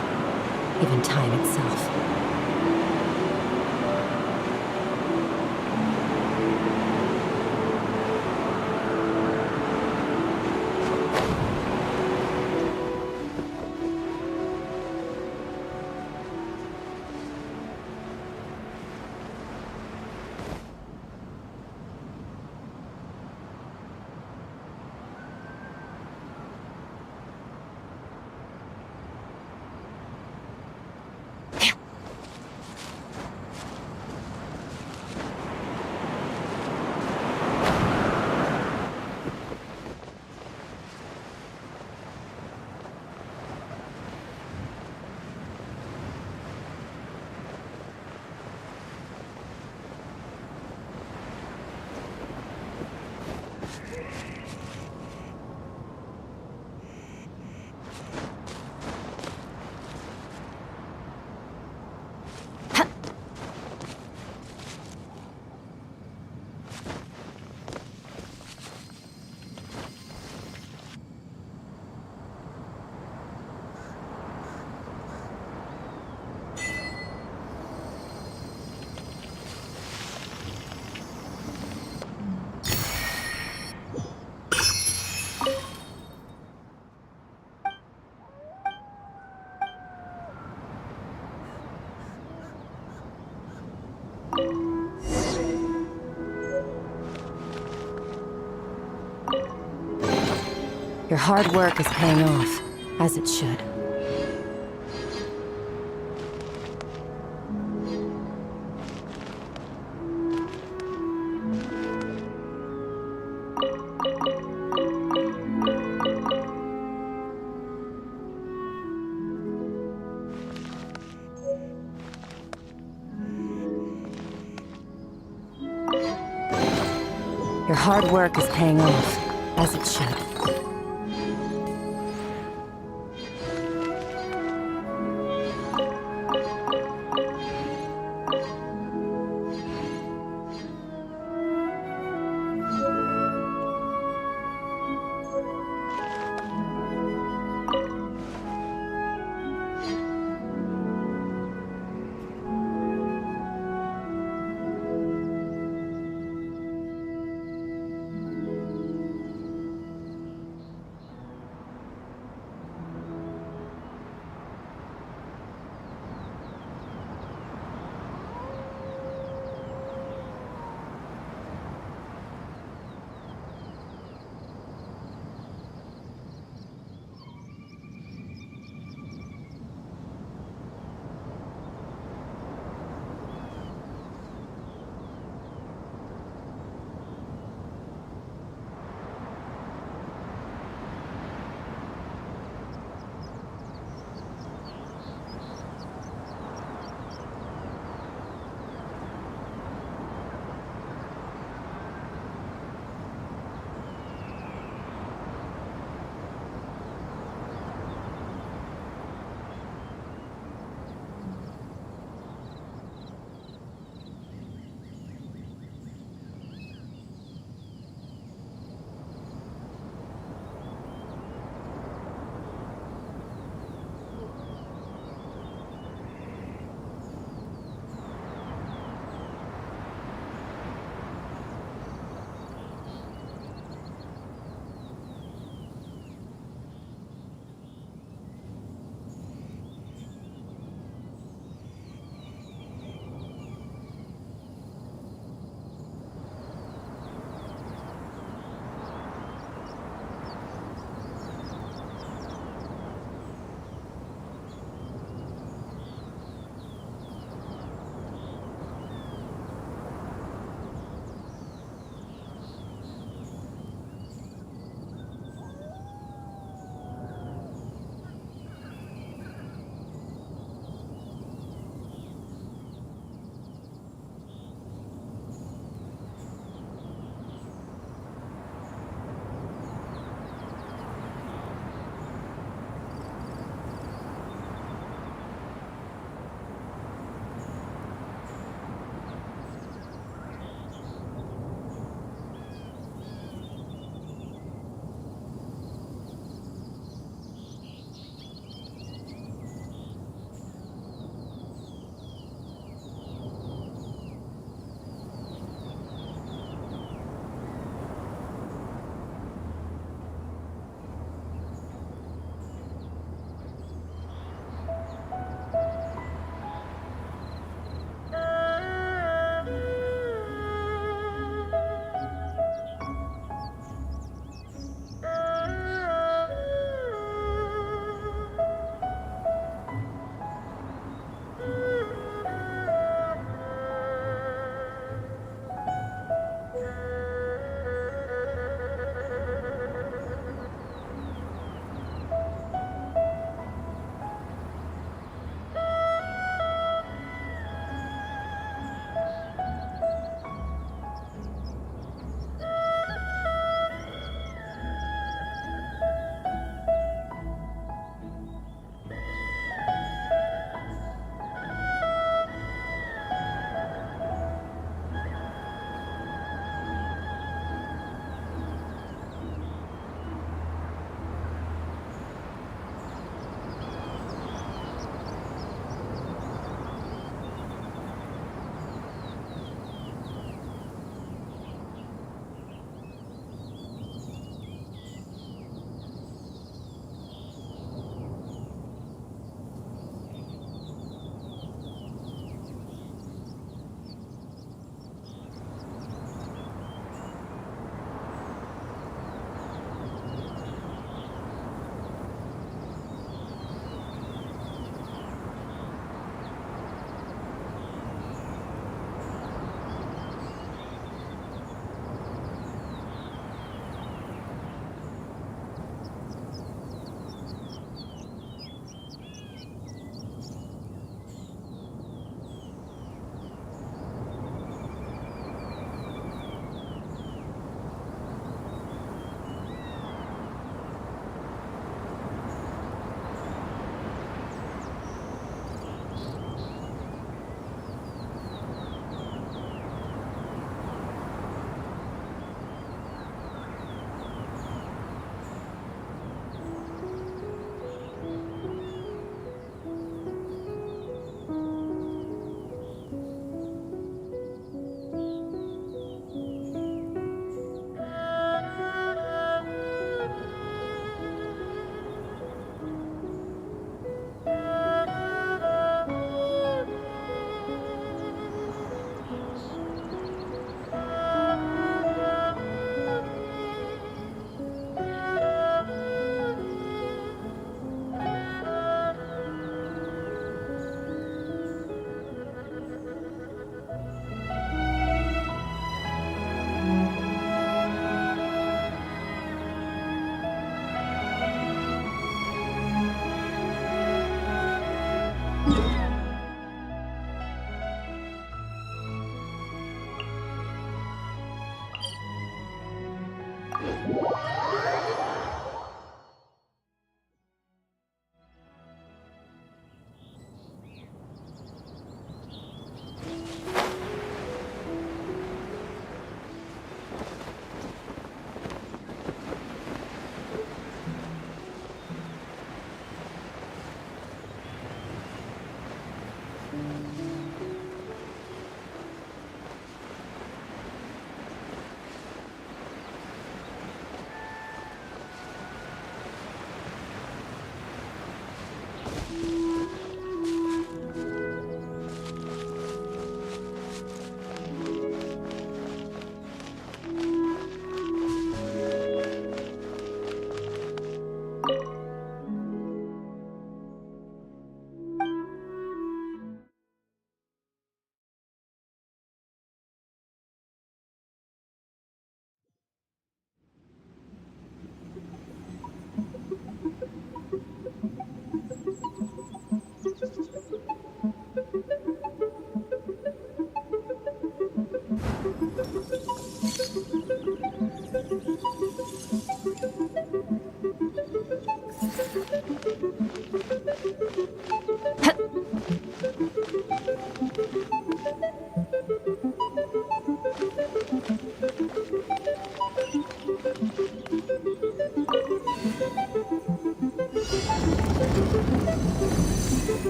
even time itself. Your hard work is paying off, as it should. Your hard work is paying off, as it should.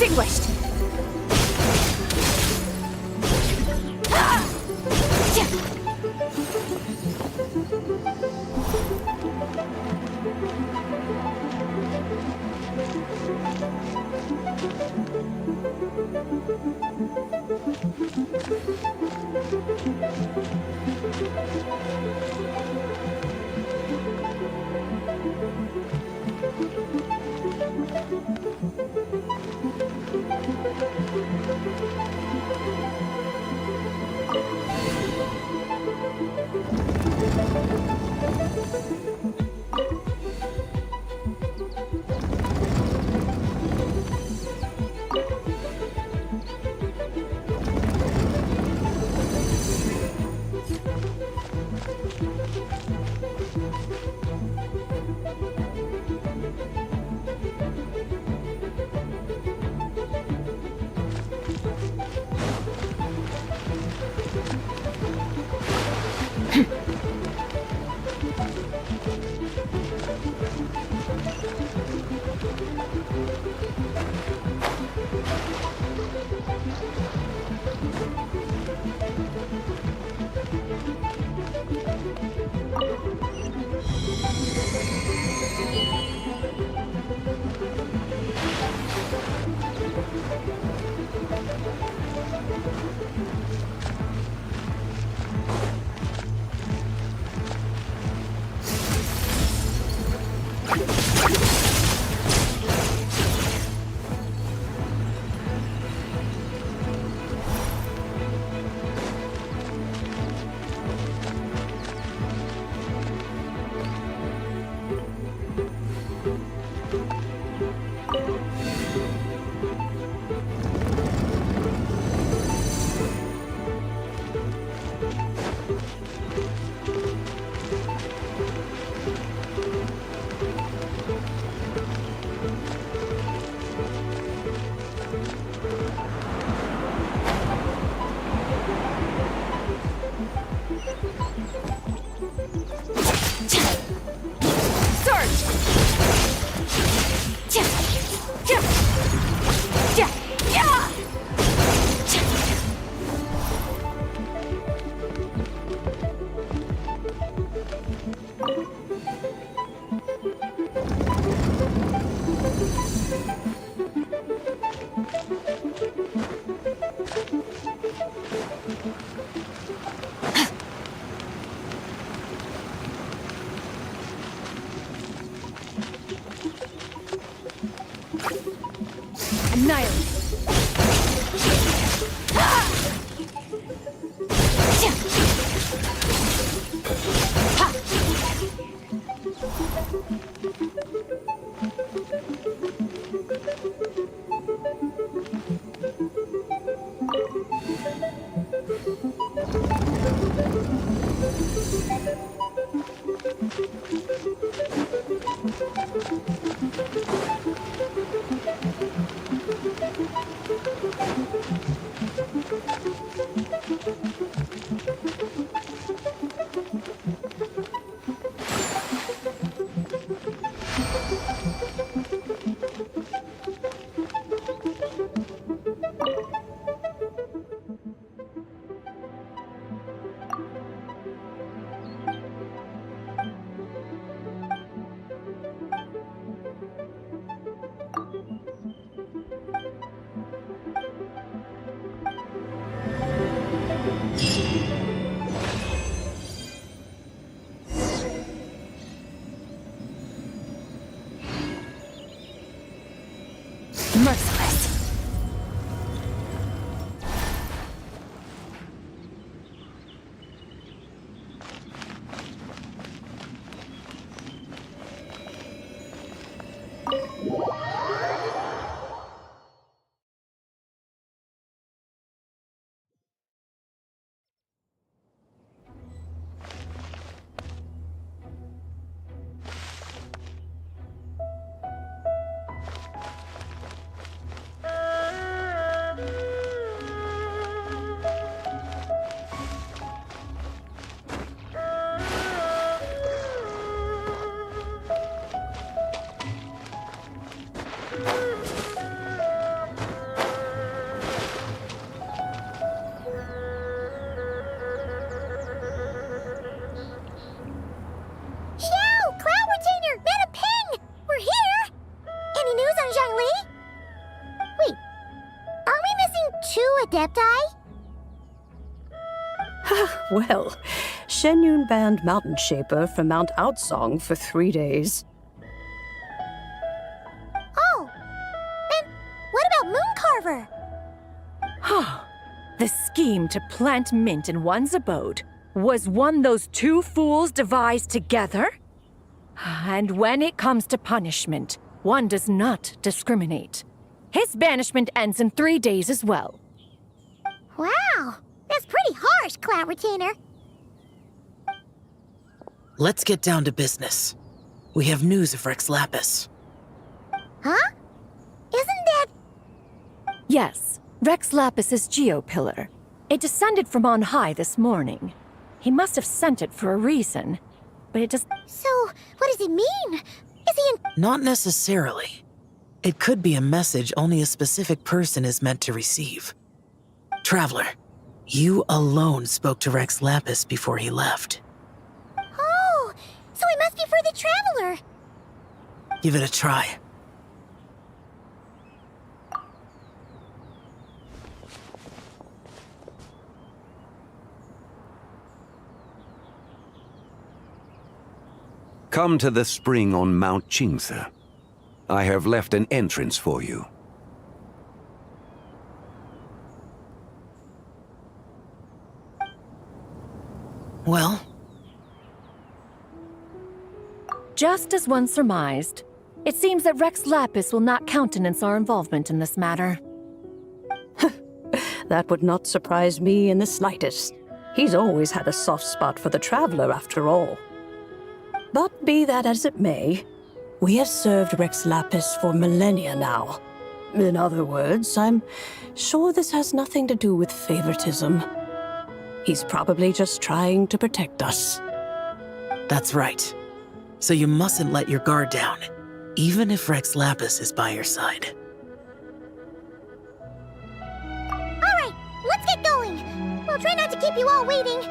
Extinguished! Merciless. Adepti? Well, Shenyun banned Mountain Shaper from Mount Outsong for 3 days. Oh, then what about Mooncarver? The scheme to plant mint in one's abode was one those two fools devised together? And when it comes to punishment, one does not discriminate. His banishment ends in 3 days as well. Wow, that's pretty harsh, Cloud Retainer. Let's get down to business. We have news of Rex Lapis. Huh? Isn't that... Yes, Rex Lapis's geopillar. It descended from on high this morning. He must have sent it for a reason, but it just... So, what does it mean? Is he in... Not necessarily. It could be a message only a specific person is meant to receive. Traveler, you alone spoke to Rex Lapis before he left. Oh, so it must be for the Traveler. Give it a try. Come to the spring on Mount Qingse. I have left an entrance for you. Well? Just as one surmised, it seems that Rex Lapis will not countenance our involvement in this matter. That would not surprise me in the slightest. He's always had a soft spot for the Traveler, after all. But be that as it may, we have served Rex Lapis for millennia now. In other words, I'm sure this has nothing to do with favoritism. He's probably just trying to protect us. That's right. So you mustn't let your guard down, even if Rex Lapis is by your side. Alright, let's get going. We'll try not to keep you all waiting.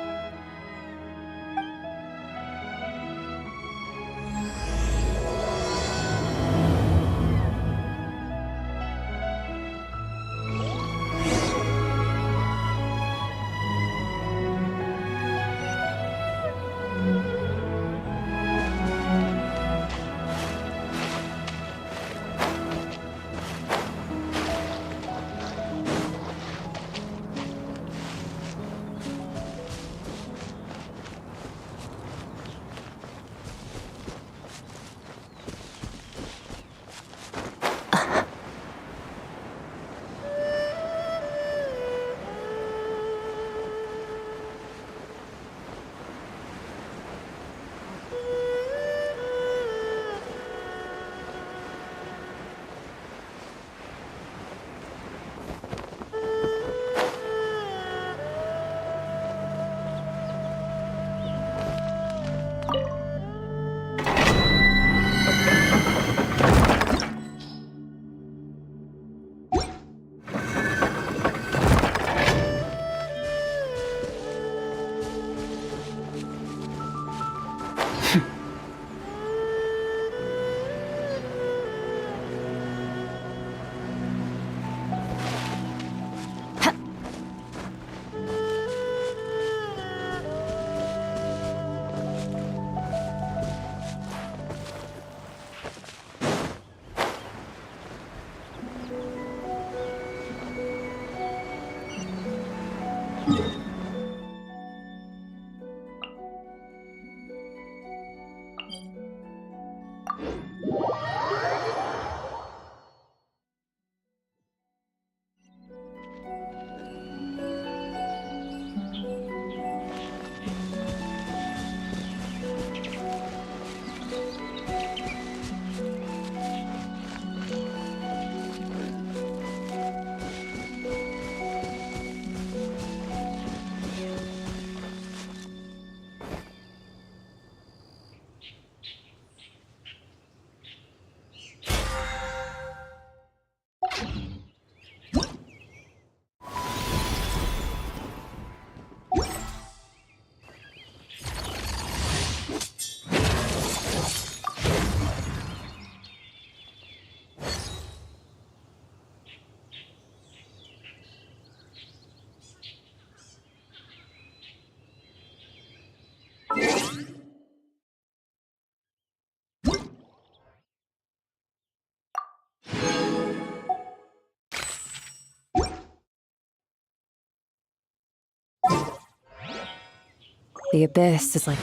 The abyss is like...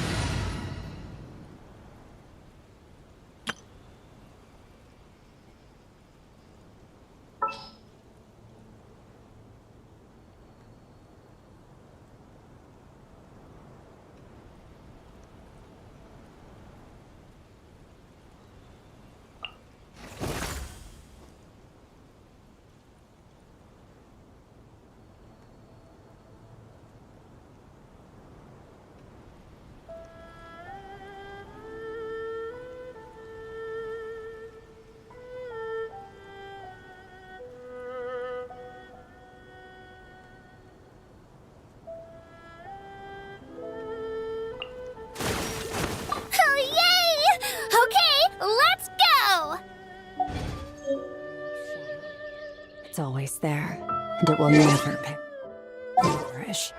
Oh, yay! Okay, let's go! It's always there, and it will never perish.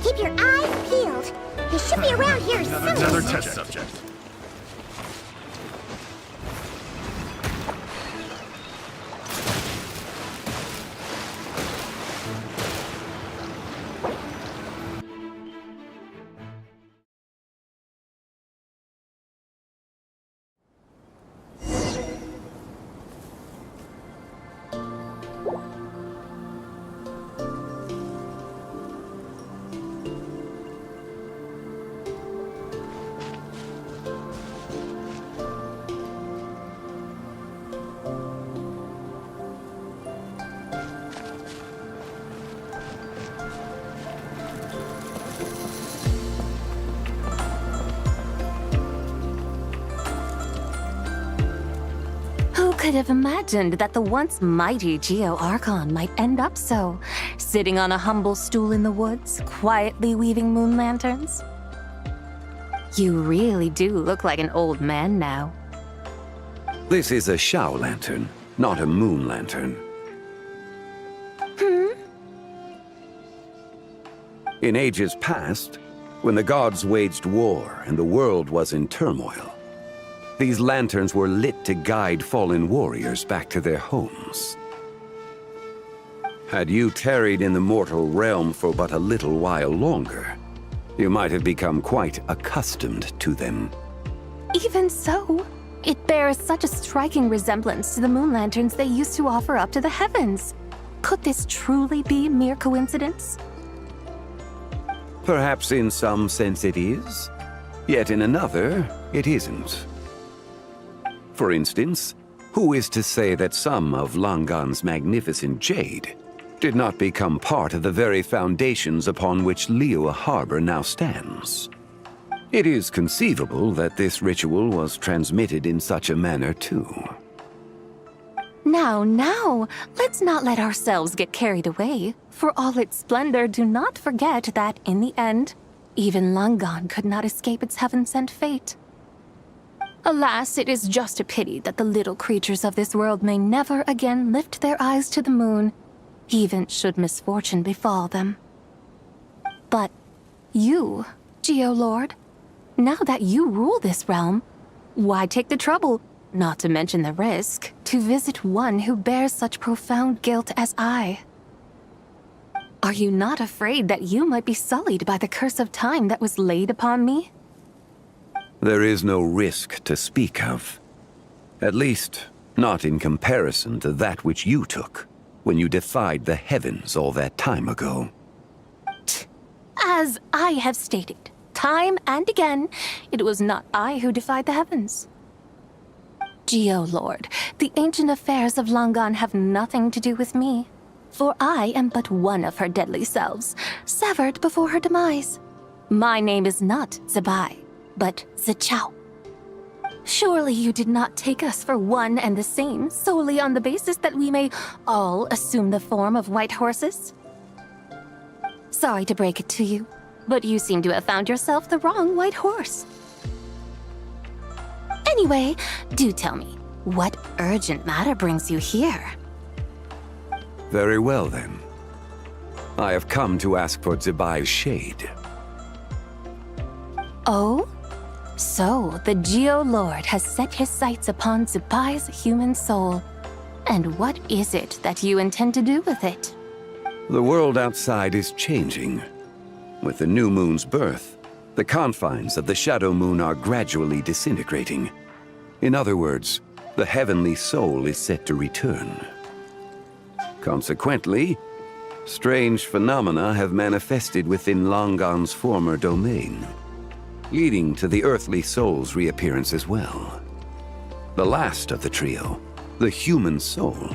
Keep your eyes peeled. They should be around here soon. Another test subject. Who could have imagined that the once mighty Geo-Archon might end up so, sitting on a humble stool in the woods, quietly weaving moon lanterns? You really do look like an old man now. This is a Shao lantern, not a moon lantern. In ages past, when the gods waged war and the world was in turmoil, these lanterns were lit to guide fallen warriors back to their homes. Had you tarried in the mortal realm for but a little while longer, you might have become quite accustomed to them. Even so, it bears such a striking resemblance to the moon lanterns they used to offer up to the heavens. Could this truly be mere coincidence? Perhaps in some sense it is, yet in another, it isn't. For instance, who is to say that some of Langan's magnificent jade did not become part of the very foundations upon which Liyue Harbor now stands. It is conceivable that this ritual was transmitted in such a manner too. Now, let's not let ourselves get carried away. For all its splendor, do not forget that, in the end, even Langan could not escape its heaven-sent fate. Alas, it is just a pity that the little creatures of this world may never again lift their eyes to the moon, even should misfortune befall them. But you, Geo-Lord, now that you rule this realm, why take the trouble, not to mention the risk, to visit one who bears such profound guilt as I? Are you not afraid that you might be sullied by the curse of time that was laid upon me? There is no risk to speak of. At least, not in comparison to that which you took when you defied the heavens all that time ago. As I have stated, time and again, it was not I who defied the heavens. Geo-Lord, the ancient affairs of Langan have nothing to do with me, for I am but one of her deadly selves, severed before her demise. My name is not Zebai, but Zichao. Surely you did not take us for one and the same solely on the basis that we may all assume the form of white horses? Sorry to break it to you, but you seem to have found yourself the wrong white horse. Anyway, do tell me, what urgent matter brings you here? Very well then. I have come to ask for Zebai's shade. Oh? So, the Geo-Lord has set his sights upon Zebai's human soul. And what is it that you intend to do with it? The world outside is changing. With the new moon's birth, the confines of the Shadow Moon are gradually disintegrating. In other words, the heavenly soul is set to return. Consequently, strange phenomena have manifested within Langan's former domain, leading to the earthly soul's reappearance as well. The last of the trio, the human soul,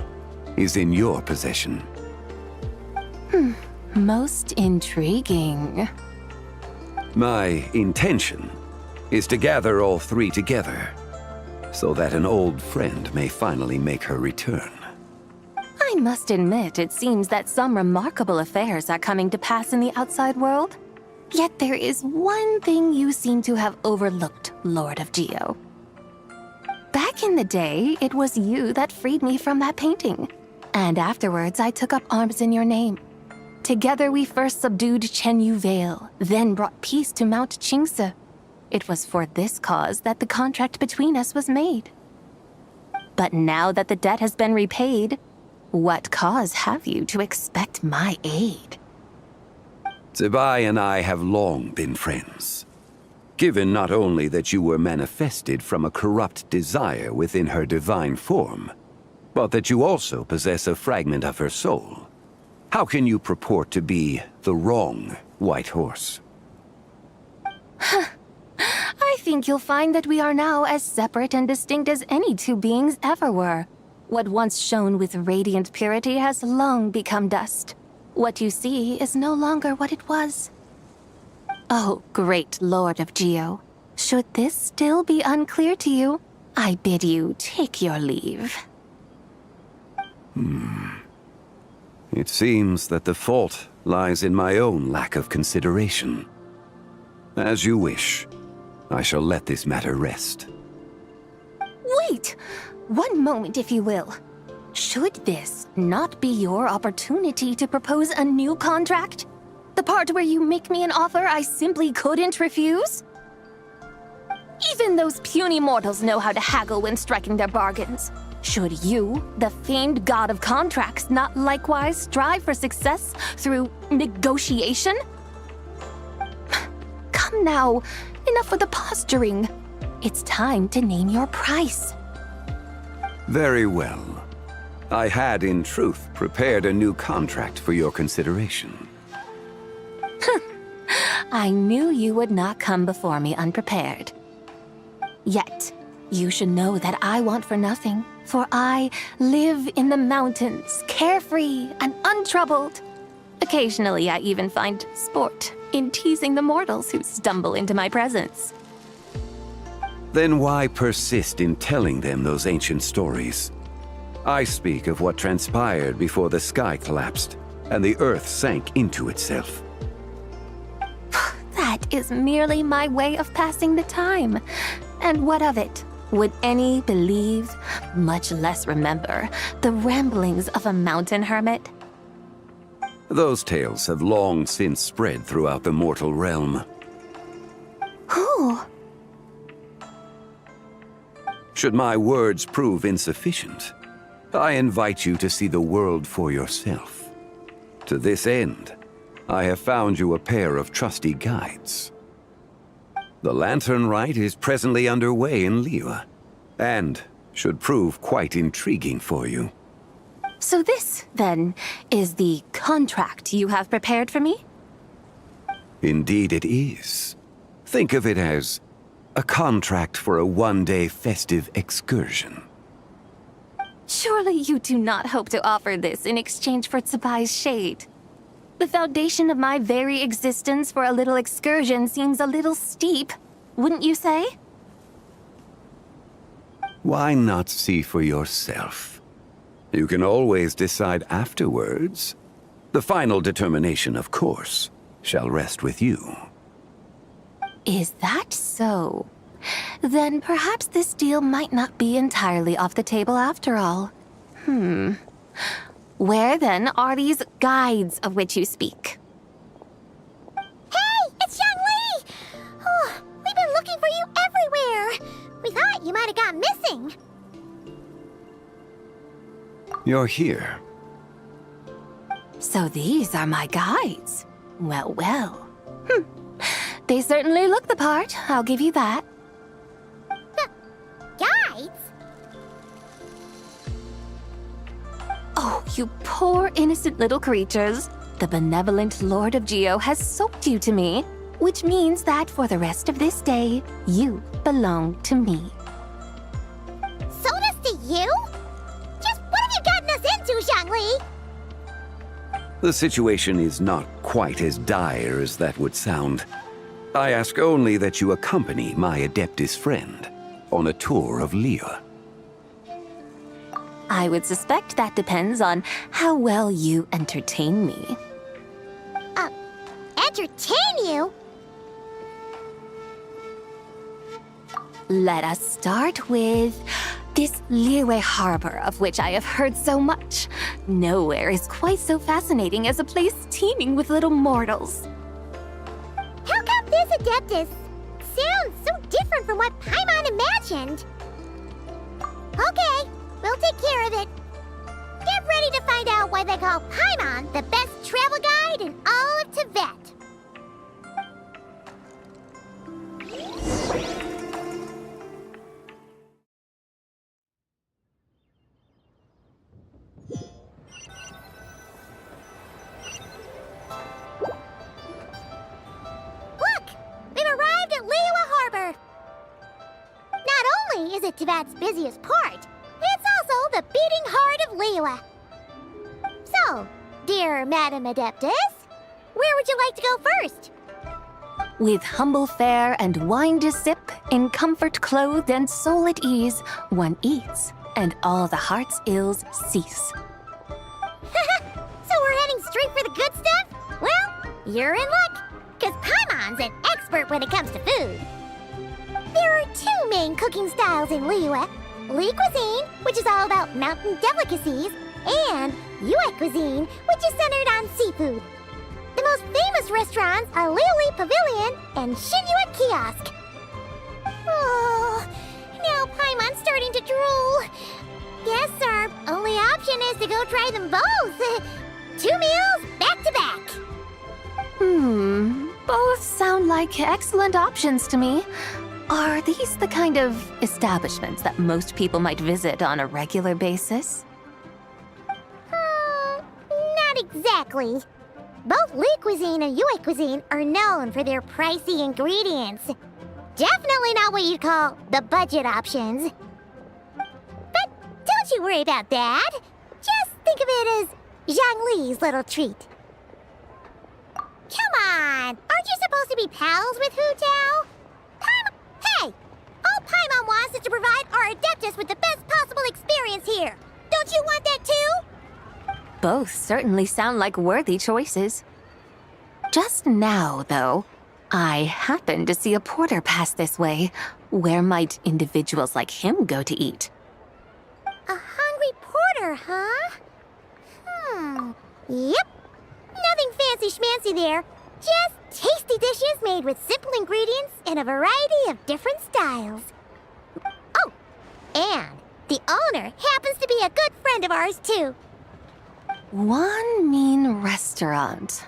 is in your possession. Most intriguing. My intention is to gather all three together, so that an old friend may finally make her return. I must admit, it seems that some remarkable affairs are coming to pass in the outside world. Yet there is one thing you seem to have overlooked, Lord of Geo. Back in the day, it was you that freed me from that painting. And afterwards, I took up arms in your name. Together we first subdued Chenyu Vale, then brought peace to Mount Qingse. It was for this cause that the contract between us was made. But now that the debt has been repaid, what cause have you to expect my aid? Zebai and I have long been friends. Given not only that you were manifested from a corrupt desire within her divine form, but that you also possess a fragment of her soul, how can you purport to be the wrong white horse? I think you'll find that we are now as separate and distinct as any two beings ever were. What once shone with radiant purity has long become dust. What you see is no longer what it was. Oh, great Lord of Geo, should this still be unclear to you, I bid you take your leave. It seems that the fault lies in my own lack of consideration. As you wish, I shall let this matter rest. Wait! One moment, if you will. Should this not be your opportunity to propose a new contract? The part where you make me an offer I simply couldn't refuse? Even those puny mortals know how to haggle when striking their bargains. Should you, the famed god of contracts, not likewise strive for success through negotiation? Come now, enough with the posturing. It's time to name your price. Very well. I had, in truth, prepared a new contract for your consideration. I knew you would not come before me unprepared. Yet, you should know that I want for nothing, For I live in the mountains, carefree and untroubled. Occasionally, I even find sport in teasing the mortals who stumble into my presence. Then why persist in telling them those ancient stories? I speak of what transpired before the sky collapsed and the earth sank into itself. That is merely my way of passing the time. And what of it? Would any believe, much less remember, the ramblings of a mountain hermit? Those tales have long since spread throughout the mortal realm. Who? Should my words prove insufficient, I invite you to see the world for yourself. To this end, I have found you a pair of trusty guides. The lantern rite is presently underway in Liyue, and should prove quite intriguing for you. So this, then, is the contract you have prepared for me? Indeed it is. Think of it as a contract for a one-day festive excursion. Surely you do not hope to offer this in exchange for Tsubai's shade. The foundation of my very existence for a little excursion seems a little steep, wouldn't you say? Why not see for yourself? You can always decide afterwards. The final determination, of course, shall rest with you. Is that so? Then perhaps this deal might not be entirely off the table after all. Where then are these guides of which you speak? Hey, it's Young Lee! Oh, we've been looking for you everywhere. We thought you might have gone missing. You're here. So these are my guides. Well, well. They certainly look the part, I'll give you that. Guides? Oh, you poor innocent little creatures. The benevolent Lord of Geo has soaked you to me, which means that for the rest of this day, you belong to me. Sold us to you? Just what have you gotten us into, Zhongli? The situation is not quite as dire as that would sound. I ask only that you accompany my Adeptus friend on a tour of Liyue. I would suspect that depends on how well you entertain me. Entertain you? Let us start with this Liyue harbor of which I have heard so much. Nowhere is quite so fascinating as a place teeming with little mortals. How come this Adeptus sounds so different from what Paimon imagined? Okay, we'll take care of it. Get ready to find out why they call Paimon the best travel guide in all of Tibet. Look! We've arrived at Liyue Harbor! Not only is it Tibet's busiest port, it's also the beating heart of Liyue. So, dear Madam Adeptus, where would you like to go first? With humble fare and wine to sip, in comfort clothed and soul at ease, one eats, and all the heart's ills cease. So we're heading straight for the good stuff? Well, you're in luck, because Paimon's an expert when it comes to food. There are two main cooking styles in Liyue. Li cuisine, which is all about mountain delicacies, and Yue cuisine, which is centered on seafood. The most famous restaurants are Liuli Pavilion and Shinyue Kiosk. Oh, now Paimon's starting to drool. Yes, our only option is to go try them both. 2 meals, back to back. Both sound like excellent options to me. Are these the kind of establishments that most people might visit on a regular basis? Not exactly. Both Li cuisine and Yue cuisine are known for their pricey ingredients. Definitely not what you'd call the budget options. But don't you worry about that. Just think of it as Zhang Li's little treat. Come on! Aren't you supposed to be pals with Hu Tao? Hey! All Paimon wants is to provide our Adeptus with the best possible experience here. Don't you want that too? Both certainly sound like worthy choices. Just now, though, I happened to see a porter pass this way. Where might individuals like him go to eat? A hungry porter, huh? Yep. Nothing fancy schmancy there. Just tasty dishes made with simple ingredients in a variety of different styles. Oh, and the owner happens to be a good friend of ours, too. One mean restaurant.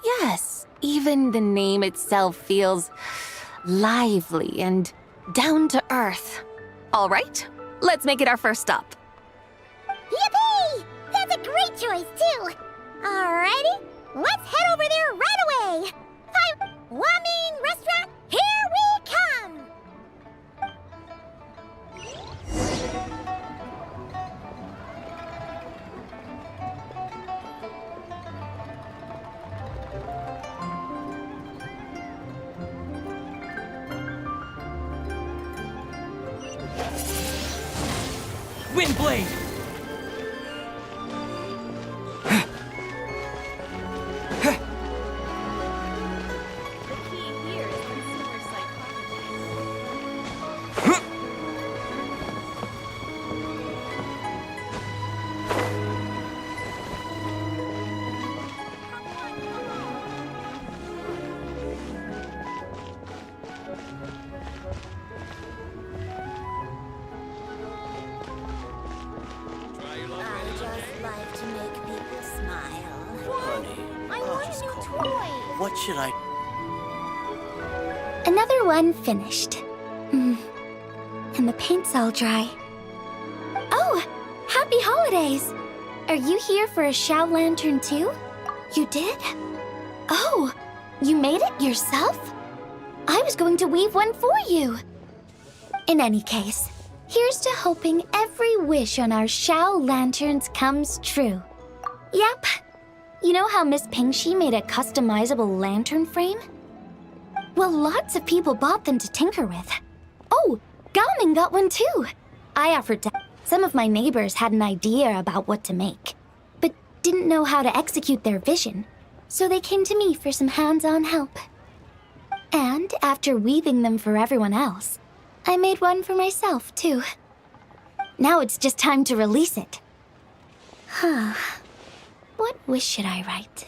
Yes, even the name itself feels lively and down to earth. All right, let's make it our first stop. Yippee! That's a great choice, too. Alrighty, let's head over there right away. Wamin Restaurant, here we come! Windblade! What should I... Another one finished. And the paint's all dry. Oh, happy holidays! Are you here for a Shao Lantern too? You did? Oh, you made it yourself? I was going to weave one for you. In any case, here's to hoping every wish on our Shao Lanterns comes true. Yep. You know how Miss Pingxi made a customizable lantern frame? Well, lots of people bought them to tinker with. Oh, Gaoming got one too. I offered to... Some of my neighbors had an idea about what to make, but didn't know how to execute their vision, so they came to me for some hands-on help. And after weaving them for everyone else, I made one for myself too. Now it's just time to release it. Huh. What wish should I write?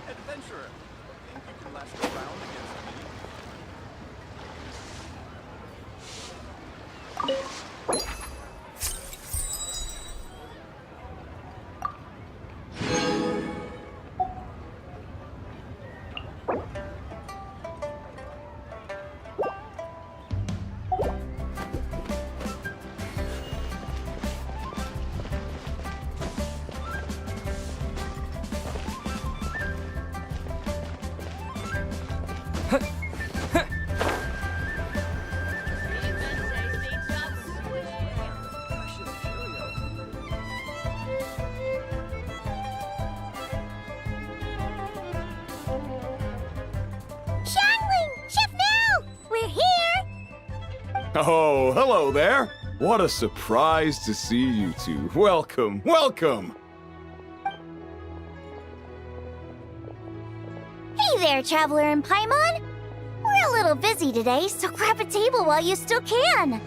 Adventurer, think you can last a round against me? Oh, hello there. What a surprise to see you two. Welcome, welcome. Hey there, Traveler and Paimon. We're a little busy today, so grab a table while you still can.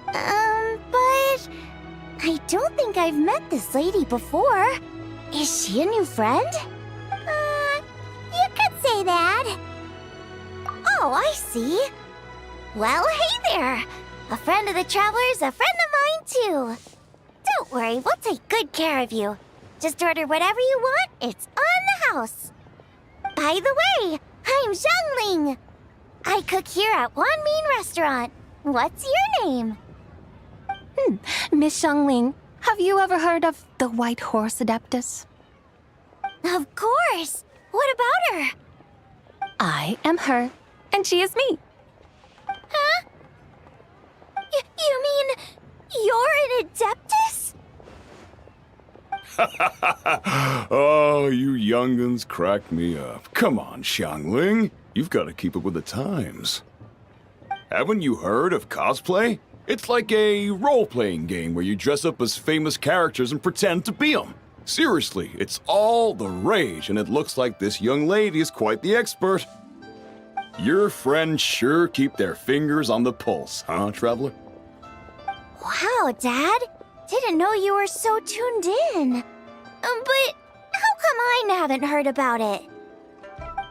But I don't think I've met this lady before. Is she a new friend? You could say that. Oh, I see. Well, hey there. A friend of the Traveler's a friend of mine, too. Don't worry, we'll take good care of you. Just order whatever you want, it's on the house. By the way, I'm Zhangling. I cook here at Wanmin Restaurant. What's your name? Miss Zhangling, have you ever heard of the White Horse Adeptus? Of course! What about her? I am her, and she is me. Huh? You mean you're an Adeptus? Oh, you young'uns crack me up. Come on, Xiangling. You've got to keep up with the times. Haven't you heard of cosplay? It's like a role-playing game where you dress up as famous characters and pretend to be them. Seriously, it's all the rage, and it looks like this young lady is quite the expert. Your friends sure keep their fingers on the pulse, huh, Traveler? Wow, Dad. Didn't know you were so tuned in. But how come I haven't heard about it?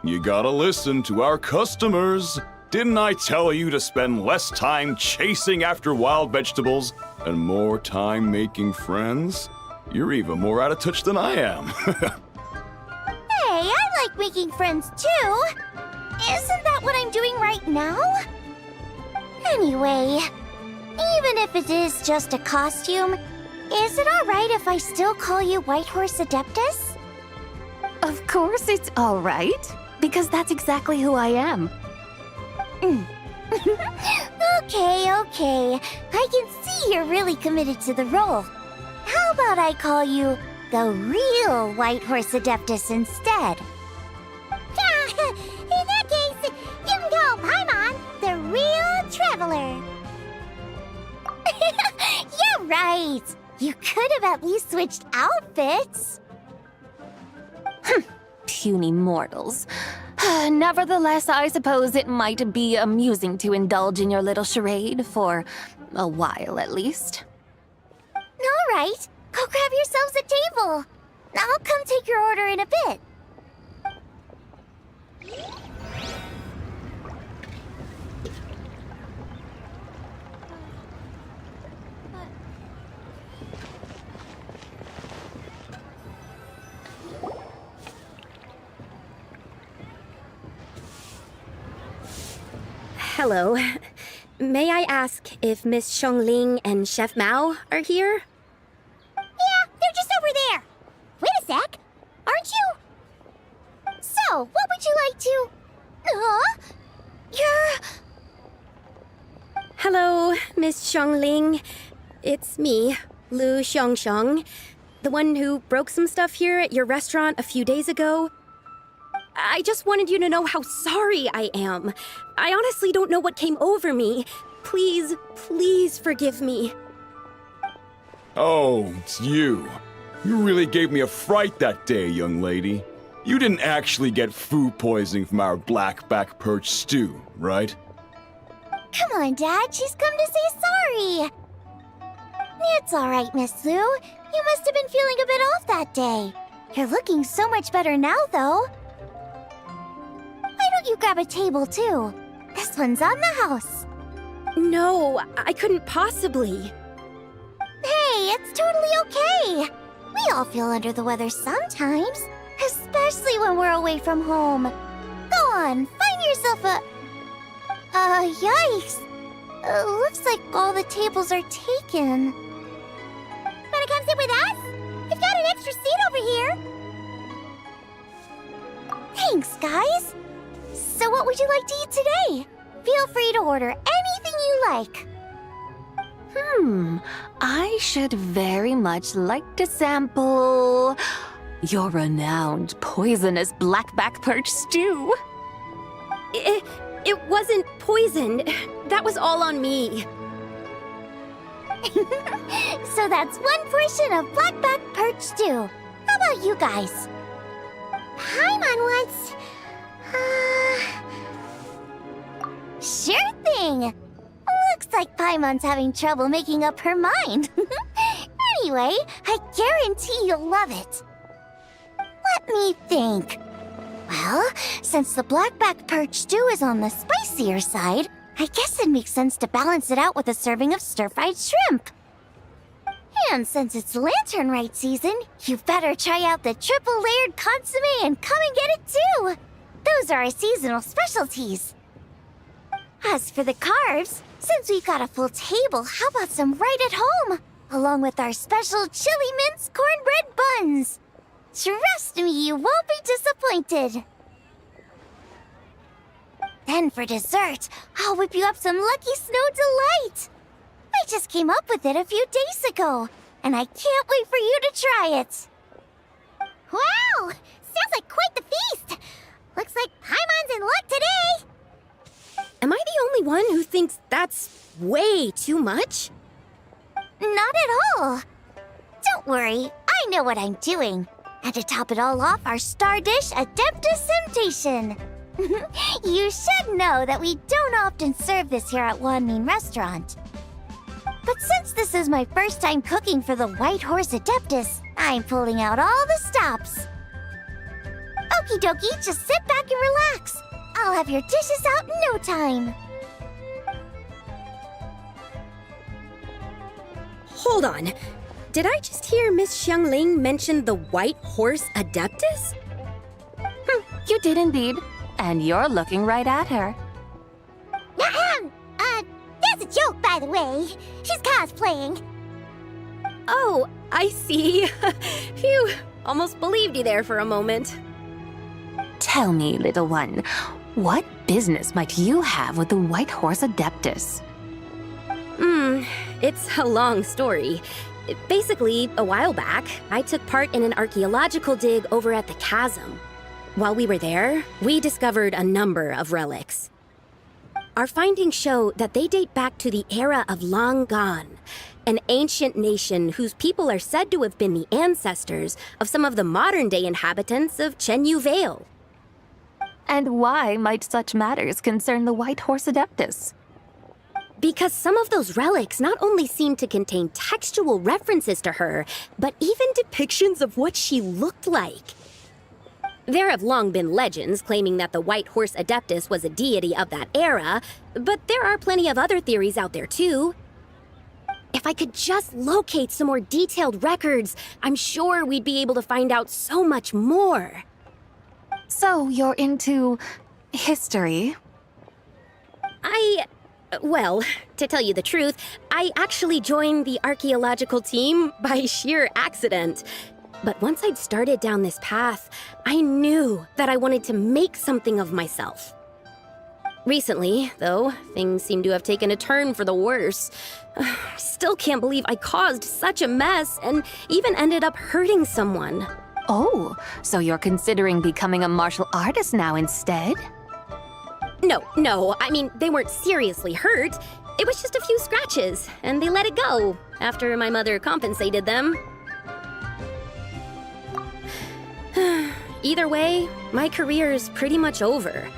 You gotta listen to our customers. Didn't I tell you to spend less time chasing after wild vegetables and more time making friends? You're even more out of touch than I am. Hey, I like making friends too. Isn't that what I'm doing right now? Anyway, even if it is just a costume, is it alright if I still call you Whitehorse Adeptus? Of course it's all right, because that's exactly who I am. Okay. I can see you're really committed to the role. How about I call you the real Whitehorse Adeptus instead? In that case, you can call Paimon the real Traveler. Yeah, right. You could have at least switched outfits. Puny mortals. Nevertheless, I suppose it might be amusing to indulge in your little charade for a while at least. All right, go grab yourselves a table. I'll come take your order in a bit. Hello. May I ask if Miss Xiangling and Chef Mao are here? Yeah, they're just over there. Wait a sec. Aren't you? So, what would you like to... You're... Hello, Miss Xiangling. It's me, Lu Xiangxiang, the one who broke some stuff here at your restaurant a few days ago. I just wanted you to know how sorry I am. I honestly don't know what came over me. Please, please forgive me. Oh, it's you. You really gave me a fright that day, young lady. You didn't actually get food poisoning from our blackback perch stew, right? Come on, Dad. She's come to say sorry. It's all right, Miss Lu. You must have been feeling a bit off that day. You're looking so much better now, though. Why don't you grab a table, too? This one's on the house. No, I couldn't possibly. Hey, it's totally okay. We all feel under the weather sometimes, especially when we're away from home. Go on, find yourself a... yikes. Looks like all the tables are taken. Wanna come sit with us? We've got an extra seat over here. Thanks, guys. So what would you like to eat today? Feel free to order anything you like. I should very much like to sample your renowned poisonous blackback perch stew. It wasn't poisoned. That was all on me. So that's one portion of blackback perch stew. How about you guys? Paimon wants... Sure thing! Looks like Paimon's having trouble making up her mind. Anyway, I guarantee you'll love it. Let me think. Well, since the blackback perch stew is on the spicier side, I guess it makes sense to balance it out with a serving of stir-fried shrimp. And since it's Lantern Rite season, you better try out the triple-layered consomme and come and get it too! Those are our seasonal specialties. As for the carbs, since we've got a full table, how about some right at home? Along with our special chili mince cornbread buns. Trust me, you won't be disappointed. Then for dessert, I'll whip you up some Lucky Snow Delight. I just came up with it a few days ago, and I can't wait for you to try it. Wow! Sounds like quite the feast! Looks like Paimon's in luck today! Am I the only one who thinks that's way too much? Not at all. Don't worry, I know what I'm doing. And to top it all off, our star dish, Adeptus Temptation. You should know that we don't often serve this here at Wanmin Restaurant. But since this is my first time cooking for the White Horse Adeptus, I'm pulling out all the stops. Okie dokie, just sit back and relax. I'll have your dishes out in no time. Hold on. Did I just hear Miss Xiangling mention the White Horse Adeptus? You did indeed. And you're looking right at her. That's a joke, by the way. She's cosplaying. Oh, I see. Phew, almost believed you there for a moment. Tell me, little one, what business might you have with the White Horse Adeptus? It's a long story. Basically, a while back, I took part in an archaeological dig over at the chasm. While we were there, we discovered a number of relics. Our findings show that they date back to the era of Long Gone, an ancient nation whose people are said to have been the ancestors of some of the modern-day inhabitants of Chenyu Vale. And why might such matters concern the White Horse Adeptus? Because some of those relics not only seem to contain textual references to her, but even depictions of what she looked like. There have long been legends claiming that the White Horse Adeptus was a deity of that era, but there are plenty of other theories out there too. If I could just locate some more detailed records, I'm sure we'd be able to find out so much more. So you're into history? Well, to tell you the truth, I actually joined the archaeological team by sheer accident. But once I'd started down this path, I knew that I wanted to make something of myself. Recently, though, things seem to have taken a turn for the worse. Still can't believe I caused such a mess and even ended up hurting someone. Oh, so you're considering becoming a martial artist now instead? No, I mean, they weren't seriously hurt. It was just a few scratches, and they let it go after my mother compensated them. Either way, my career is pretty much over.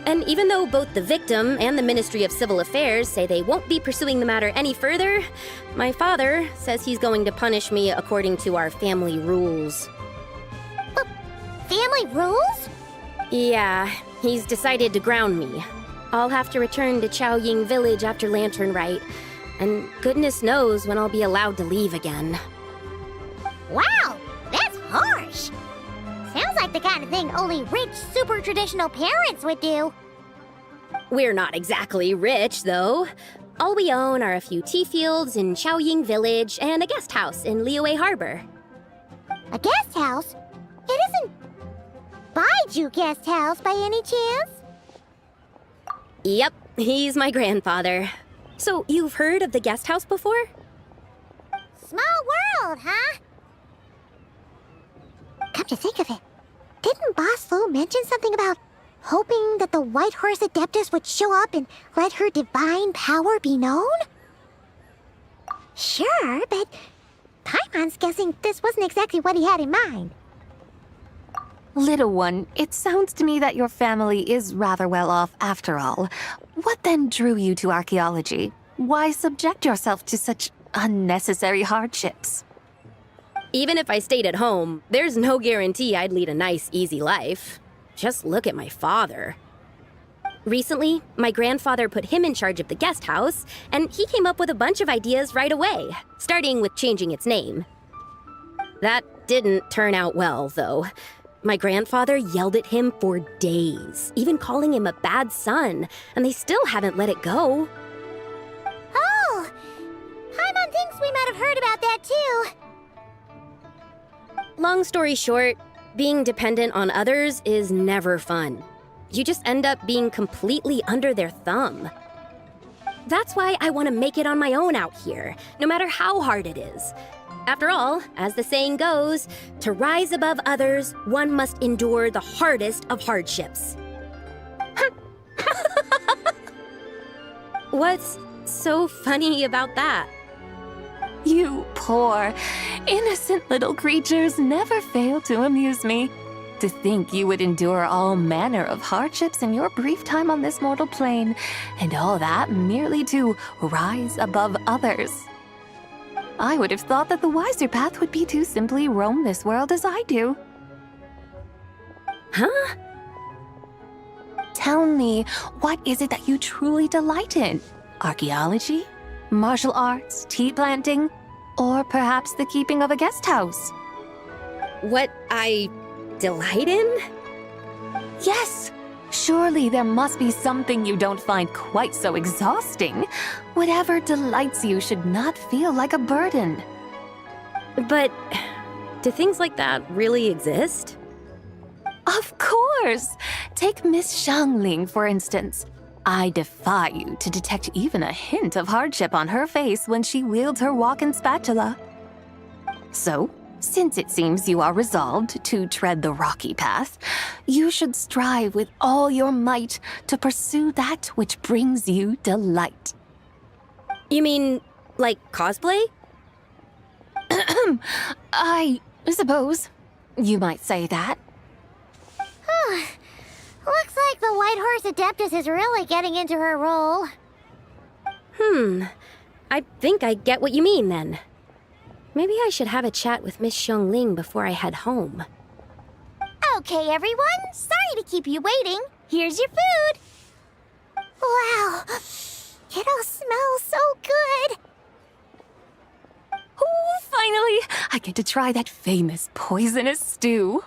And even though both the victim and the Ministry of Civil Affairs say they won't be pursuing the matter any further, my father says he's going to punish me according to our family rules. Family rules? Yeah, he's decided to ground me. I'll have to return to Chaoying Village after Lantern Rite, and goodness knows when I'll be allowed to leave again. Wow, that's harsh. Sounds like the kind of thing only rich, super traditional parents would do. We're not exactly rich, though. All we own are a few tea fields in Chaoying Village and a guest house in Liyue Harbor. A guest house? It isn't Baiju Guest House by any chance? Yep, he's my grandfather. So, you've heard of the guest house before? Small world, huh? Come to think of it, didn't Boss Lu mention something about hoping that the White Horse Adeptus would show up and let her divine power be known? Sure, but Paimon's guessing this wasn't exactly what he had in mind. Little one, it sounds to me that your family is rather well off after all. What then drew you to archaeology? Why subject yourself to such unnecessary hardships? Even if I stayed at home, there's no guarantee I'd lead a nice, easy life. Just look at my father. Recently, my grandfather put him in charge of the guest house, and he came up with a bunch of ideas right away, starting with changing its name. That didn't turn out well, though. My grandfather yelled at him for days, even calling him a bad son, and they still haven't let it go. Oh! Paimon thinks we might have heard about that too. Long story short, being dependent on others is never fun. You just end up being completely under their thumb. That's why I want to make it on my own out here, no matter how hard it is. After all, as the saying goes, to rise above others, one must endure the hardest of hardships. What's so funny about that? You poor, innocent little creatures never fail to amuse me. To think you would endure all manner of hardships in your brief time on this mortal plane, and all that merely to rise above others. I would have thought that the wiser path would be to simply roam this world as I do. Huh? Tell me, what is it that you truly delight in? Archaeology? Martial arts? Tea planting? Or perhaps the keeping of a guest house? What I delight in? Yes! Surely there must be something you don't find quite so exhausting. Whatever delights you should not feel like a burden. But do things like that really exist? Of course! Take Miss Xiangling, for instance. I defy you to detect even a hint of hardship on her face when she wields her walking spatula. So, since it seems you are resolved to tread the rocky path, you should strive with all your might to pursue that which brings you delight. You mean, like cosplay? I suppose you might say that. Looks like the White Horse Adeptus is really getting into her role. I think I get what you mean then. Maybe I should have a chat with Miss Xiangling before I head home. Okay, everyone. Sorry to keep you waiting. Here's your food. Wow. It all smells so good. Oh, finally! I get to try that famous poisonous stew.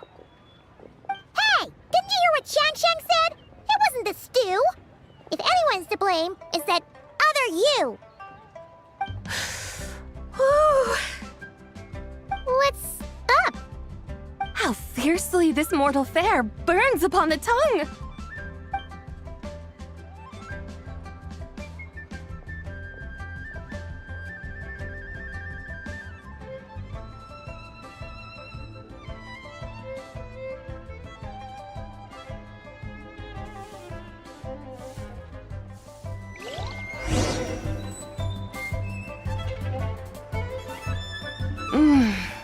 Hey! Didn't you hear what Shang said? It wasn't the stew. If anyone's to blame, it's that other you. What's up? How fiercely this mortal fare burns upon the tongue!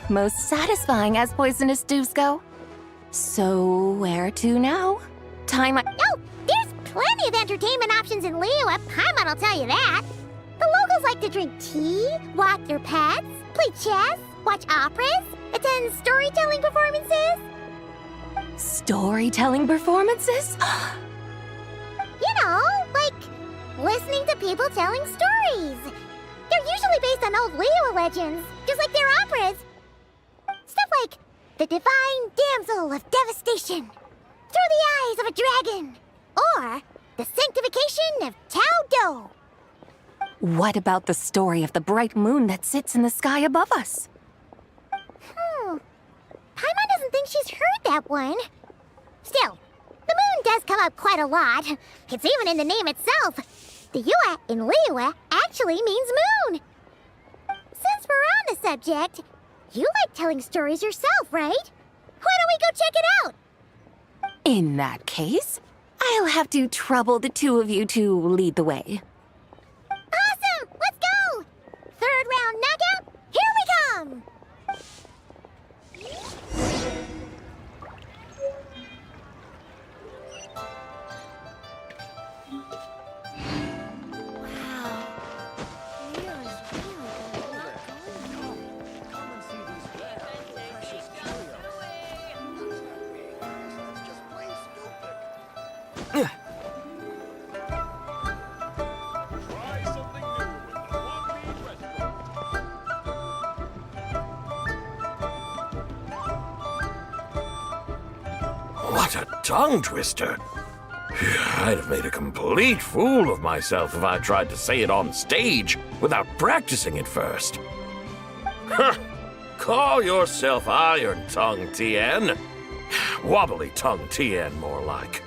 Most satisfying as poisonous stews go. So, where to now? Oh, there's plenty of entertainment options in Liyue. Paimon will tell you that. The locals like to drink tea, walk their pets, play chess, watch operas, attend storytelling performances. Storytelling performances? You know, like listening to people telling stories. They're usually based on old Liyue legends, just like their operas. Stuff like the Divine Damsel of Devastation, Through the Eyes of a Dragon, or the Sanctification of Tao Do. What about the story of the bright moon that sits in the sky above us? Paimon doesn't think she's heard that one. Still, the moon does come up quite a lot. It's even in the name itself. The Yue in Liyue actually means moon. Since we're on the subject, you like telling stories yourself, right? Why don't we go check it out? In that case, I'll have to trouble the two of you to lead the way. Awesome! Let's go! Third round knockout, here we come! What a tongue twister! I'd have made a complete fool of myself if I tried to say it on stage without practicing it first. Huh. Call yourself Iron Tongue Tien. Wobbly Tongue Tien, more like.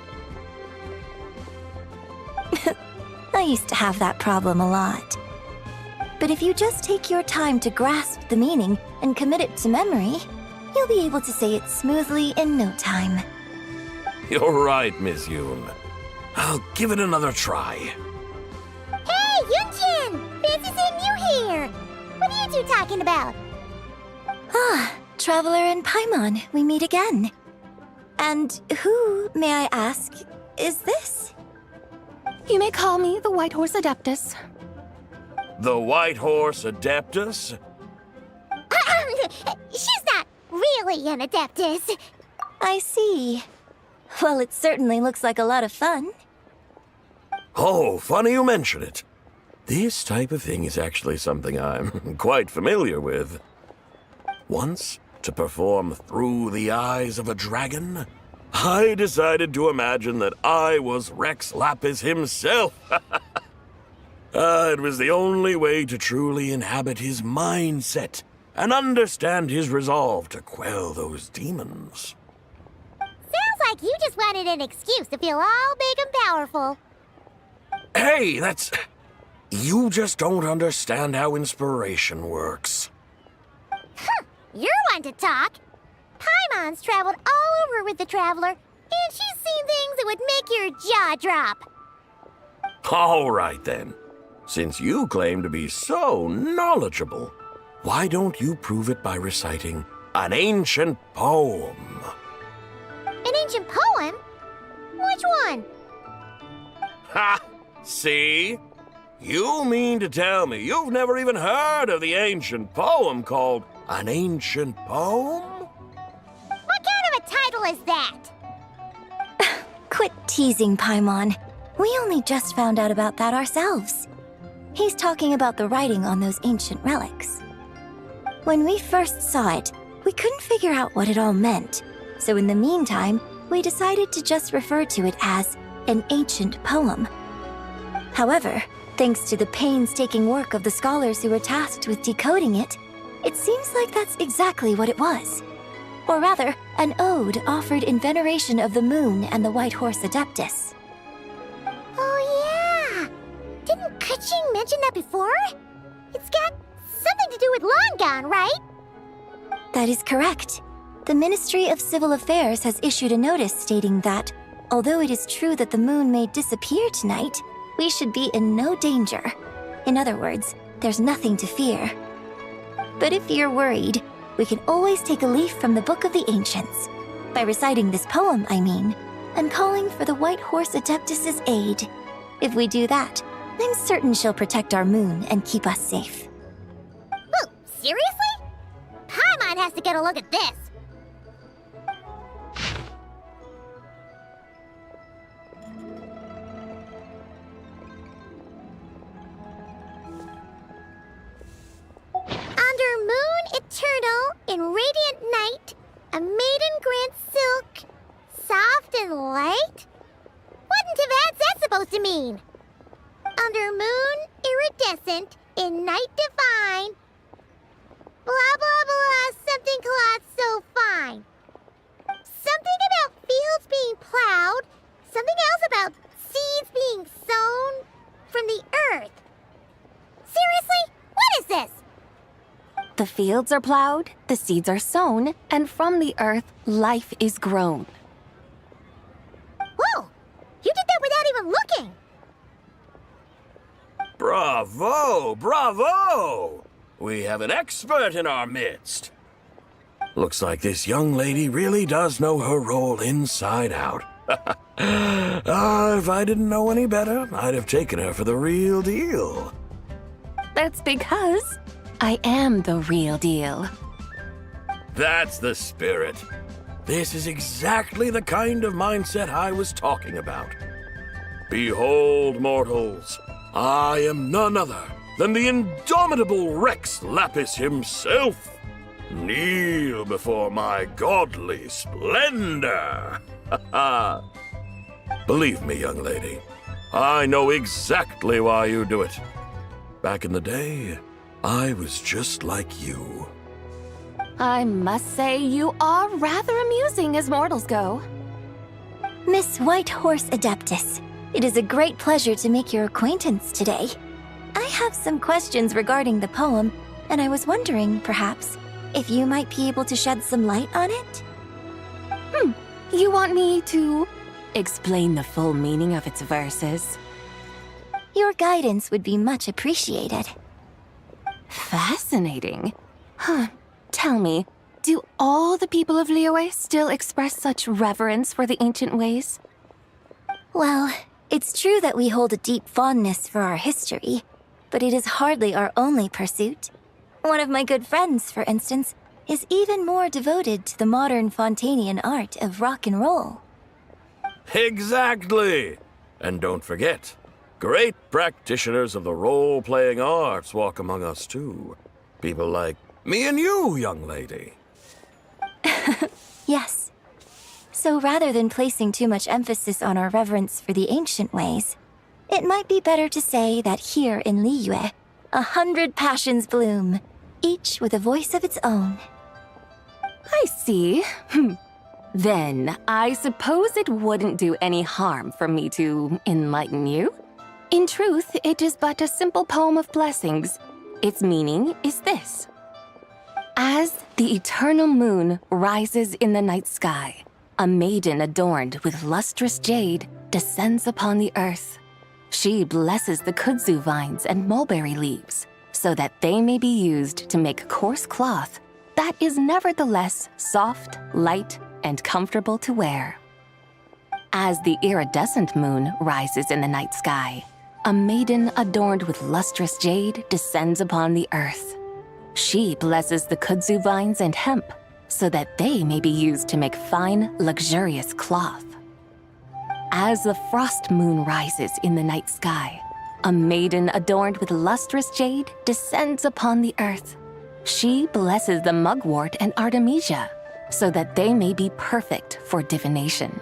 I used to have that problem a lot. But if you just take your time to grasp the meaning and commit it to memory, you'll be able to say it smoothly in no time. You're right, Miss Yoon. I'll give it another try. Hey, Yunjin! Fancy seeing you here! What are you two talking about? Ah, Traveler and Paimon, we meet again. And who, may I ask, is this? You may call me the White Horse Adeptus. The White Horse Adeptus? She's not really an Adeptus. I see. Well, it certainly looks like a lot of fun. Oh, funny you mention it. This type of thing is actually something I'm quite familiar with. Once, to perform Through the Eyes of a Dragon, I decided to imagine that I was Rex Lapis himself. It was the only way to truly inhabit his mindset and understand his resolve to quell those demons. Sounds like you just wanted an excuse to feel all big and powerful. Hey, that's... You just don't understand how inspiration works. You're one to talk. Paimon's traveled all over with the Traveler, and she's seen things that would make your jaw drop. All right, then. Since you claim to be so knowledgeable, why don't you prove it by reciting an ancient poem? An ancient poem? Which one? Ha! See? You mean to tell me you've never even heard of the ancient poem called An Ancient Poem? What kind of a title is that? Quit teasing, Paimon. We only just found out about that ourselves. He's talking about the writing on those ancient relics. When we first saw it, we couldn't figure out what it all meant. So in the meantime, we decided to just refer to it as an ancient poem. However, thanks to the painstaking work of the scholars who were tasked with decoding it, it seems like that's exactly what it was. Or rather, an ode offered in veneration of the moon and the White Horse Adeptus. Oh yeah! Didn't Kuching mention that before? It's got something to do with Long Gone, right? That is correct. The Ministry of Civil Affairs has issued a notice stating that, although it is true that the moon may disappear tonight, we should be in no danger. In other words, there's nothing to fear. But if you're worried, we can always take a leaf from the Book of the Ancients. By reciting this poem, I mean, and calling for the White Horse Adeptus' aid. If we do that, I'm certain she'll protect our moon and keep us safe. Whoa, seriously? Paimon has to get a look at this. Under moon eternal, in radiant night, a maiden grants silk, soft and light? Wouldn't have had that supposed to mean? Under moon iridescent, in night divine, blah blah blah, something cloth so fine. Something about fields being plowed, something else about seeds being sown from the earth. Seriously? What is this? The fields are plowed, the seeds are sown, and from the earth, life is grown. Whoa! You did that without even looking! Bravo! Bravo! We have an expert in our midst. Looks like this young lady really does know her role inside out. If I didn't know any better, I'd have taken her for the real deal. That's because I am the real deal. That's the spirit. This is exactly the kind of mindset I was talking about. Behold, mortals, I am none other than the indomitable Rex Lapis himself. Kneel before my godly splendor. Believe me, young lady, I know exactly why you do it. Back in the day, I was just like you. I must say you are rather amusing as mortals go. Miss White Horse Adeptus, it is a great pleasure to make your acquaintance today. I have some questions regarding the poem, and I was wondering, perhaps, if you might be able to shed some light on it? You want me to explain the full meaning of its verses? Your guidance would be much appreciated. Fascinating. Tell me, do all the people of Liyue still express such reverence for the ancient ways? Well, it's true that we hold a deep fondness for our history, but it is hardly our only pursuit. One of my good friends, for instance, is even more devoted to the modern Fontanian art of rock and roll. Exactly! And don't forget, great practitioners of the role-playing arts walk among us too. People like me and you, young lady. Yes. So rather than placing too much emphasis on our reverence for the ancient ways, it might be better to say that here in Liyue, 100 passions bloom, each with a voice of its own. I see. Then, I suppose it wouldn't do any harm for me to enlighten you. In truth, it is but a simple poem of blessings. Its meaning is this. As the eternal moon rises in the night sky, a maiden adorned with lustrous jade descends upon the earth. She blesses the kudzu vines and mulberry leaves, so that they may be used to make coarse cloth that is nevertheless soft, light, and comfortable to wear. As the iridescent moon rises in the night sky, a maiden adorned with lustrous jade descends upon the earth. She blesses the kudzu vines and hemp, so that they may be used to make fine, luxurious cloth. As the frost moon rises in the night sky, a maiden adorned with lustrous jade descends upon the earth. She blesses the mugwort and artemisia, so that they may be perfect for divination.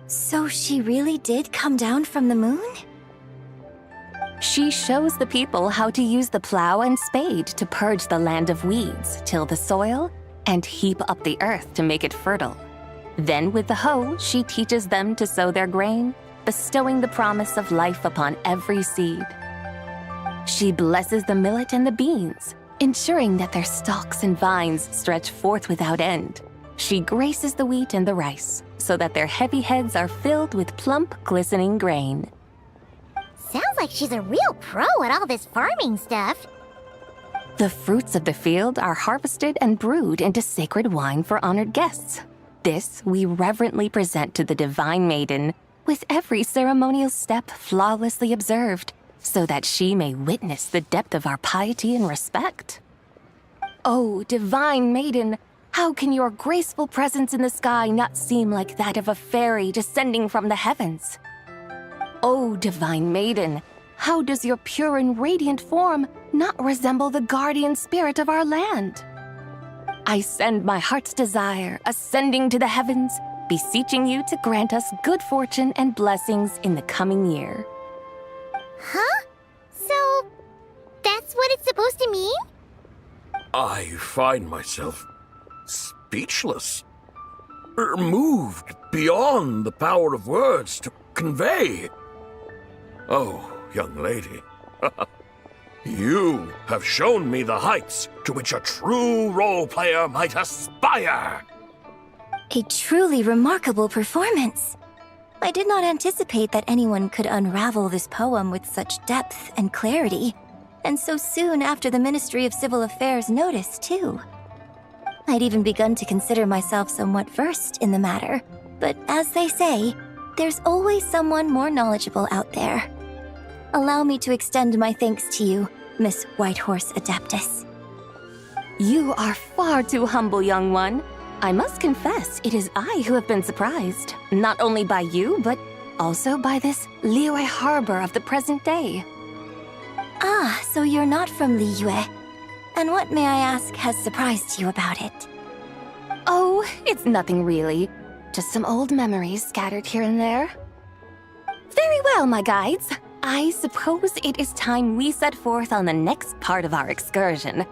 So she really did come down from the moon? She shows the people how to use the plow and spade to purge the land of weeds, till the soil, and heap up the earth to make it fertile. Then with the hoe, she teaches them to sow their grain, bestowing the promise of life upon every seed. She blesses the millet and the beans, ensuring that their stalks and vines stretch forth without end. She graces the wheat and the rice, so that their heavy heads are filled with plump, glistening grain. Sounds like she's a real pro at all this farming stuff. The fruits of the field are harvested and brewed into sacred wine for honored guests. This we reverently present to the divine maiden, with every ceremonial step flawlessly observed, so that she may witness the depth of our piety and respect. Oh, divine maiden, how can your graceful presence in the sky not seem like that of a fairy descending from the heavens? Oh, divine maiden, how does your pure and radiant form not resemble the guardian spirit of our land? I send my heart's desire, ascending to the heavens, beseeching you to grant us good fortune and blessings in the coming year. Huh? So, that's what it's supposed to mean? I find myself speechless, moved beyond the power of words to convey. Oh, young lady, you have shown me the heights to which a true role player might aspire. A truly remarkable performance. I did not anticipate that anyone could unravel this poem with such depth and clarity, and so soon after the Ministry of Civil Affairs notice, too. I'd even begun to consider myself somewhat versed in the matter, but as they say, there's always someone more knowledgeable out there. Allow me to extend my thanks to you, Miss Whitehorse Adeptus. You are far too humble, young one. I must confess, it is I who have been surprised, not only by you, but also by this Liyue harbor of the present day. Ah, so you're not from Liyue. And what, may I ask, has surprised you about it? Oh, it's nothing really. Just some old memories scattered here and there. Very well, my guides. I suppose it is time we set forth on the next part of our excursion.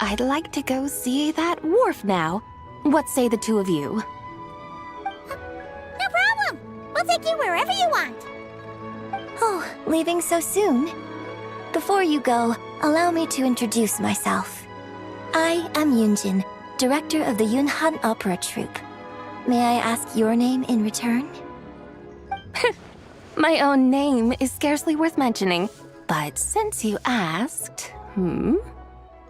I'd like to go see that wharf now. What say the two of you? No problem! We'll take you wherever you want. Oh, leaving so soon? Before you go, allow me to introduce myself. I am Yunjin, director of the Yunhan Opera Troupe. May I ask your name in return? My own name is scarcely worth mentioning, but since you asked,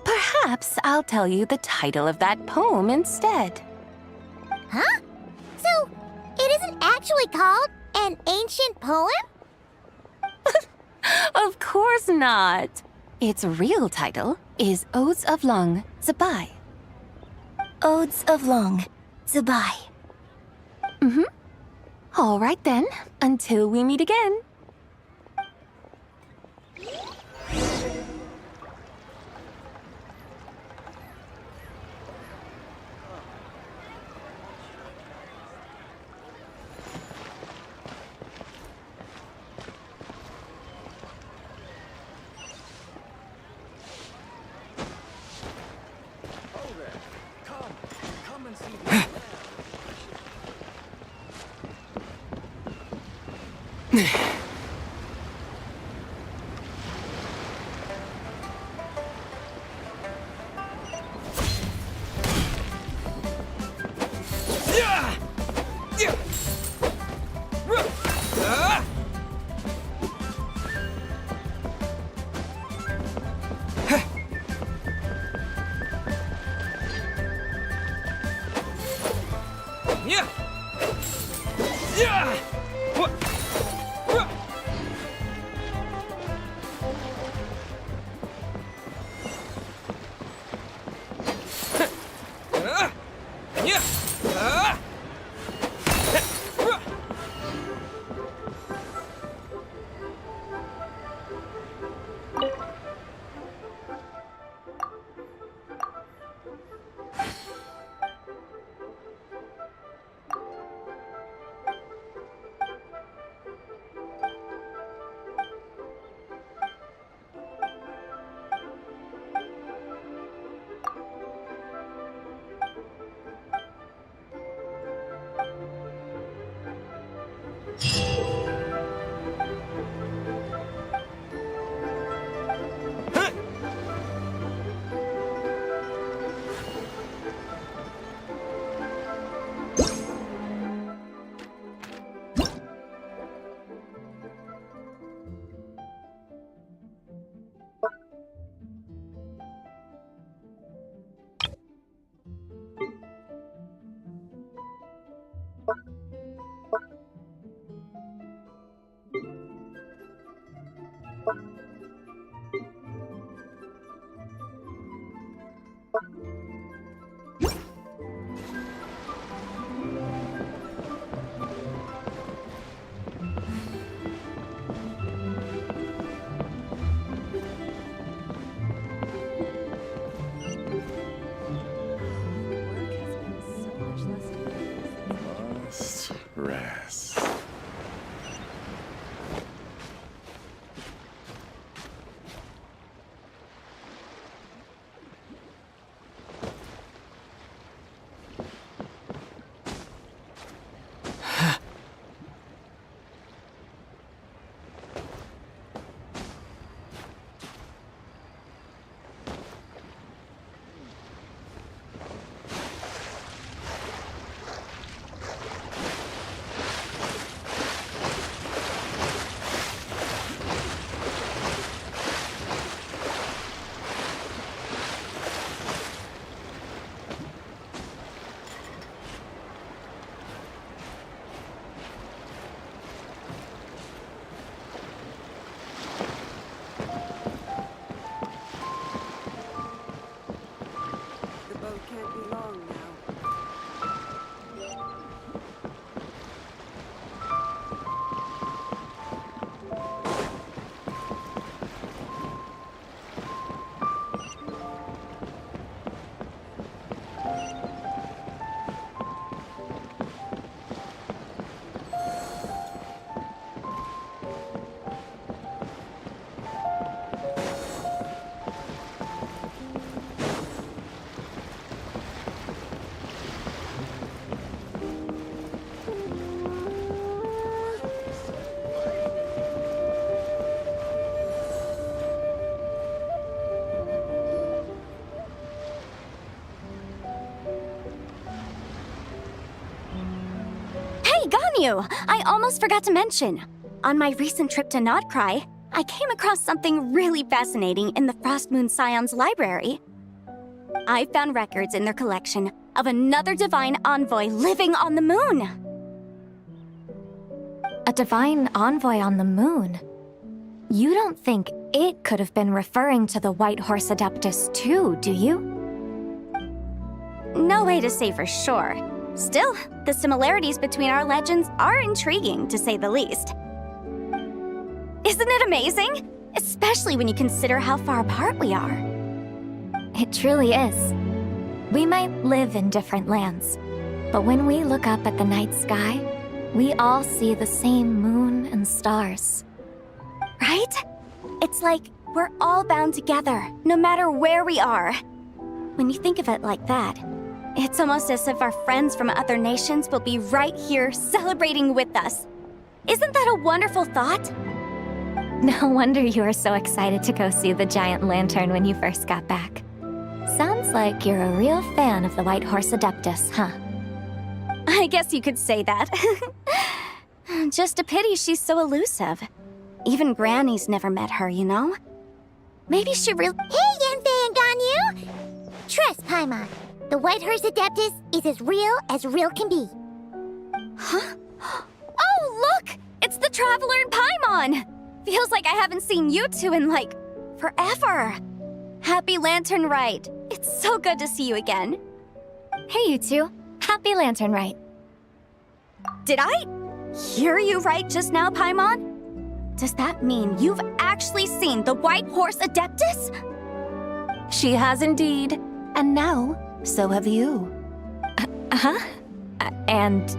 perhaps I'll tell you the title of that poem instead. Huh? So, it isn't actually called an ancient poem? Of course not. Its real title is Odes of Long Zabai. Odes of Long Zabai. All right then, until we meet again. Come and see the Rest. Ganyu! I almost forgot to mention. On my recent trip to Notcry, I came across something really fascinating in the Frost Moon Scion's library. I found records in their collection of another divine envoy living on the moon. A divine envoy on the moon? You don't think it could have been referring to the White Horse Adeptus too, do you? No way to say for sure. Still, the similarities between our legends are intriguing, to say the least. Isn't it amazing? Especially when you consider how far apart we are. It truly is. We might live in different lands, but when we look up at the night sky, we all see the same moon and stars. Right? It's like we're all bound together, no matter where we are. When you think of it like that, it's almost as if our friends from other nations will be right here celebrating with us. Isn't that a wonderful thought? No wonder you were so excited to go see the giant lantern when you first got back. Sounds like you're a real fan of the White Horse Adeptus, huh? I guess you could say that. Just a pity she's so elusive. Even Granny's never met her, you know? Maybe she really— Hey, Yanfei and Ganyu! Trust, Paimon. The White Horse Adeptus is as real can be. Huh? Oh, look! It's the Traveler and Paimon! Feels like I haven't seen you two in, like, forever. Happy Lantern Rite. It's so good to see you again. Hey, you two. Happy Lantern Rite. Did I hear you right just now, Paimon? Does that mean you've actually seen the White Horse Adeptus? She has indeed. And now, so have you. And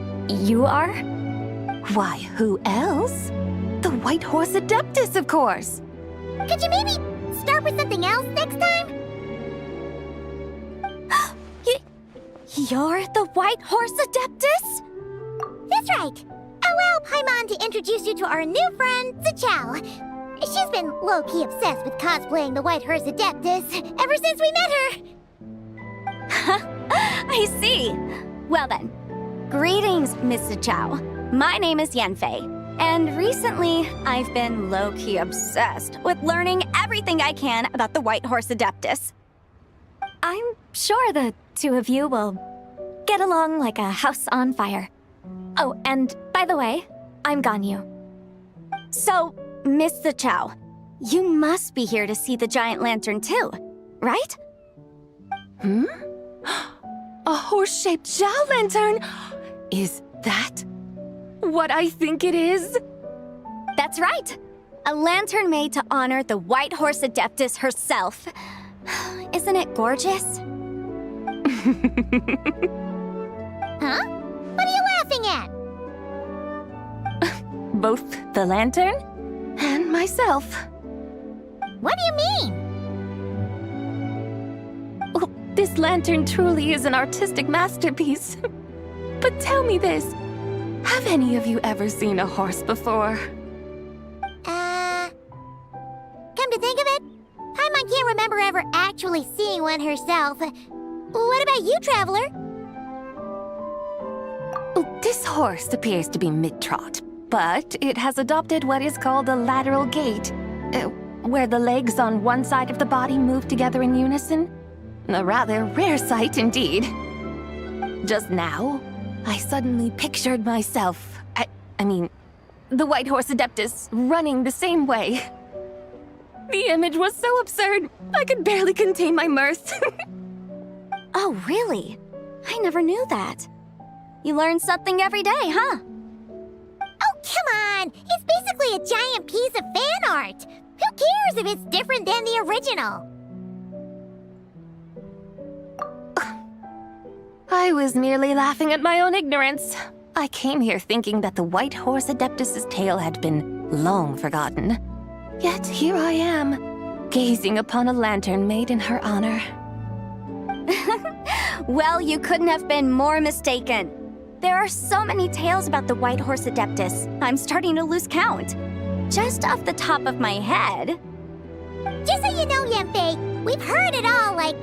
you are? Why, who else? The White Horse Adeptus, of course. Could you maybe start with something else next time? You're the White Horse Adeptus? That's right. Allow Paimon to introduce you to our new friend, Zichao. She's been low-key obsessed with cosplaying the White Horse Adeptus ever since we met her. I see. Well then, greetings, Miss Zichao. My name is Yanfei, and recently I've been low-key obsessed with learning everything I can about the White Horse Adeptus. I'm sure the two of you will get along like a house on fire. Oh, and by the way, I'm Ganyu. So, Miss Zichao, you must be here to see the giant lantern too, right? A horse-shaped Zhao lantern? Is that what I think it is? That's right. A lantern made to honor the White Horse Adeptus herself. Isn't it gorgeous? Huh? What are you laughing at? Both the lantern and myself. What do you mean? Oh, this lantern truly is an artistic masterpiece. But tell me this, have any of you ever seen a horse before? Come to think of it, Paimon can't remember ever actually seeing one herself. What about you, Traveler? Oh, this horse appears to be mid-trot, but it has adopted what is called a lateral gait, where the legs on one side of the body move together in unison. A rather rare sight indeed. Just now, I suddenly pictured myself, I mean, the White Horse Adeptus running the same way. The image was so absurd, I could barely contain my mirth. Oh, really? I never knew that. You learn something every day, huh? Oh, come on! It's basically a giant piece of fan art! Who cares if it's different than the original? I was merely laughing at my own ignorance. I came here thinking that the White Horse Adeptus's tale had been long forgotten. Yet here I am, gazing upon a lantern made in her honor. Well, you couldn't have been more mistaken. There are so many tales about the White Horse Adeptus, I'm starting to lose count. Just off the top of my head. Just so you know, Yanfei, we've heard it all like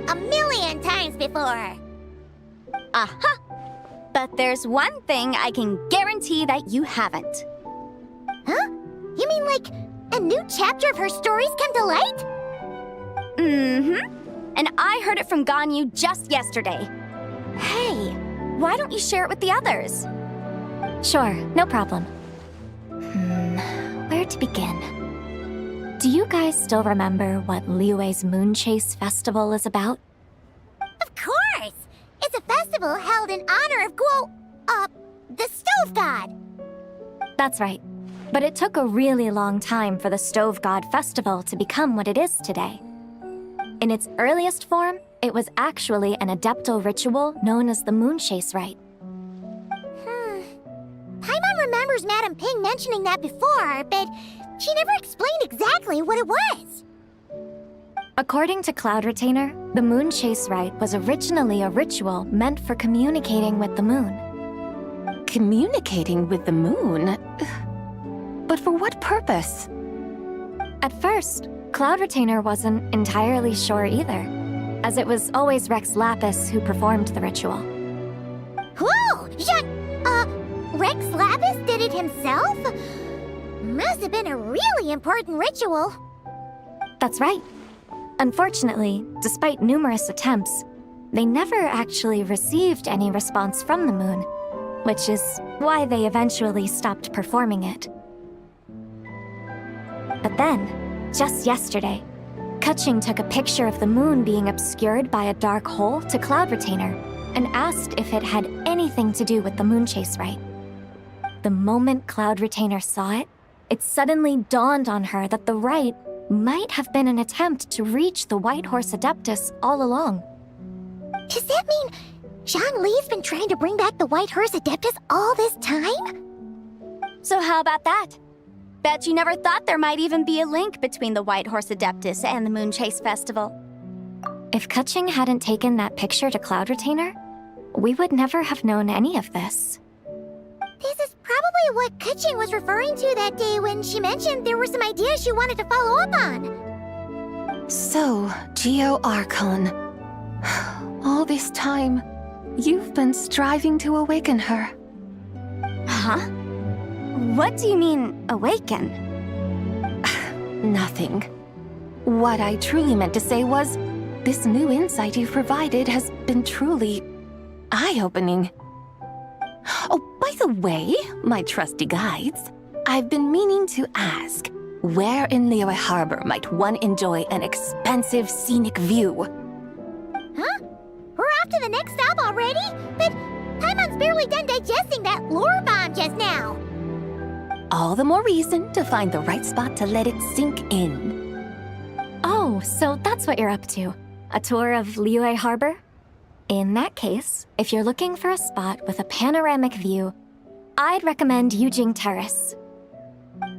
a million times before. Aha! But there's one thing I can guarantee that you haven't. Huh? You mean like a new chapter of her stories come to light? Mm-hmm. And I heard it from Ganyu just yesterday. Hey, why don't you share it with the others? Sure, no problem. Where to begin? Do you guys still remember what Liyue's Moon Chase Festival is about? Of course! It's a festival held in honor of the Stove God. That's right. But it took a really long time for the Stove God Festival to become what it is today. In its earliest form, it was actually an adeptal ritual known as the Moon Chase Rite. Paimon remembers Madame Ping mentioning that before, but she never explained exactly what it was. According to Cloud Retainer, the Moon Chase Rite was originally a ritual meant for communicating with the moon. Communicating with the moon? But for what purpose? At first, Cloud Retainer wasn't entirely sure either, as it was always Rex Lapis who performed the ritual. Whoa! Rex Lapis did it himself? Must have been a really important ritual. That's right. Unfortunately, despite numerous attempts, they never actually received any response from the moon, which is why they eventually stopped performing it. But then, just yesterday, Keqing took a picture of the moon being obscured by a dark hole to Cloud Retainer and asked if it had anything to do with the Moon Chase Rite. The moment Cloud Retainer saw it, it suddenly dawned on her that the rite might have been an attempt to reach the White Horse Adeptus all along. Does that mean Zhongli's been trying to bring back the White Horse Adeptus all this time? So how about that? Bet you never thought there might even be a link between the White Horse Adeptus and the Moon Chase Festival. If Keqing hadn't taken that picture to Cloud Retainer, we would never have known any of this. This is probably what Keqing was referring to that day when she mentioned there were some ideas she wanted to follow up on. So, Geo Archon. All this time, you've been striving to awaken her. Huh? What do you mean, awaken? Nothing. What I truly meant to say was, this new insight you've provided has been truly eye-opening. Oh, by the way, my trusty guides, I've been meaning to ask, where in Liyue Harbor might one enjoy an expansive scenic view? Huh? We're off to the next stop already? But Paimon's barely done digesting that lore bomb just now. All the more reason to find the right spot to let it sink in. Oh, so that's what you're up to. A tour of Liyue Harbor? In that case, if you're looking for a spot with a panoramic view, I'd recommend Yujing Terrace.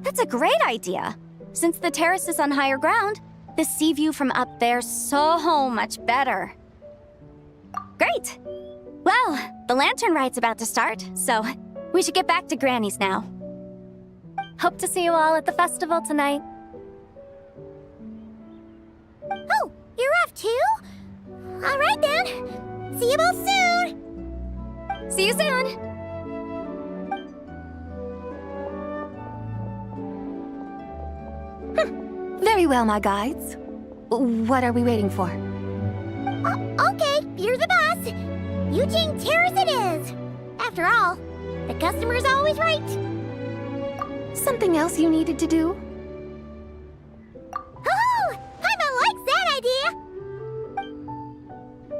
That's a great idea. Since the terrace is on higher ground, the sea view from up there's so much better. Great! Well, the lantern ride's about to start, so we should get back to Granny's now. Hope to see you all at the festival tonight. Oh, you're off too? All right then. See you both soon! See you soon! Very well, my guides. What are we waiting for? Okay, you're the boss. Yujing Terrace it is. After all, the customer's always right. Something else you needed to do? Oh, Paimon likes that idea.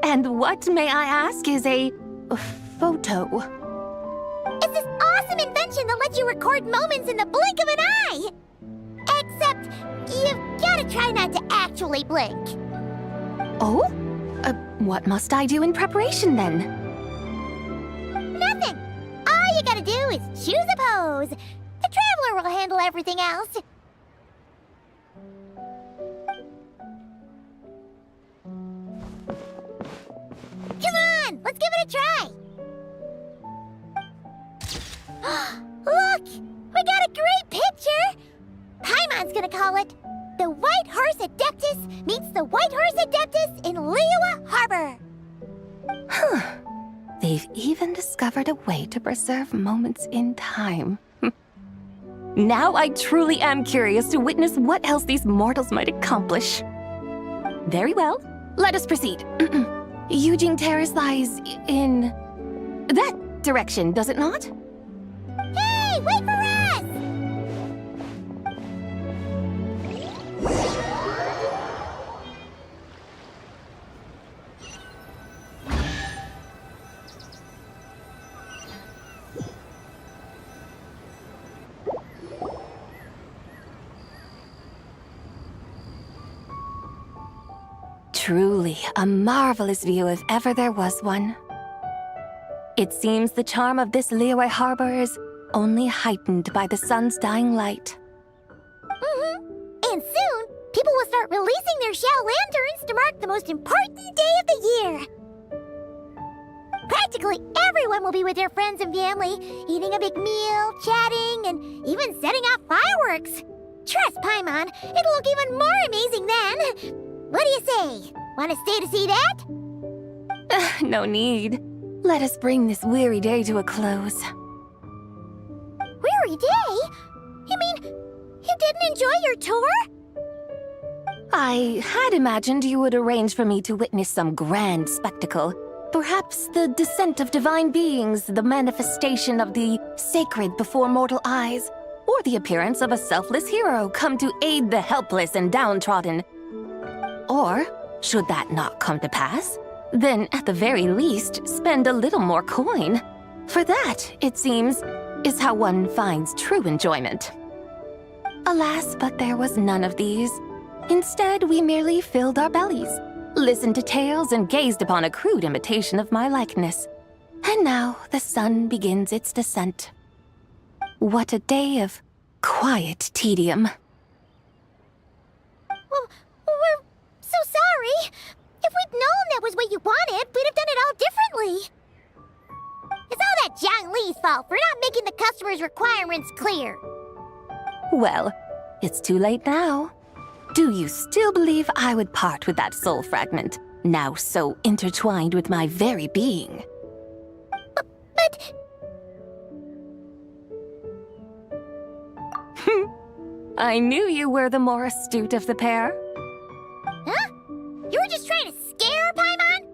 And what, may I ask, is a photo? It's this awesome invention that lets you record moments in the blink of an eye. Except, you've gotta try not to actually blink. Oh? What must I do in preparation then? Nothing. All you gotta do is choose a pose. The Traveler will handle everything else. Come on, let's give it a try. Look, we got a great picture. Paimon's gonna call it The White Horse Adeptus Meets the White Horse Adeptus in Liyue Harbor. Huh. They've even discovered a way to preserve moments in time. Now I truly am curious to witness what else these mortals might accomplish. Very well, let us proceed. Eugene Terrace lies in that direction, does it not? Hey, wait for us! Truly a marvelous view if ever there was one. It seems the charm of this Liyue Harbor is only heightened by the sun's dying light. And soon, people will start releasing their Xiao lanterns to mark the most important day of the year. Practically everyone will be with their friends and family, eating a big meal, chatting, and even setting off fireworks. Trust Paimon, it'll look even more amazing then. What do you say? Want to stay to see that? No need. Let us bring this weary day to a close. Weary day? You mean, you didn't enjoy your tour? I had imagined you would arrange for me to witness some grand spectacle. Perhaps the descent of divine beings, the manifestation of the sacred before mortal eyes, or the appearance of a selfless hero come to aid the helpless and downtrodden. Or, should that not come to pass, then at the very least spend a little more coin. For that, it seems, is how one finds true enjoyment. Alas, but there was none of these. Instead, we merely filled our bellies, listened to tales, and gazed upon a crude imitation of my likeness. And now the sun begins its descent. What a day of quiet tedium. Well, we're so sorry. If we'd known that was what you wanted, we'd have done it all differently. It's all that Jiang Li's fault for not making the customer's requirements clear. Well, it's too late now. Do you still believe I would part with that soul fragment, now so intertwined with my very being? But... I knew you were the more astute of the pair. Huh? You were just trying to scare Paimon?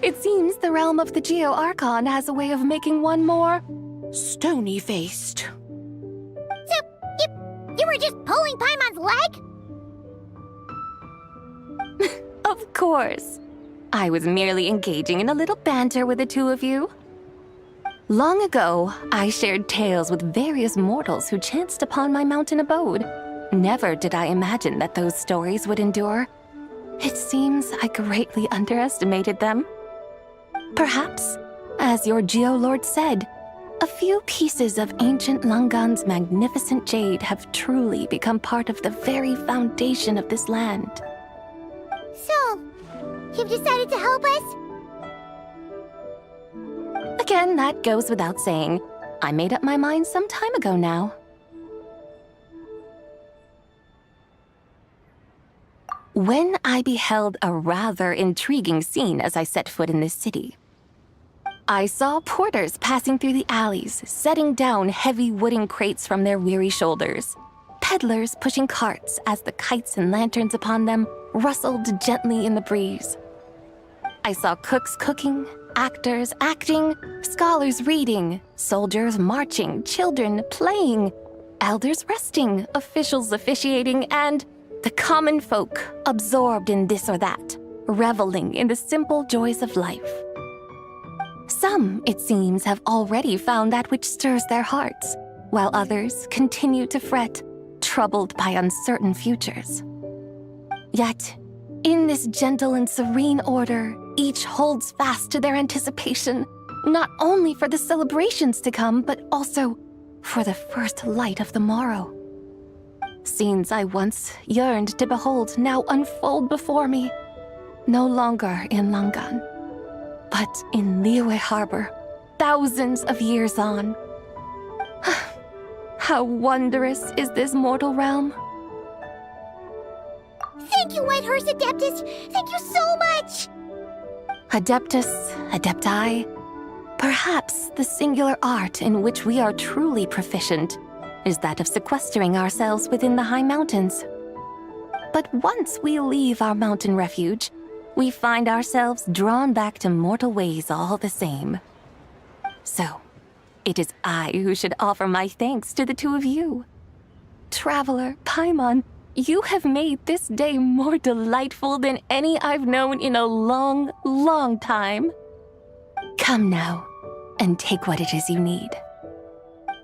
It seems the realm of the Geo-Archon has a way of making one more stony-faced. So, you were just pulling Paimon's leg? Of course. I was merely engaging in a little banter with the two of you. Long ago, I shared tales with various mortals who chanced upon my mountain abode. Never did I imagine that those stories would endure. It seems I greatly underestimated them. Perhaps, as your Geolord said, a few pieces of ancient Langan's magnificent jade have truly become part of the very foundation of this land. So, you've decided to help us? Again, that goes without saying. I made up my mind some time ago now. When I beheld a rather intriguing scene as I set foot in this city, I saw porters passing through the alleys, setting down heavy wooden crates from their weary shoulders, peddlers pushing carts as the kites and lanterns upon them rustled gently in the breeze. I saw cooks cooking, actors acting, scholars reading, soldiers marching, children playing, elders resting, officials officiating, and the common folk absorbed in this or that, reveling in the simple joys of life. Some, it seems, have already found that which stirs their hearts, while others continue to fret, troubled by uncertain futures. Yet, in this gentle and serene order, each holds fast to their anticipation, not only for the celebrations to come, but also for the first light of the morrow. Scenes I once yearned to behold now unfold before me, no longer in Langan, but in Liyue Harbor, thousands of years on. How wondrous is this mortal realm! Thank you, White Horse Adeptus! Thank you so much! Adeptus, Adepti, perhaps the singular art in which we are truly proficient is that of sequestering ourselves within the high mountains. But once we leave our mountain refuge, we find ourselves drawn back to mortal ways all the same. So, it is I who should offer my thanks to the two of you. Traveler, Paimon, you have made this day more delightful than any I've known in a long, long time. Come now, and take what it is you need.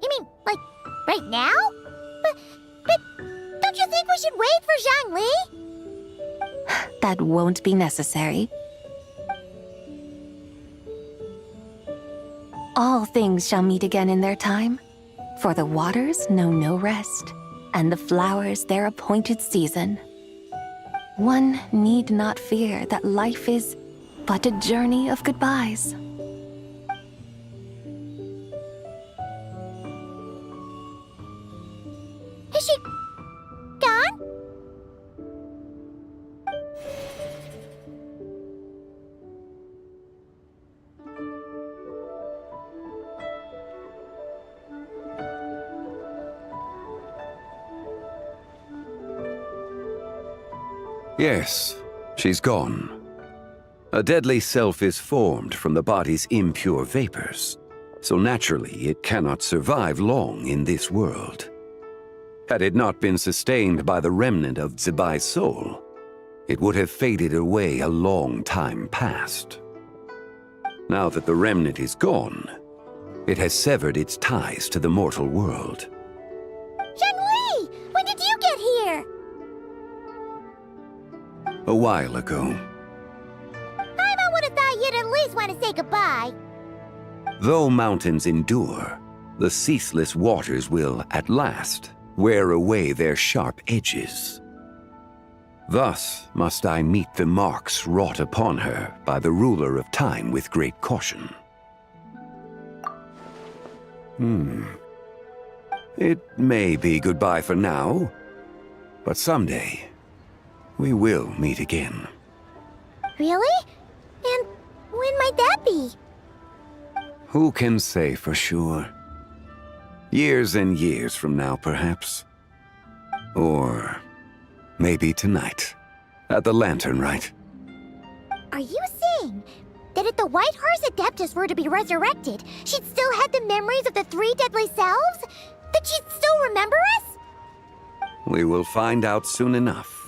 You mean, like, right now? But don't you think we should wait for Zhangli? That won't be necessary. All things shall meet again in their time, for the waters know no rest, and the flowers their appointed season. One need not fear that life is but a journey of goodbyes. Is she gone? Yes, she's gone. A deadly self is formed from the body's impure vapors, so naturally it cannot survive long in this world. Had it not been sustained by the remnant of Zibai's soul, it would have faded away a long time past. Now that the remnant is gone, it has severed its ties to the mortal world. Zhangli! When did you get here? A while ago. Paimon would have thought you'd at least want to say goodbye. Though mountains endure, the ceaseless waters will, at last, wear away their sharp edges. Thus must I meet the marks wrought upon her by the ruler of time with great caution. It may be goodbye for now, but someday we will meet again. Really? And when might that be? Who can say for sure? Years and years from now, perhaps. Or maybe tonight, at the Lantern Rite. Are you saying that if the White Horse Adeptus were to be resurrected, she'd still have the memories of the three deadly selves? That she'd still remember us? We will find out soon enough.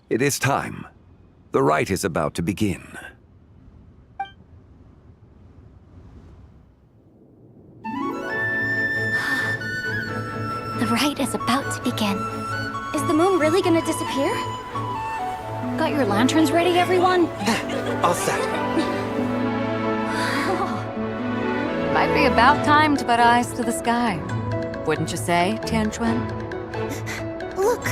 It is time. The rite is about to begin. The rite is about to begin. Is the moon really gonna disappear? Got your lanterns ready, everyone? All set. Might be about time to put eyes to the sky. Wouldn't you say, Tianquan? Look!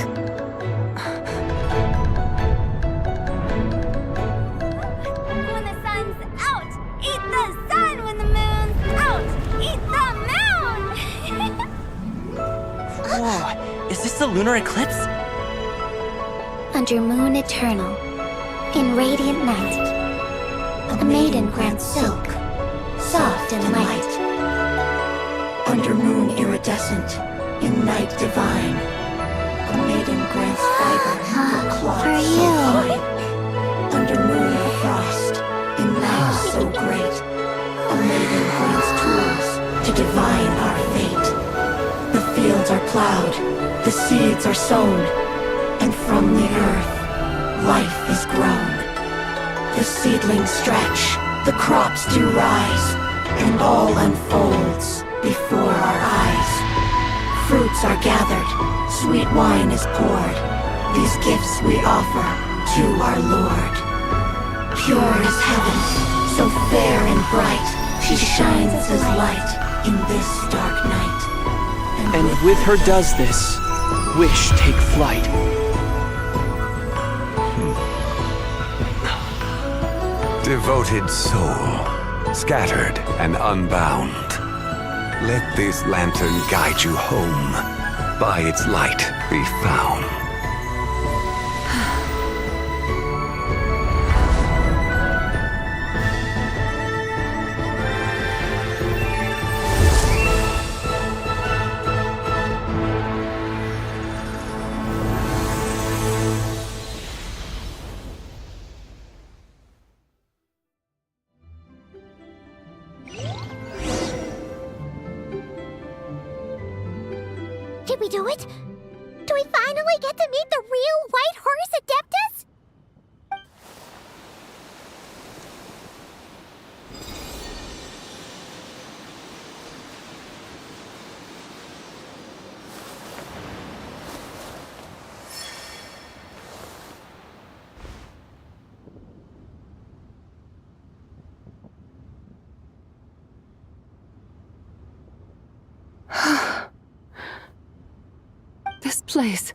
When the sun's out, eat the sun. When the moon's out, eat the moon. Whoa, is this the lunar eclipse? Under moon eternal, in radiant night, a maiden grants silk, soft and light. Under moon iridescent, in night divine, a maiden grants fiber for cloth For so you. fine. Under moon of frost, in night so great, a maiden grants tools to divine our fate. The fields are plowed, the seeds are sown, and from the earth, life is grown. The seedlings stretch, the crops do rise, and all unfolds before our eyes. Fruits are gathered, sweet wine is poured. These gifts we offer to our Lord. Pure as heaven, so fair and bright, she shines as light in this dark night. And with her does this, wish take flight. Devoted soul, scattered and unbound, let this lantern guide you home by its light be found. Did we do it? Do we finally get to meet the real White Horse Adeptus? This place.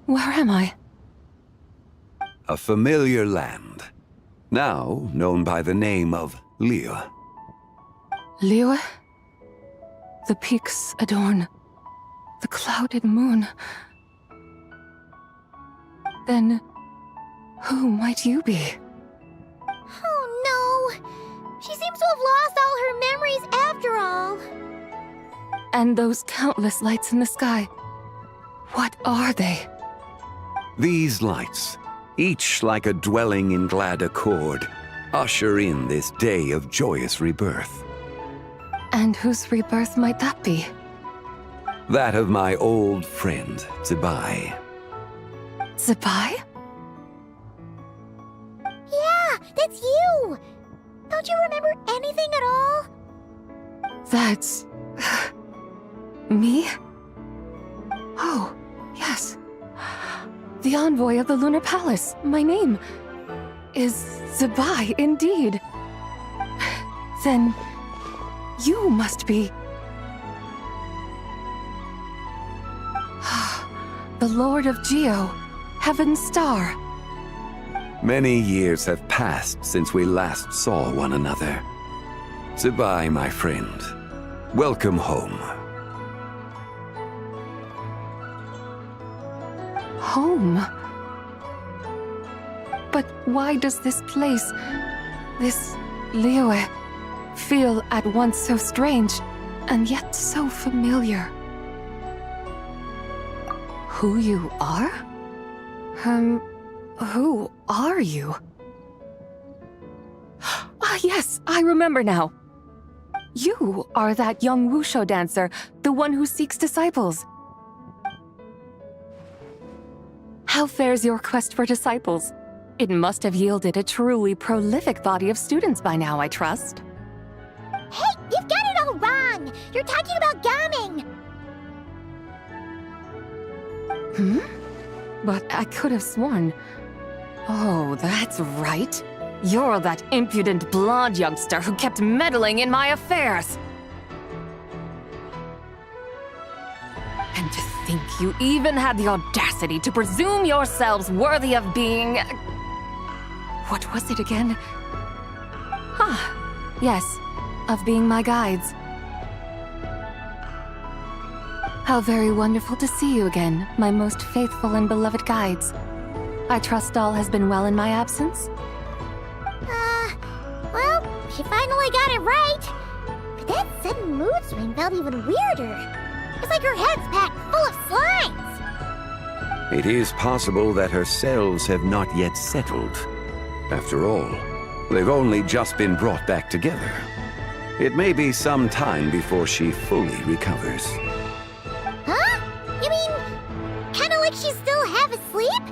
Where am I? A familiar land, now known by the name of Liyue. Liyue? The peaks adorn the clouded moon. Then, who might you be? Oh no! She seems to have lost all her memories after all. And those countless lights in the sky, what are they? These lights, each like a dwelling in glad accord, usher in this day of joyous rebirth. And whose rebirth might that be? That of my old friend, Zibai. Zibai? Yeah, that's you! Don't you remember anything at all? That's... me? Oh, yes. The envoy of the Lunar Palace. My name is Zibai, indeed. Then you must be... the Lord of Geo, Heaven's Star. Many years have passed since we last saw one another. Zibai, my friend, welcome home. Home? But why does this place, this Liyue, feel at once so strange and yet so familiar? Who you are? Who are you? Ah, yes, I remember now. You are that young wushu dancer, the one who seeks disciples. How fares your quest for disciples? It must have yielded a truly prolific body of students by now, I trust. Hey, you've got it all wrong! You're talking about gaming! But I could have sworn... Oh, that's right. You're that impudent blonde youngster who kept meddling in my affairs. And to think you even had the audacity to presume yourselves worthy of being... What was it again? Ah, yes, of being my guides. How very wonderful to see you again, my most faithful and beloved guides. I trust all has been well in my absence? Well, she finally got it right. But that sudden mood swing felt even weirder. It's like her head's packed full of slimes. It is possible that her cells have not yet settled. After all, they've only just been brought back together. It may be some time before she fully recovers. Huh? You mean, kinda like she's still half asleep?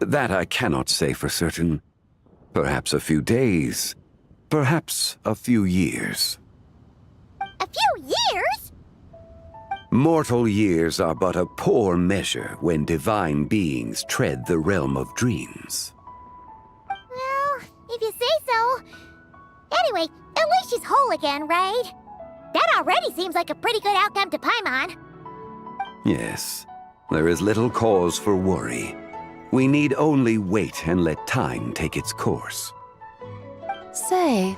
That I cannot say for certain. Perhaps a few days. Perhaps a few years. A few years? Mortal years are but a poor measure when divine beings tread the realm of dreams. Well, if you say so. Anyway, at least she's whole again, right? That already seems like a pretty good outcome to Paimon. Yes, there is little cause for worry. We need only wait and let time take its course. Say,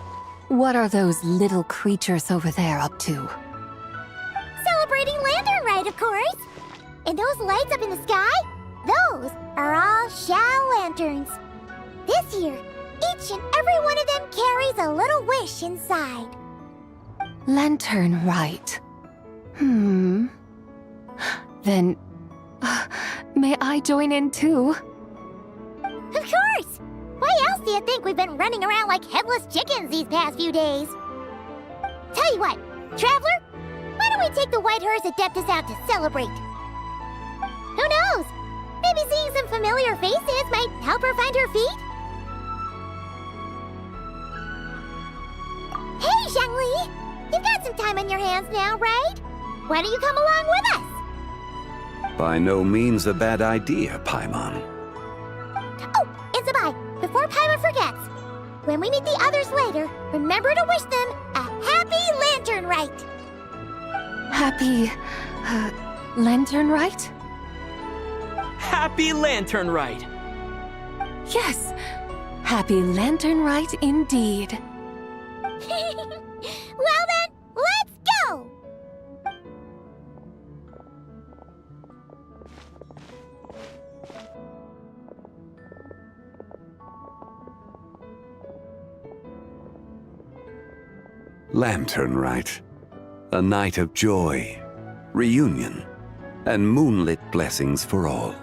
what are those little creatures over there up to? So celebrating Lantern Rite, of course. And those lights up in the sky, those are all Shao lanterns. This year, each and every one of them carries a little wish inside. Lantern Rite. Then, may I join in too? Of course! Why else do you think we've been running around like headless chickens these past few days? Tell you what, Traveler, why don't we take the White Horse Adeptus out to celebrate? Who knows? Maybe seeing some familiar faces might help her find her feet? Hey, Zhangli! You've got some time on your hands now, right? Why don't you come along with us? By no means a bad idea, Paimon. Oh, and Zabai, before Paimon forgets, when we meet the others later, remember to wish them a happy Lantern Rite! Happy... Lantern Rite? Happy Lantern Rite! Yes! Happy Lantern Rite indeed. Well then, let's go! Lantern Rite. A night of joy, reunion, and moonlit blessings for all.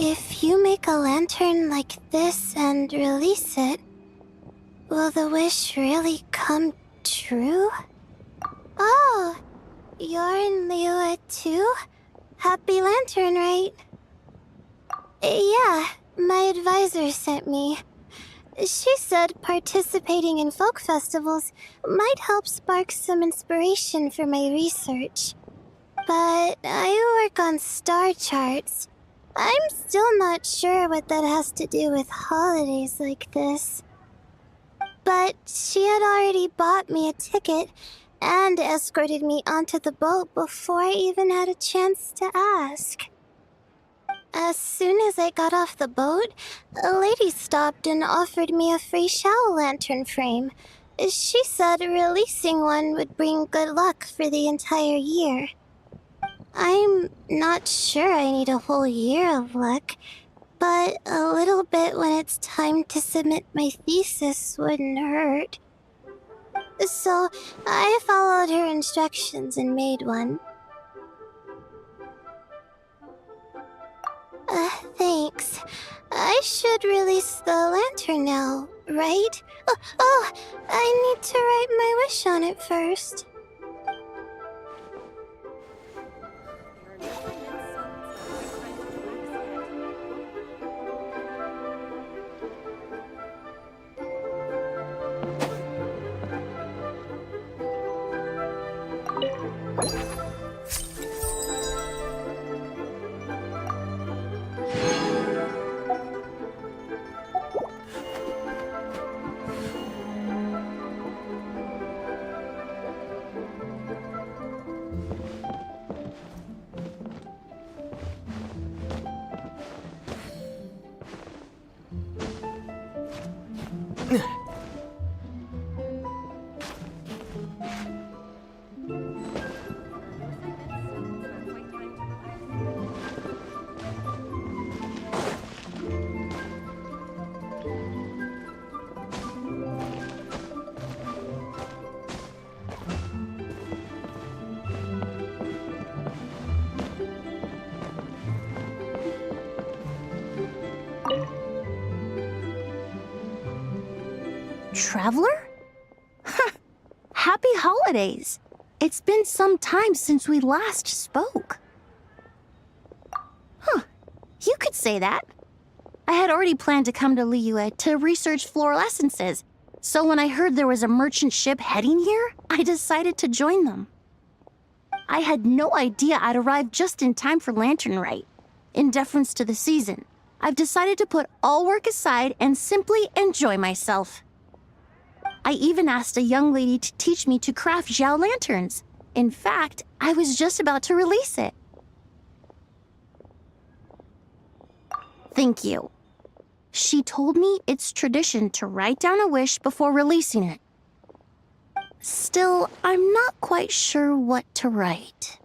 If you make a lantern like this and release it, will the wish really come true? Oh, you're in Liyue too? Happy Lantern, right? Yeah, my advisor sent me. She said participating in folk festivals might help spark some inspiration for my research. But I work on star charts. I'm still not sure what that has to do with holidays like this. But she had already bought me a ticket and escorted me onto the boat before I even had a chance to ask. As soon as I got off the boat, a lady stopped and offered me a free shadow lantern frame. She said releasing one would bring good luck for the entire year. I'm not sure I need a whole year of luck, but a little bit when it's time to submit my thesis wouldn't hurt. So I followed her instructions and made one. Thanks. I should release the lantern now, right? Oh, I need to write my wish on it first. Traveler? Happy holidays! It's been some time since we last spoke. Huh, you could say that. I had already planned to come to Liyue to research floral essences, so when I heard there was a merchant ship heading here, I decided to join them. I had no idea I'd arrive just in time for Lantern Rite. In deference to the season, I've decided to put all work aside and simply enjoy myself. I even asked a young lady to teach me to craft Zhao lanterns. In fact, I was just about to release it. Thank you. She told me it's tradition to write down a wish before releasing it. Still, I'm not quite sure what to write.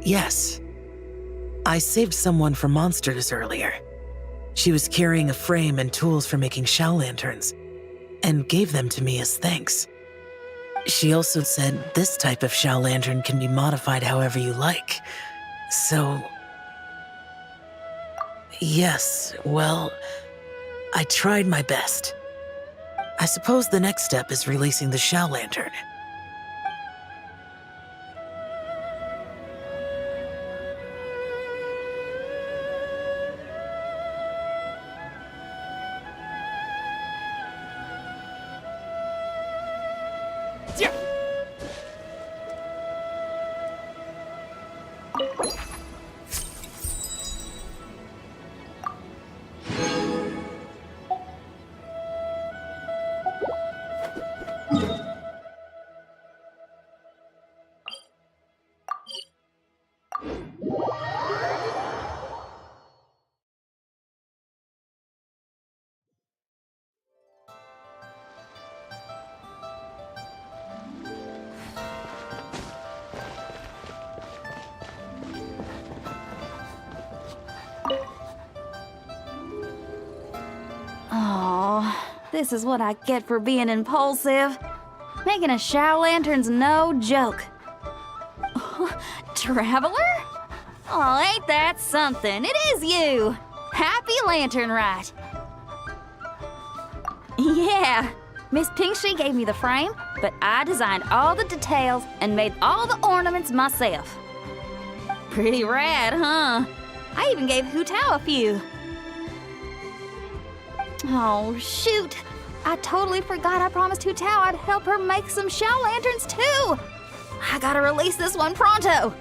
Yes. I saved someone from monsters earlier. She was carrying a frame and tools for making shell lanterns, and gave them to me as thanks. She also said this type of shell lantern can be modified however you like. So... yes, well, I tried my best. I suppose the next step is releasing the shell lantern. Oh, this is what I get for being impulsive. Making a shower lantern's no joke. Traveler? Oh, ain't that something? It is you! Happy Lantern Right. Yeah, Miss Pinktree gave me the frame, but I designed all the details and made all the ornaments myself. Pretty rad, huh? I even gave Hu Tao a few. Oh, shoot. I totally forgot I promised Hu Tao I'd help her make some shell lanterns, too. I gotta release this one pronto.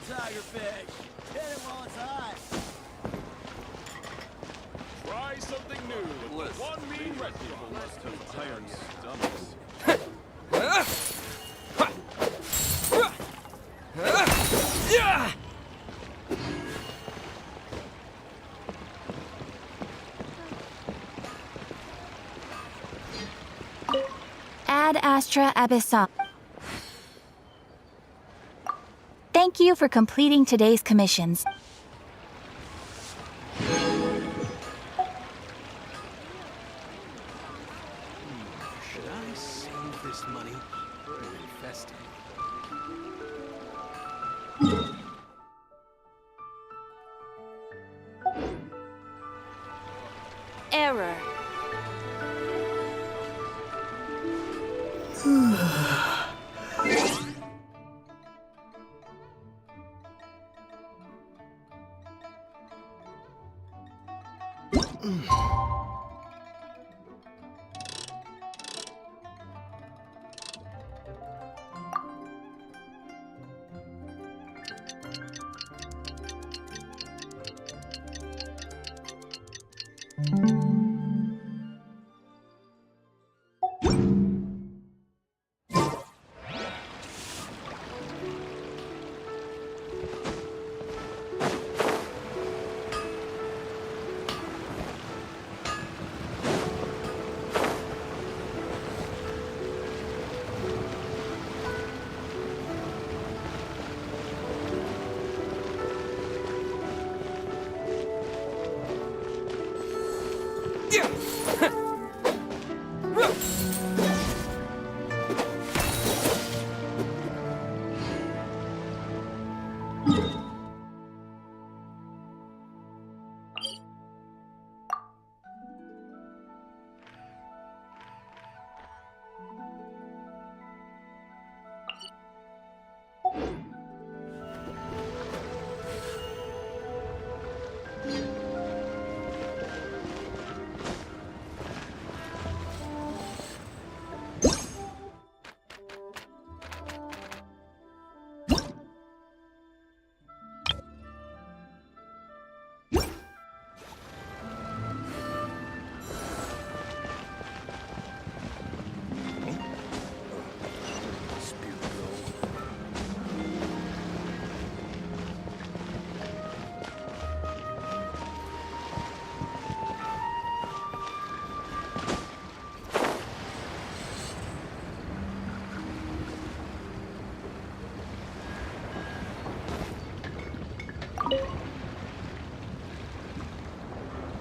Tigerfish. Hit it while it's hot. Try something new. One mean red people must have iron stomachs. Ad Astra Abyssal. Thank you for completing today's commissions. Should I save this money or invest it? Error.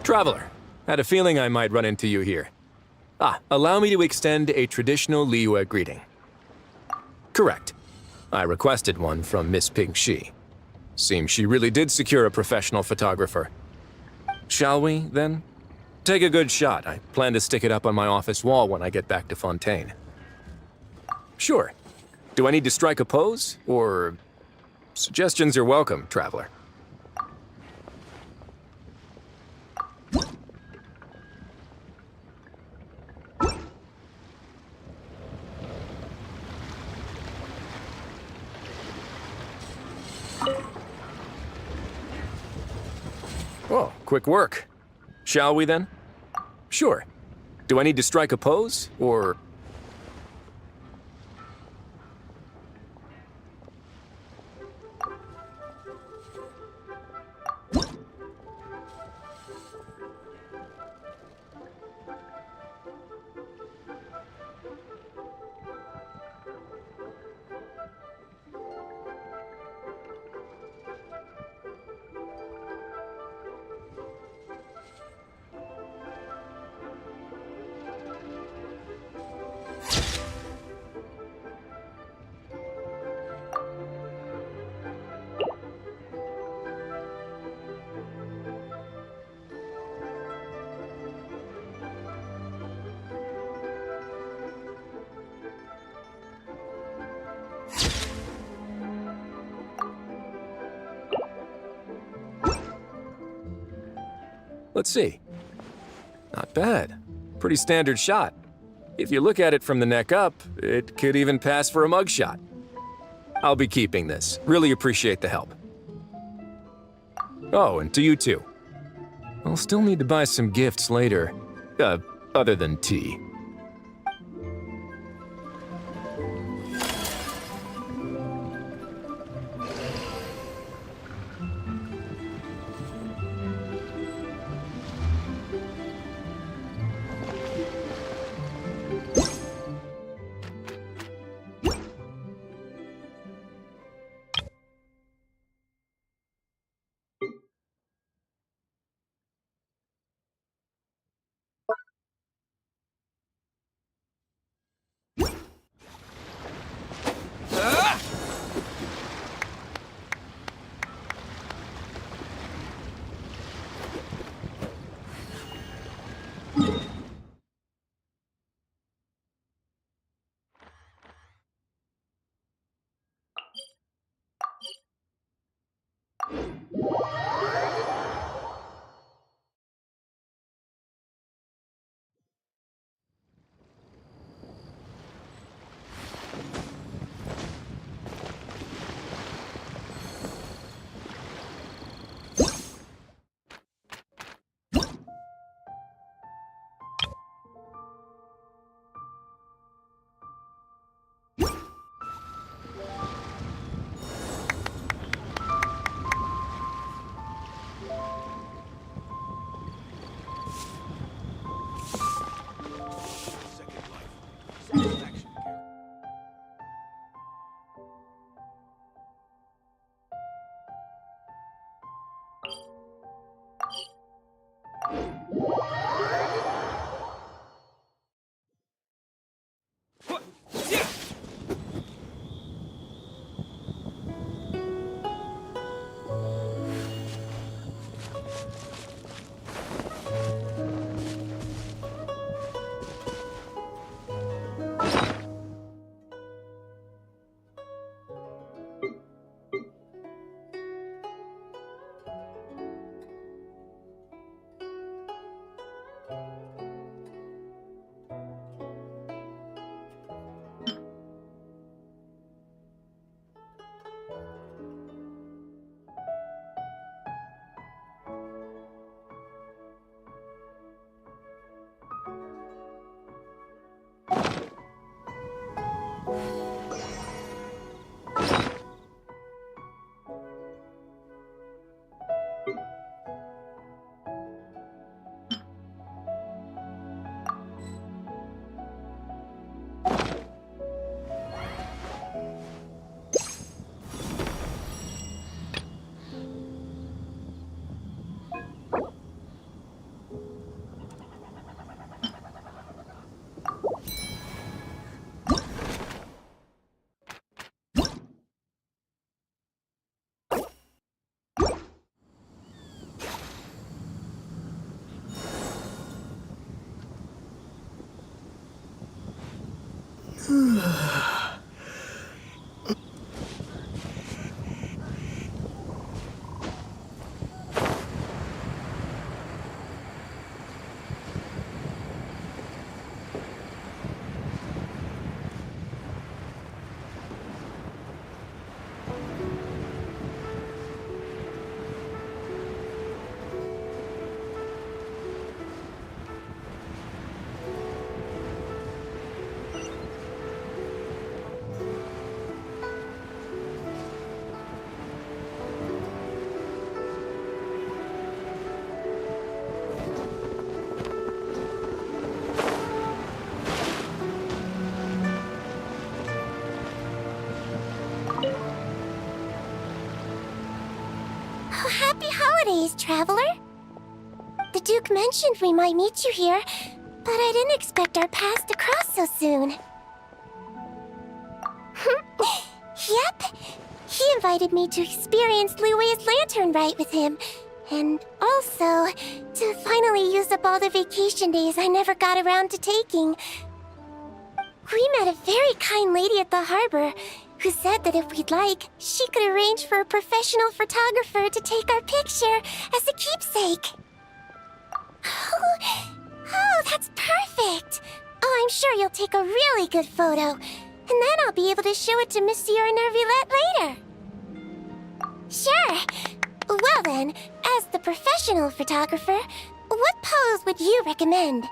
Traveler, had a feeling I might run into you here. Allow me to extend a traditional Liyue greeting. Correct. I requested one from Miss Ping Shi. Seems she really did secure a professional photographer. Shall we, then? Take a good shot. I plan to stick it up on my office wall when I get back to Fontaine. Sure. Do I need to strike a pose, or... Suggestions are welcome, Traveler. Oh, quick work. Shall we, then? Sure. Do I need to strike a pose, or... Let's see. Not bad. Pretty standard shot. If you look at it from the neck up, it could even pass for a mugshot. I'll be keeping this. Really appreciate the help. Oh, and to you too. I'll still need to buy some gifts later. Other than tea. Oh, happy holidays, Traveler! The Duke mentioned we might meet you here, but I didn't expect our paths to cross so soon. Yep. He invited me to experience Lui's lantern rite with him, and also to finally use up all the vacation days I never got around to taking. We met a very kind lady at the harbor who said that if we'd like, she could arrange for a professional photographer to take our picture as a keepsake. Oh, that's perfect! Oh, I'm sure you'll take a really good photo, and then I'll be able to show it to Monsieur Nervillette later. Sure. Well then, as the professional photographer, what pose would you recommend?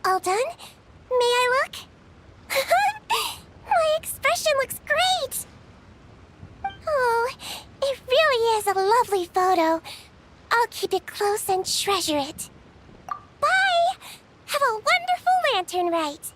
All done? May I look? My expression looks great! Oh, it really is a lovely photo. I'll keep it close and treasure it. Bye! Have a wonderful lantern rite!